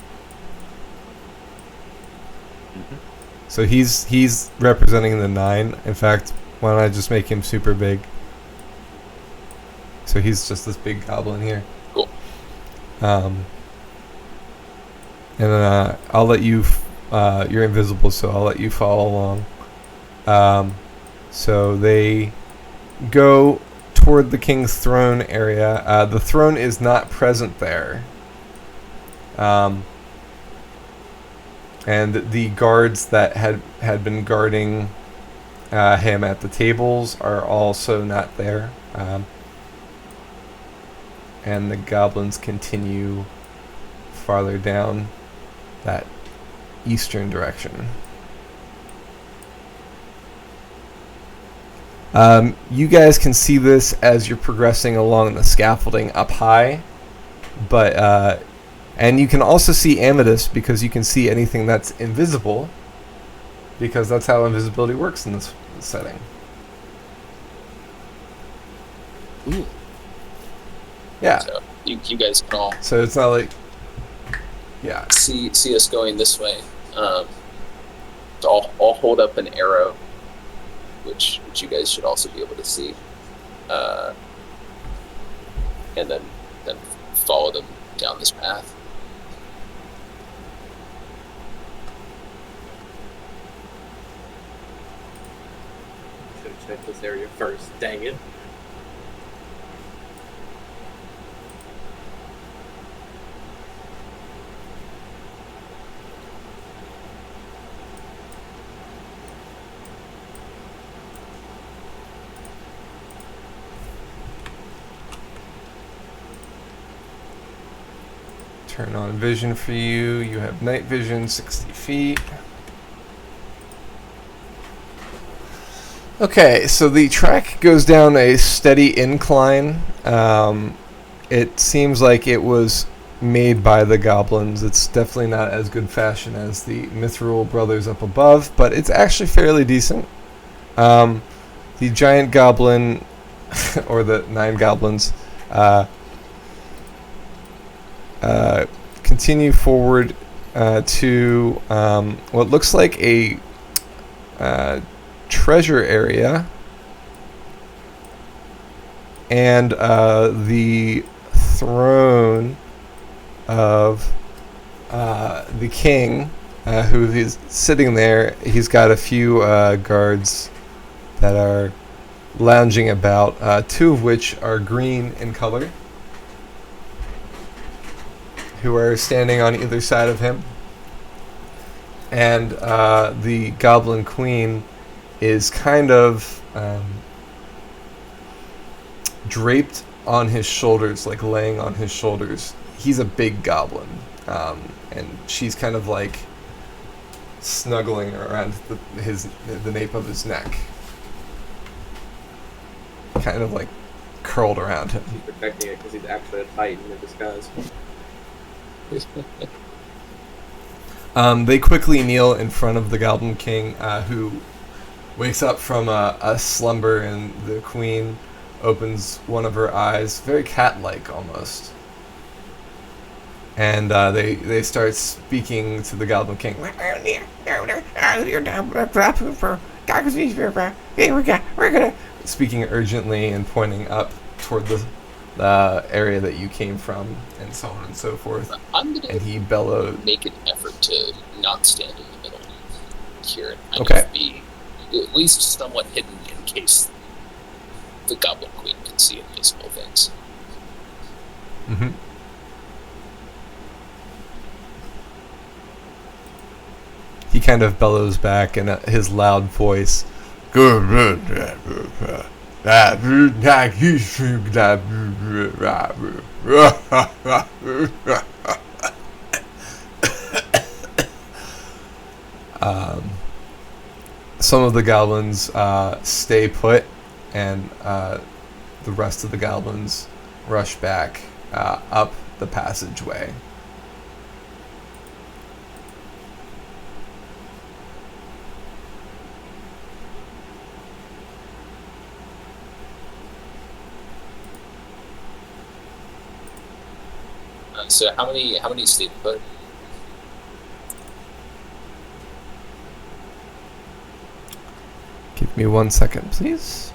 Mm-hmm. So he's representing the 9. In fact, why don't I just make him super big? So he's just this big goblin here. Cool. And then I'll let you. You're invisible, so I'll let you follow along. So they go toward the king's throne area. The throne is not present there. And the guards that had been guarding him at the tables are also not there. And the goblins continue farther down that eastern direction. You guys can see this as you're progressing along the scaffolding up high, but and you can also see Amethyst because you can see anything that's invisible, because that's how invisibility works in this setting. Ooh. Yeah. So you guys can all So it's not like, yeah. see us going this way. So I'll hold up an arrow, which you guys should also be able to see, and then follow them down this path. Should have checked this area first. Dang it. Turn on vision for you. You have night vision, 60 feet. Okay, so the track goes down a steady incline. It seems like it was made by the goblins. It's definitely not as good fashion as the Mithril brothers up above, but it's actually fairly decent. The giant goblin, or the 9 goblins, continue forward to what looks like a treasure area, and the throne of the king, who is sitting there. He's got a few guards that are lounging about, 2 of which are green in color, who are standing on either side of him. And the Goblin Queen is kind of draped on his shoulders, like laying on his shoulders. He's a big goblin, and she's kind of like snuggling around the nape of his neck, kind of like curled around him. He's protecting it because he's actually a titan in disguise. They quickly kneel in front of the Goblin King, who wakes up from a slumber, and the queen opens one of her eyes, very cat-like almost. And they start speaking to the Goblin King. We're gonna, speaking urgently and pointing up toward the area that you came from, and so on and so forth. I'm gonna And he bellowed. make an effort to not stand in the middle here and kind Okay. of be at least somewhat hidden in case the Goblin Queen can see invisible things. Mm-hmm. He kind of bellows back in his loud voice. Some of the goblins stay put, and the rest of the goblins rush back up the passageway. So how many stayed put? Give me 1 second, please.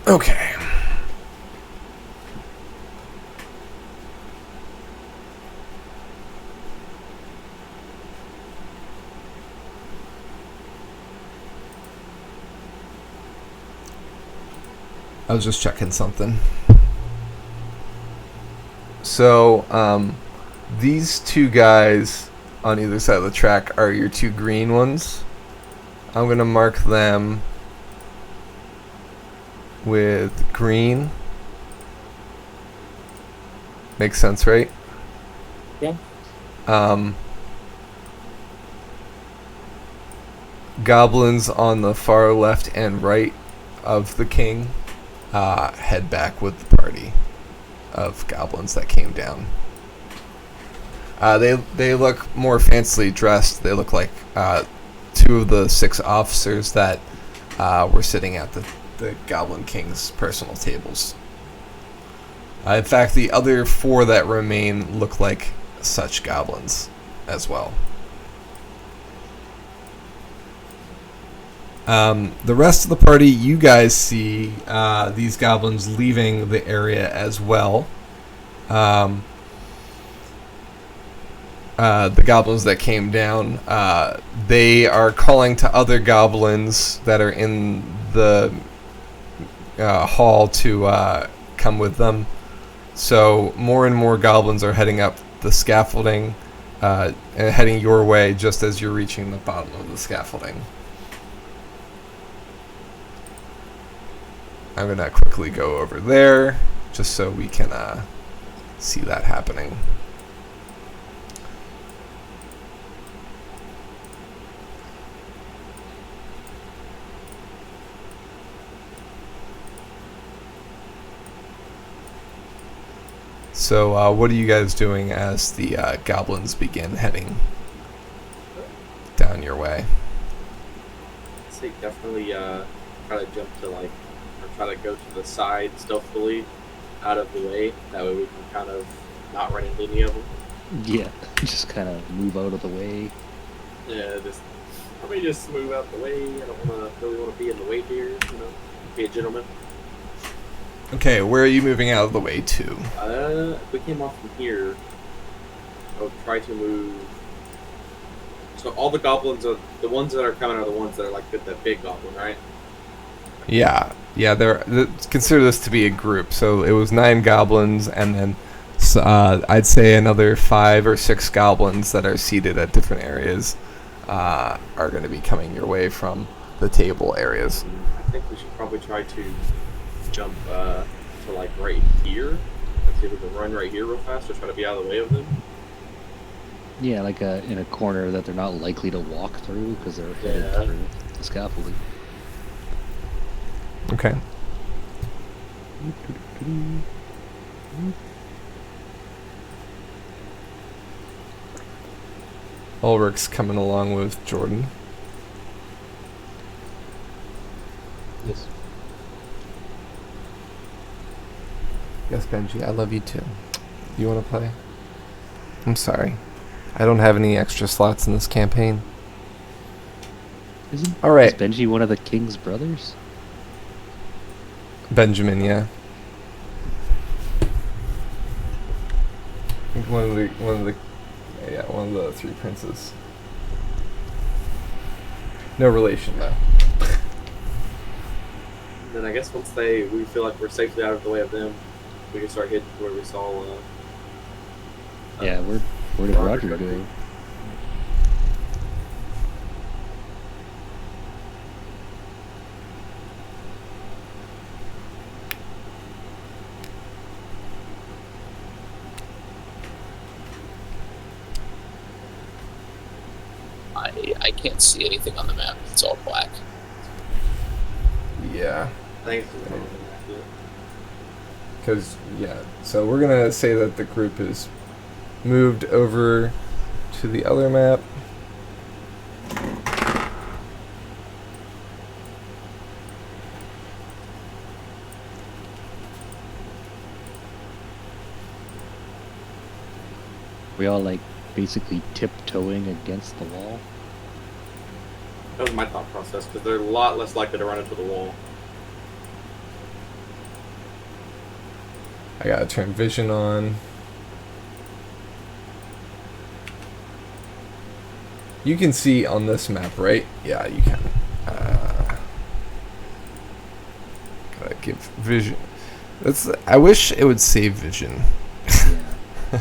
Okay. I was just checking something. So, these two guys on either side of the track are your two green ones. I'm going to mark them with green. Makes sense, right? Yeah. Goblins on the far left and right of the king head back with the party of goblins that came down. They look more fancily dressed. They look like two of the 6 officers that were sitting at the Goblin King's personal tables. In fact, the other 4 that remain look like such goblins as well. The rest of the party, you guys see these goblins leaving the area as well. The goblins that came down, they are calling to other goblins that are in the hall to come with them. So more and more goblins are heading up the scaffolding and heading your way just as you're reaching the bottom of the scaffolding. I'm going to quickly go over there just so we can see that happening. So what are you guys doing as the goblins begin heading down your way? I'd say definitely try to jump to or try to go to the side stealthily out of the way. That way we can kind of not run into any of them. Yeah, just kind of move out of the way. Yeah, let me just move out the way. I don't really want to be in the way here, be a gentleman. Okay, where are you moving out of the way to? If we came off from here, I would try to move. So all the goblins are the ones that are coming are the ones that are like the big goblin, right? Yeah. Consider this to be a group. So it was 9 goblins, and then I'd say another 5 or 6 goblins that are seated at different areas are going to be coming your way from the table areas. I think we should probably try to jump to like right here. Let's see if we can run right here real fast or try to be out of the way of them. Yeah, like in a corner that they're not likely to walk through because they're headed through the scaffolding. Okay. Ulrich's coming along with Jordan. Yes. Yes, Benji, I love you too. You want to play? I'm sorry. I don't have any extra slots in this campaign. Is Alright. Benji one of the king's brothers? Benjamin, yeah. I think one of the 3 princes. No relation though. Then I guess once we feel like we're safely out of the way of them, we can start heading to where we saw. Yeah, where did Roger go? I can't see anything on the map. It's all black. Yeah. I think Because, yeah. So we're going to say that the group is moved over to the other map. We all like basically tiptoeing against the wall. That was my thought process, because they're a lot less likely to run into the wall. I gotta turn vision on. You can see on this map, right? Yeah, you can. Gotta give vision. I wish it would save vision. Yeah.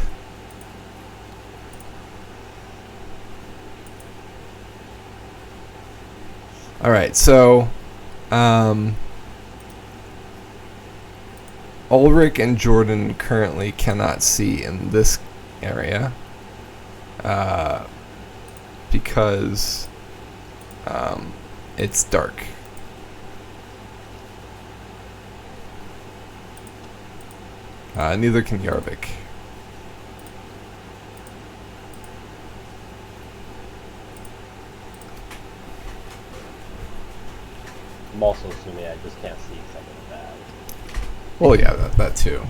All right, so Ulrich and Jordan currently cannot see in this area because it's dark. Neither can Yarvik. I'm also assuming I just can't see because I'm in bad. Well, yeah, that too.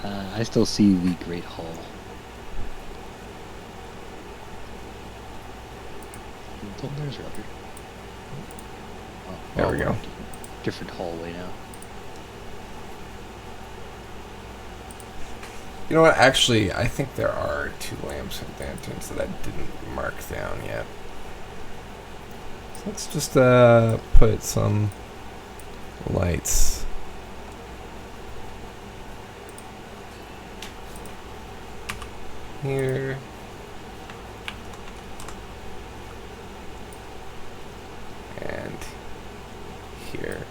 I still see the Great Hall. Oh, there's Roger. Oh, There we we're go. in a different hallway now. You know what? Actually, I think there are 2 lamps and lanterns that I didn't mark down yet. So let's just put some lights. Here. And here.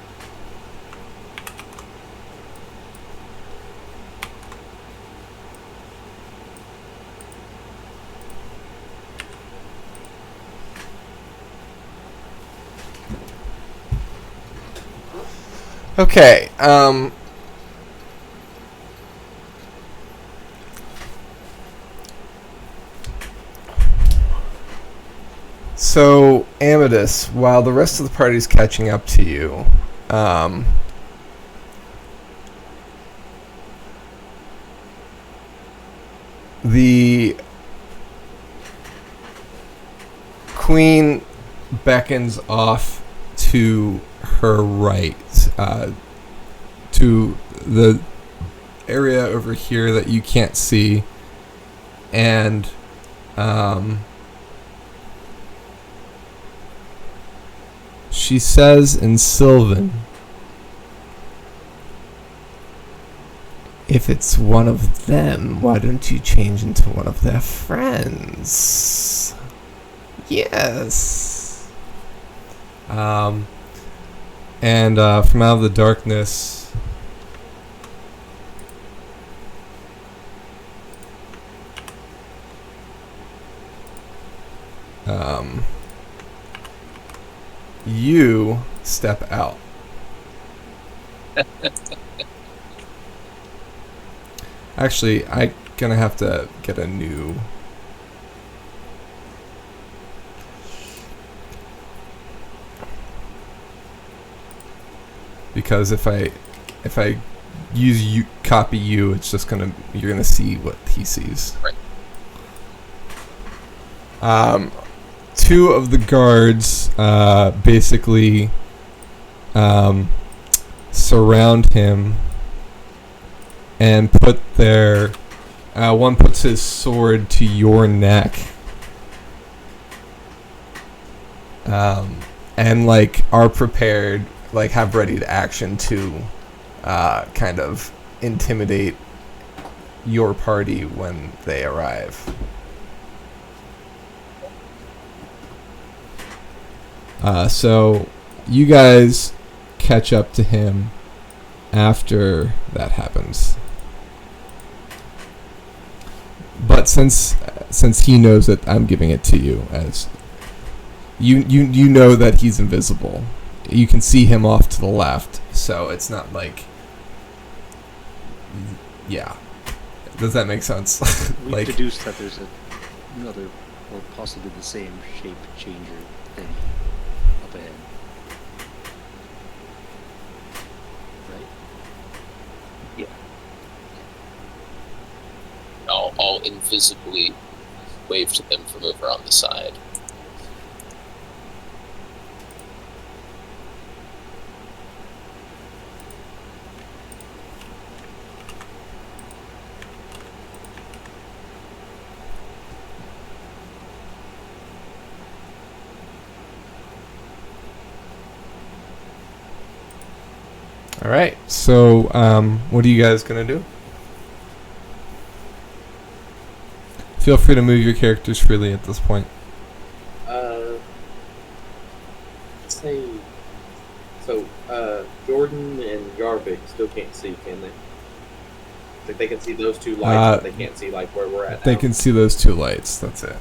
Okay, so Amethyst, while the rest of the party's catching up to you, the Queen beckons off to her right, to the area over here that you can't see, and she says in Sylvan, if it's one of them, why don't you change into one of their friends? Yes. And from out of the darkness, you step out. Actually, I'm gonna have to get a new. Because if I use you, copy you, it's just you're gonna see what he sees. Right. 2 of the guards basically surround him and put their one puts his sword to your neck, and like are prepared, like have ready to action to kind of intimidate your party when they arrive. So you guys catch up to him after that happens. But since he knows that I'm giving it to you, as you know that he's invisible. You can see him off to the left, so it's not like, yeah. Does that make sense? We've Like, deduced that there's a another, or possibly the same shape changer thing up ahead. Right? I'll invisibly wave to them from over on the side. All right. So, what are you guys gonna do? Feel free to move your characters freely at this point. Say, so Jordan and Yarvik still can't see, can they? Like they can see those two lights, but they can't see like where we're at. They now. can see those two lights. That's it.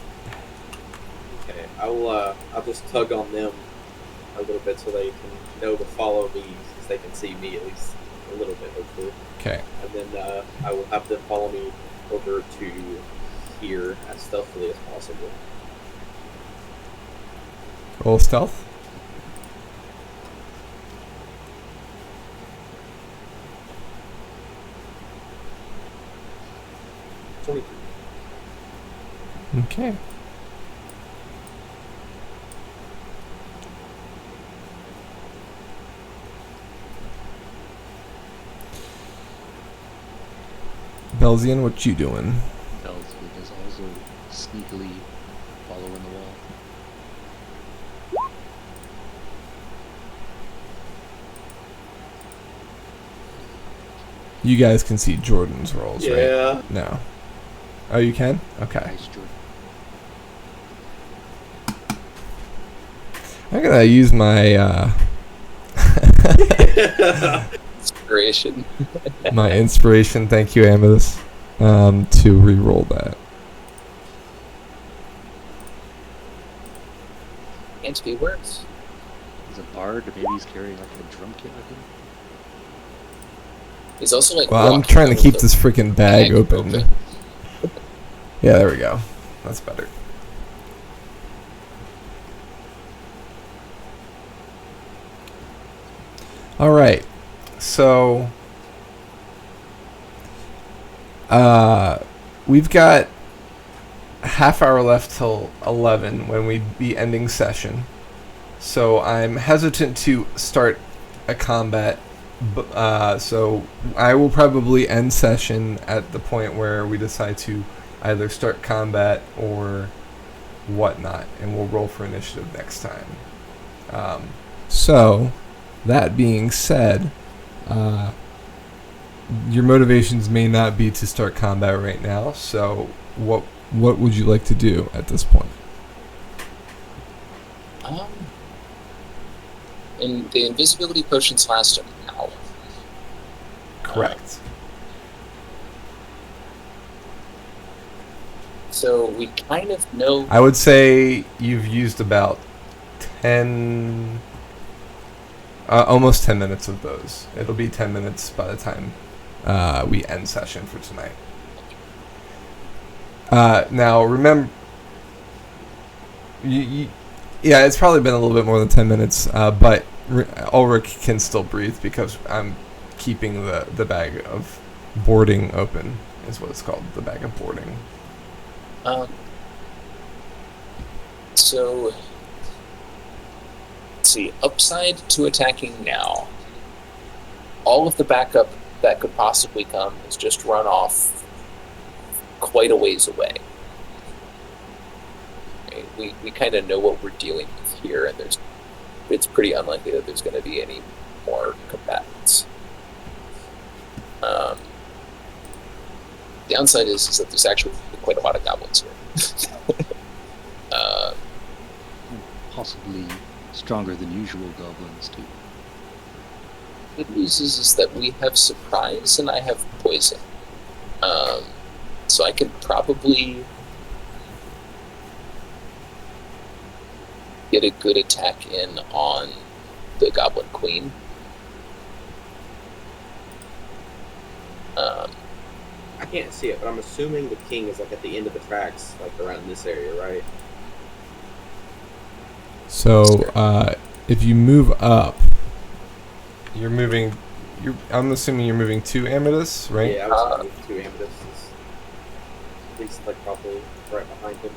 Okay, I'll just tug on them a little bit so they can know to follow me, since they can see me at least a little bit, hopefully. Okay. And then I will have them follow me over to here as stealthily as possible. Roll stealth. Okay. Belzian, what you doing? Belzwood is also sneakily following the wall. You guys can see Jordan's rolls, right? Yeah. No. Oh, you can? Okay. Nice, Jordan. I'm gonna use my Inspiration. my inspiration. Thank you, Amethyst. To re-roll that. Can't be worse. He's a bard, maybe he's carrying like a drum kit with him. He's also like. Well, I'm walking trying to over keep the this freaking bag bag open. Yeah, there we go. That's better. All right. So, we've got a half hour left till 11 when we'd be ending session. So I'm hesitant to start a combat. So I will probably end session at the point where we decide to either start combat or whatnot, and we'll roll for initiative next time. So, that being said, your motivations may not be to start combat right now. So, what would you like to do at this point? And the invisibility potions last an hour. Correct. So we kind of know. I would say you've used about 10, almost 10 minutes of those. It'll be 10 minutes by the time we end session for tonight. Now, remember, yeah, it's probably been a little bit more than 10 minutes, but Orrak can still breathe because I'm keeping the bag of boarding open, is what it's called, the bag of boarding. So, let's see, upside to attacking now. All of the backup that could possibly come is just run off quite a ways away. Okay, we kind of know what we're dealing with here, and it's pretty unlikely that there's going to be any more combatants. Downside is that there's actually quite a lot of goblins here. Possibly stronger than usual goblins, too. Good news is that we have surprise and I have poison. So I could probably get a good attack in on the Goblin Queen. I can't see it, but I'm assuming the king is like at the end of the tracks, like around this area, right? So, if you move up, you're moving. I'm assuming you're moving to Amethyst, right? Yeah, I was thinking 2 amethysts. At least like probably right behind him.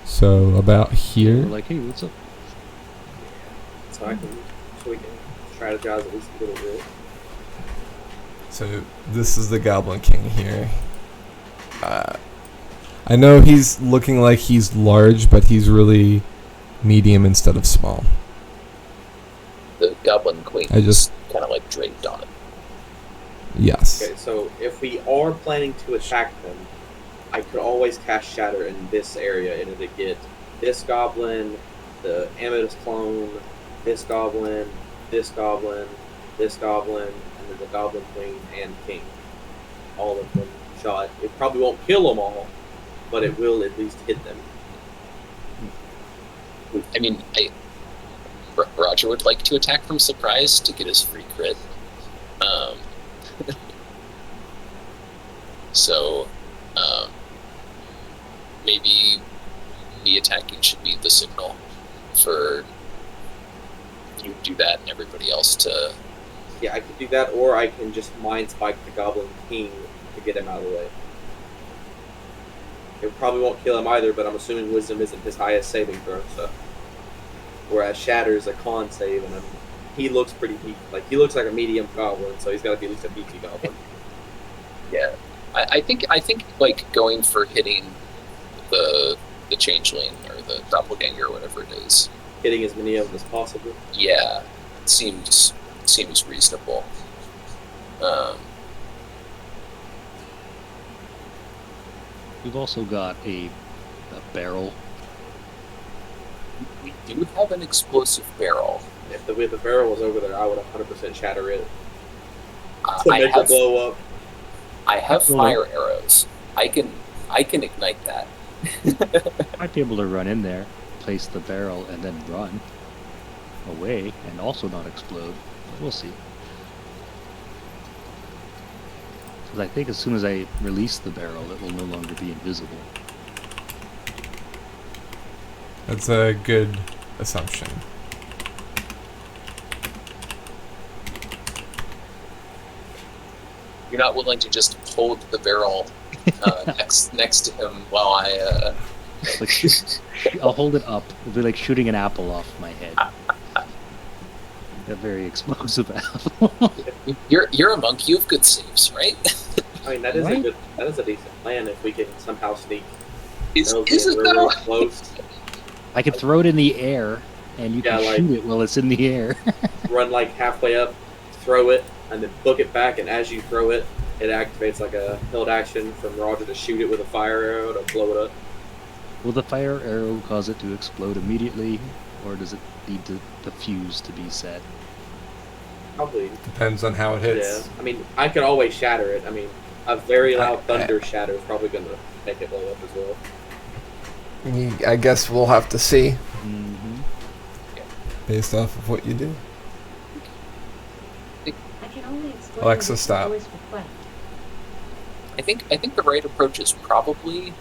So about We're here. like, hey, what's up? So we can strategize at least a little bit. So this is the Goblin King here. I know he's looking like he's large, but he's really medium instead of small. The Goblin Queen I just- kind of like draped on it. Yes. Okay, so if we are planning to attack them, I could always cast Shatter in this area and it'd get this goblin, the Amethyst clone, this goblin, this goblin, this goblin, and then the Goblin Queen and King. All of them shot. It probably won't kill them all, but it will at least hit them. I mean, Roger would like to attack from surprise to get his free crit. So, maybe me attacking should be the signal for you to do that and everybody else to... Yeah, I could do that, or I can just Mind Spike the Goblin King to get him out of the way. It probably won't kill him either, but I'm assuming Wisdom isn't his highest saving throw, so... Whereas Shatter's a con save, and he looks pretty beefy. Like, he looks like a medium goblin, so he's got to be at least a beefy goblin. Yeah. I think like going for hitting the changeling or the doppelganger or whatever it is. Hitting as many of them as possible. Yeah, seems reasonable. We've also got a barrel. We do have an explosive barrel. If the barrel was over there, I would 100% shatter it to I make it have blow up. I have fire arrows. I can ignite that. Might be able to run in there, place the barrel, and then run away and also not explode. But we'll see. Because I think as soon as I release the barrel, it will no longer be invisible. That's a good assumption. You're not willing to just hold the barrel next to him while I. Like, I'll hold it up. It'll be like shooting an apple off my head. A very explosive apple. You're a monk. You have good saves, right? I mean, that is Right? that is a decent plan if we can somehow sneak. Is those it in though? really close, I can throw it in the air, and you can Yeah, like- shoot it while it's in the air. run like halfway up, throw it, and then book it back. And as you throw it, it activates like a held action from Roger to shoot it with a fire arrow to blow it up. Will the fire arrow cause it to explode immediately, or does it need the fuse to be set? Probably. Depends on how it hits. Yeah. I mean, I could always shatter it. I mean, a very loud thunder shatter is probably going to make it blow up as well. I guess we'll have to see Mm-hmm. based off of what you do. I can only explain Alexa, what stop. voice request. I think the right approach is probably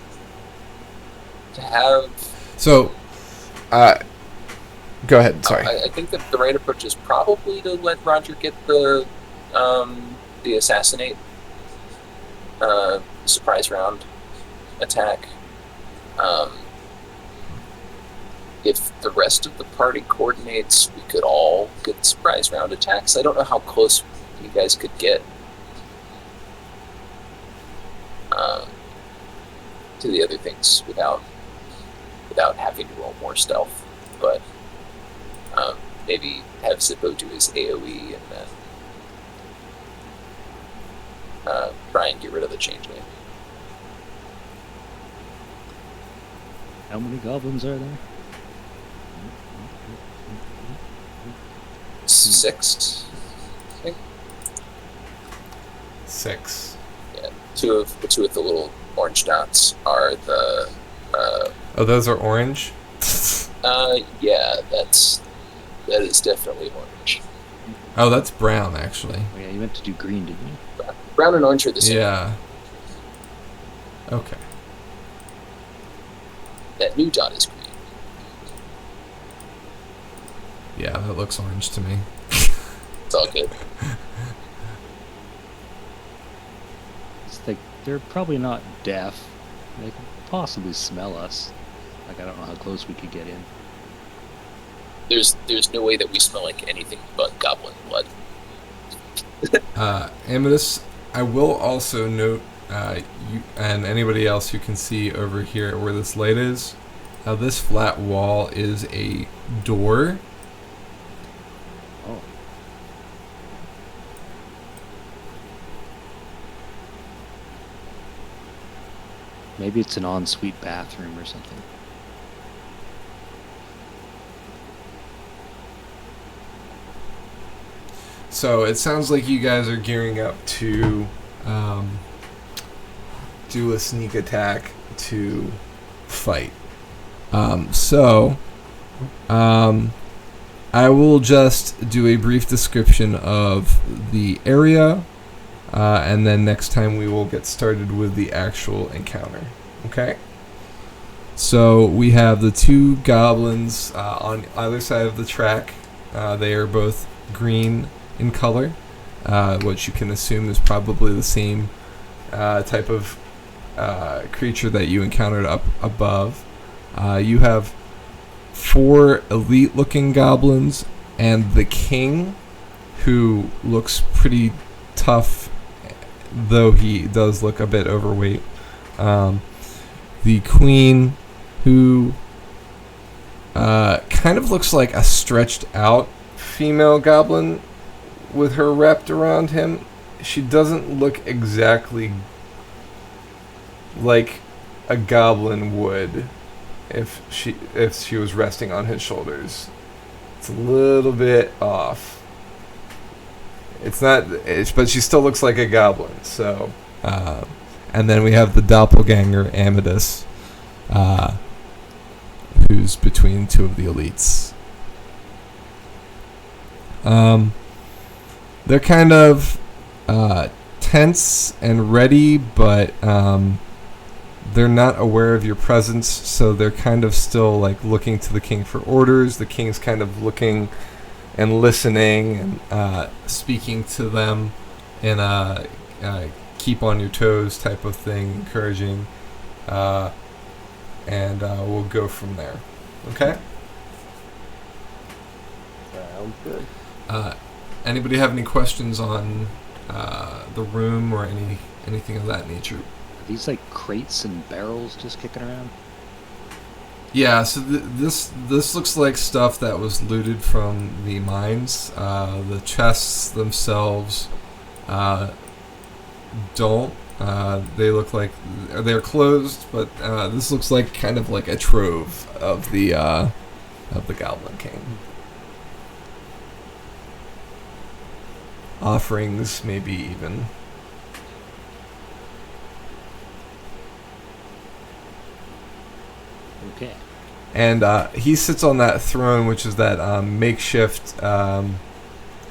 to have. So, go ahead. Sorry. I think that the right approach is probably to let Roger get the assassinate surprise round attack. If the rest of the party coordinates, we could all get surprise round attacks. I don't know how close you guys could get to the other things without having to roll more stealth, but maybe have Zippo do his AoE and then try and get rid of the changeling. How many goblins are there? 6. I think. 6. Yeah, two of the little orange dots are the. Oh, those are orange? Yeah, that is definitely orange. Oh, that's brown, actually. Oh yeah, you meant to do green, didn't you? Brown and orange are the same. Yeah. Okay. That new dot is green. Yeah, that looks orange to me. It's all good. It's like they're probably not deaf. They could possibly smell us. Like I don't know how close we could get in. There's no way that we smell like anything but goblin blood. Amethyst, I will also note, you and anybody else who can see over here where this light is, this flat wall is a door. Oh. Maybe it's an ensuite bathroom or something. So it sounds like you guys are gearing up to do a sneak attack to fight. I will just do a brief description of the area, and then next time we will get started with the actual encounter. Okay? So we have the two goblins on either side of the track. They are both green in color, which you can assume is probably the same type of creature that you encountered up above. You have 4 elite-looking goblins and the king, who looks pretty tough, though he does look a bit overweight. The queen, who kind of looks like a stretched-out female goblin with her wrapped around him. She doesn't look exactly like a goblin would if she was resting on his shoulders. It's a little bit off. But she still looks like a goblin. So, and then we have the doppelganger Amethyst, who's between 2 of the elites. They're kind of tense and ready, but they're not aware of your presence, so they're kind of still like looking to the king for orders. The king's kind of looking and listening and speaking to them in a keep on your toes type of thing, encouraging, and we'll go from there. Okay? Sounds good. Anybody have any questions on the room or anything of that nature? Are these like crates and barrels just kicking around? Yeah, so this looks like stuff that was looted from the mines. The chests themselves don't. They look like they're closed, but this looks like kind of like a trove of the Goblin King. Offerings, maybe even. Okay. And he sits on that throne, which is that makeshift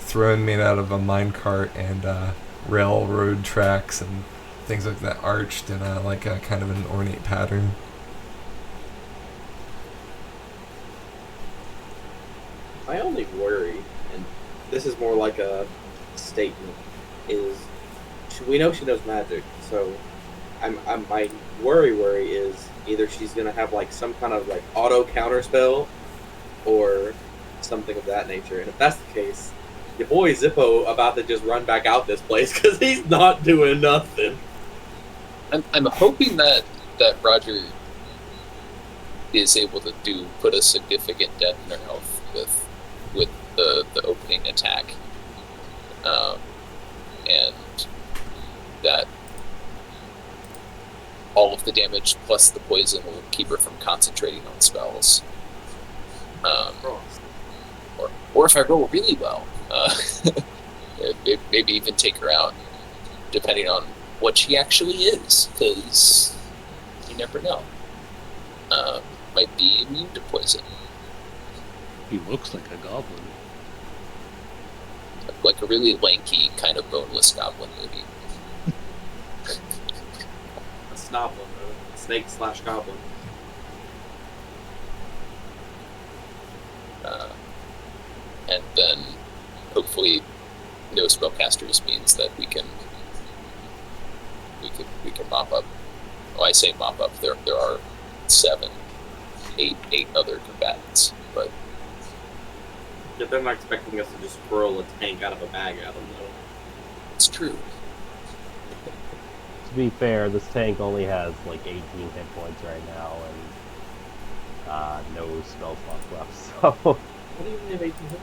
throne made out of a minecart and railroad tracks and things like that, arched in like a kind of an ornate pattern. My only worry, and this is more like a statement, is we know she knows magic, so my worry is either she's gonna have like some kind of like auto counter spell or something of that nature. And if that's the case, your boy Zippo about to just run back out this place because he's not doing nothing. I'm hoping that Roger is able to put a significant dent in her health with the opening attack, and that all of the damage plus the poison will keep her from concentrating on spells. Or if I roll really well, maybe even take her out, depending on what she actually is, because you never know. Might be immune to poison. He looks like a goblin. Like a really lanky, kind of boneless goblin, maybe. snoblin, snake / goblin. And then hopefully no spellcasters means that we can mop up. Well, I say mop up. There are 8 other combatants, but Yeah, they're not expecting us to just twirl a tank out of a bag at them, though. it's true. To be fair, this tank only has like 18 hit points right now, and no spell slots left, so What do you even have 18 hit points?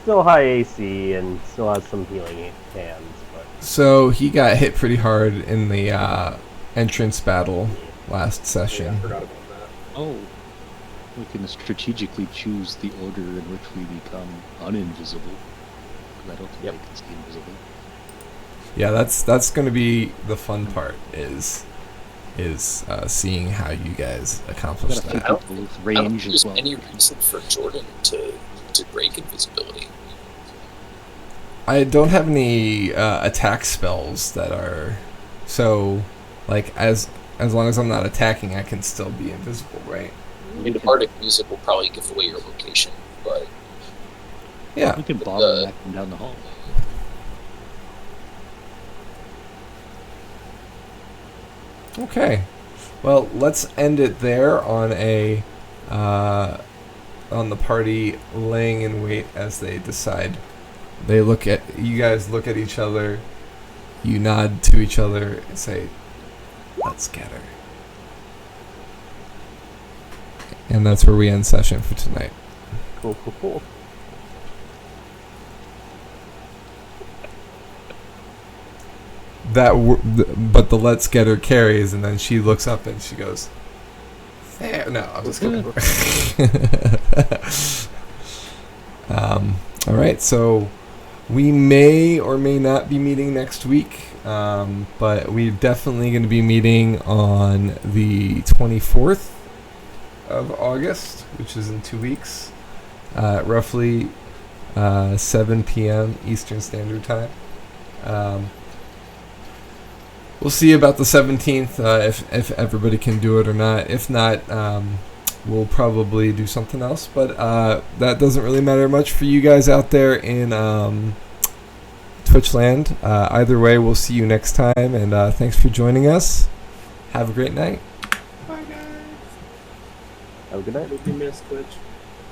still high AC and still has some healing hands, but So he got hit pretty hard in the entrance battle last Yeah, session. I forgot about that. Oh, we can strategically choose the order in which we become uninvisible. 'Cause I don't think Yep. they can see invisible. Yeah, that's going to be the fun part. Is seeing how you guys accomplish Gotta that. fit people with I don't range think as there's well. any reason for Jordan to break invisibility. I don't have any attack spells that are so like as long as I'm not attacking, I can still be invisible, right? I mean, the bardic music will probably give away your location, but Yeah. We can bottleneck them down the hall. Okay. Well, let's end it there on a on the party laying in wait as they decide. They look at you guys. Look at each other. You nod to each other and say, "Let's get her." And that's where we end session for tonight. cool. But the "let's get her" carries, and then she looks up and she goes, "There." No, I'm just kidding. All right, so we may or may not be meeting next week, but we're definitely going to be meeting on the 24th of August, which is in 2 weeks, roughly 7 p.m. Eastern Standard Time. We'll see about the 17th if everybody can do it or not. If not, we'll probably do something else. But that doesn't really matter much for you guys out there in Twitchland. Either way, we'll see you next time. And thanks for joining us. Have a great night. Bye, guys. Have a good night. If you missed Twitch.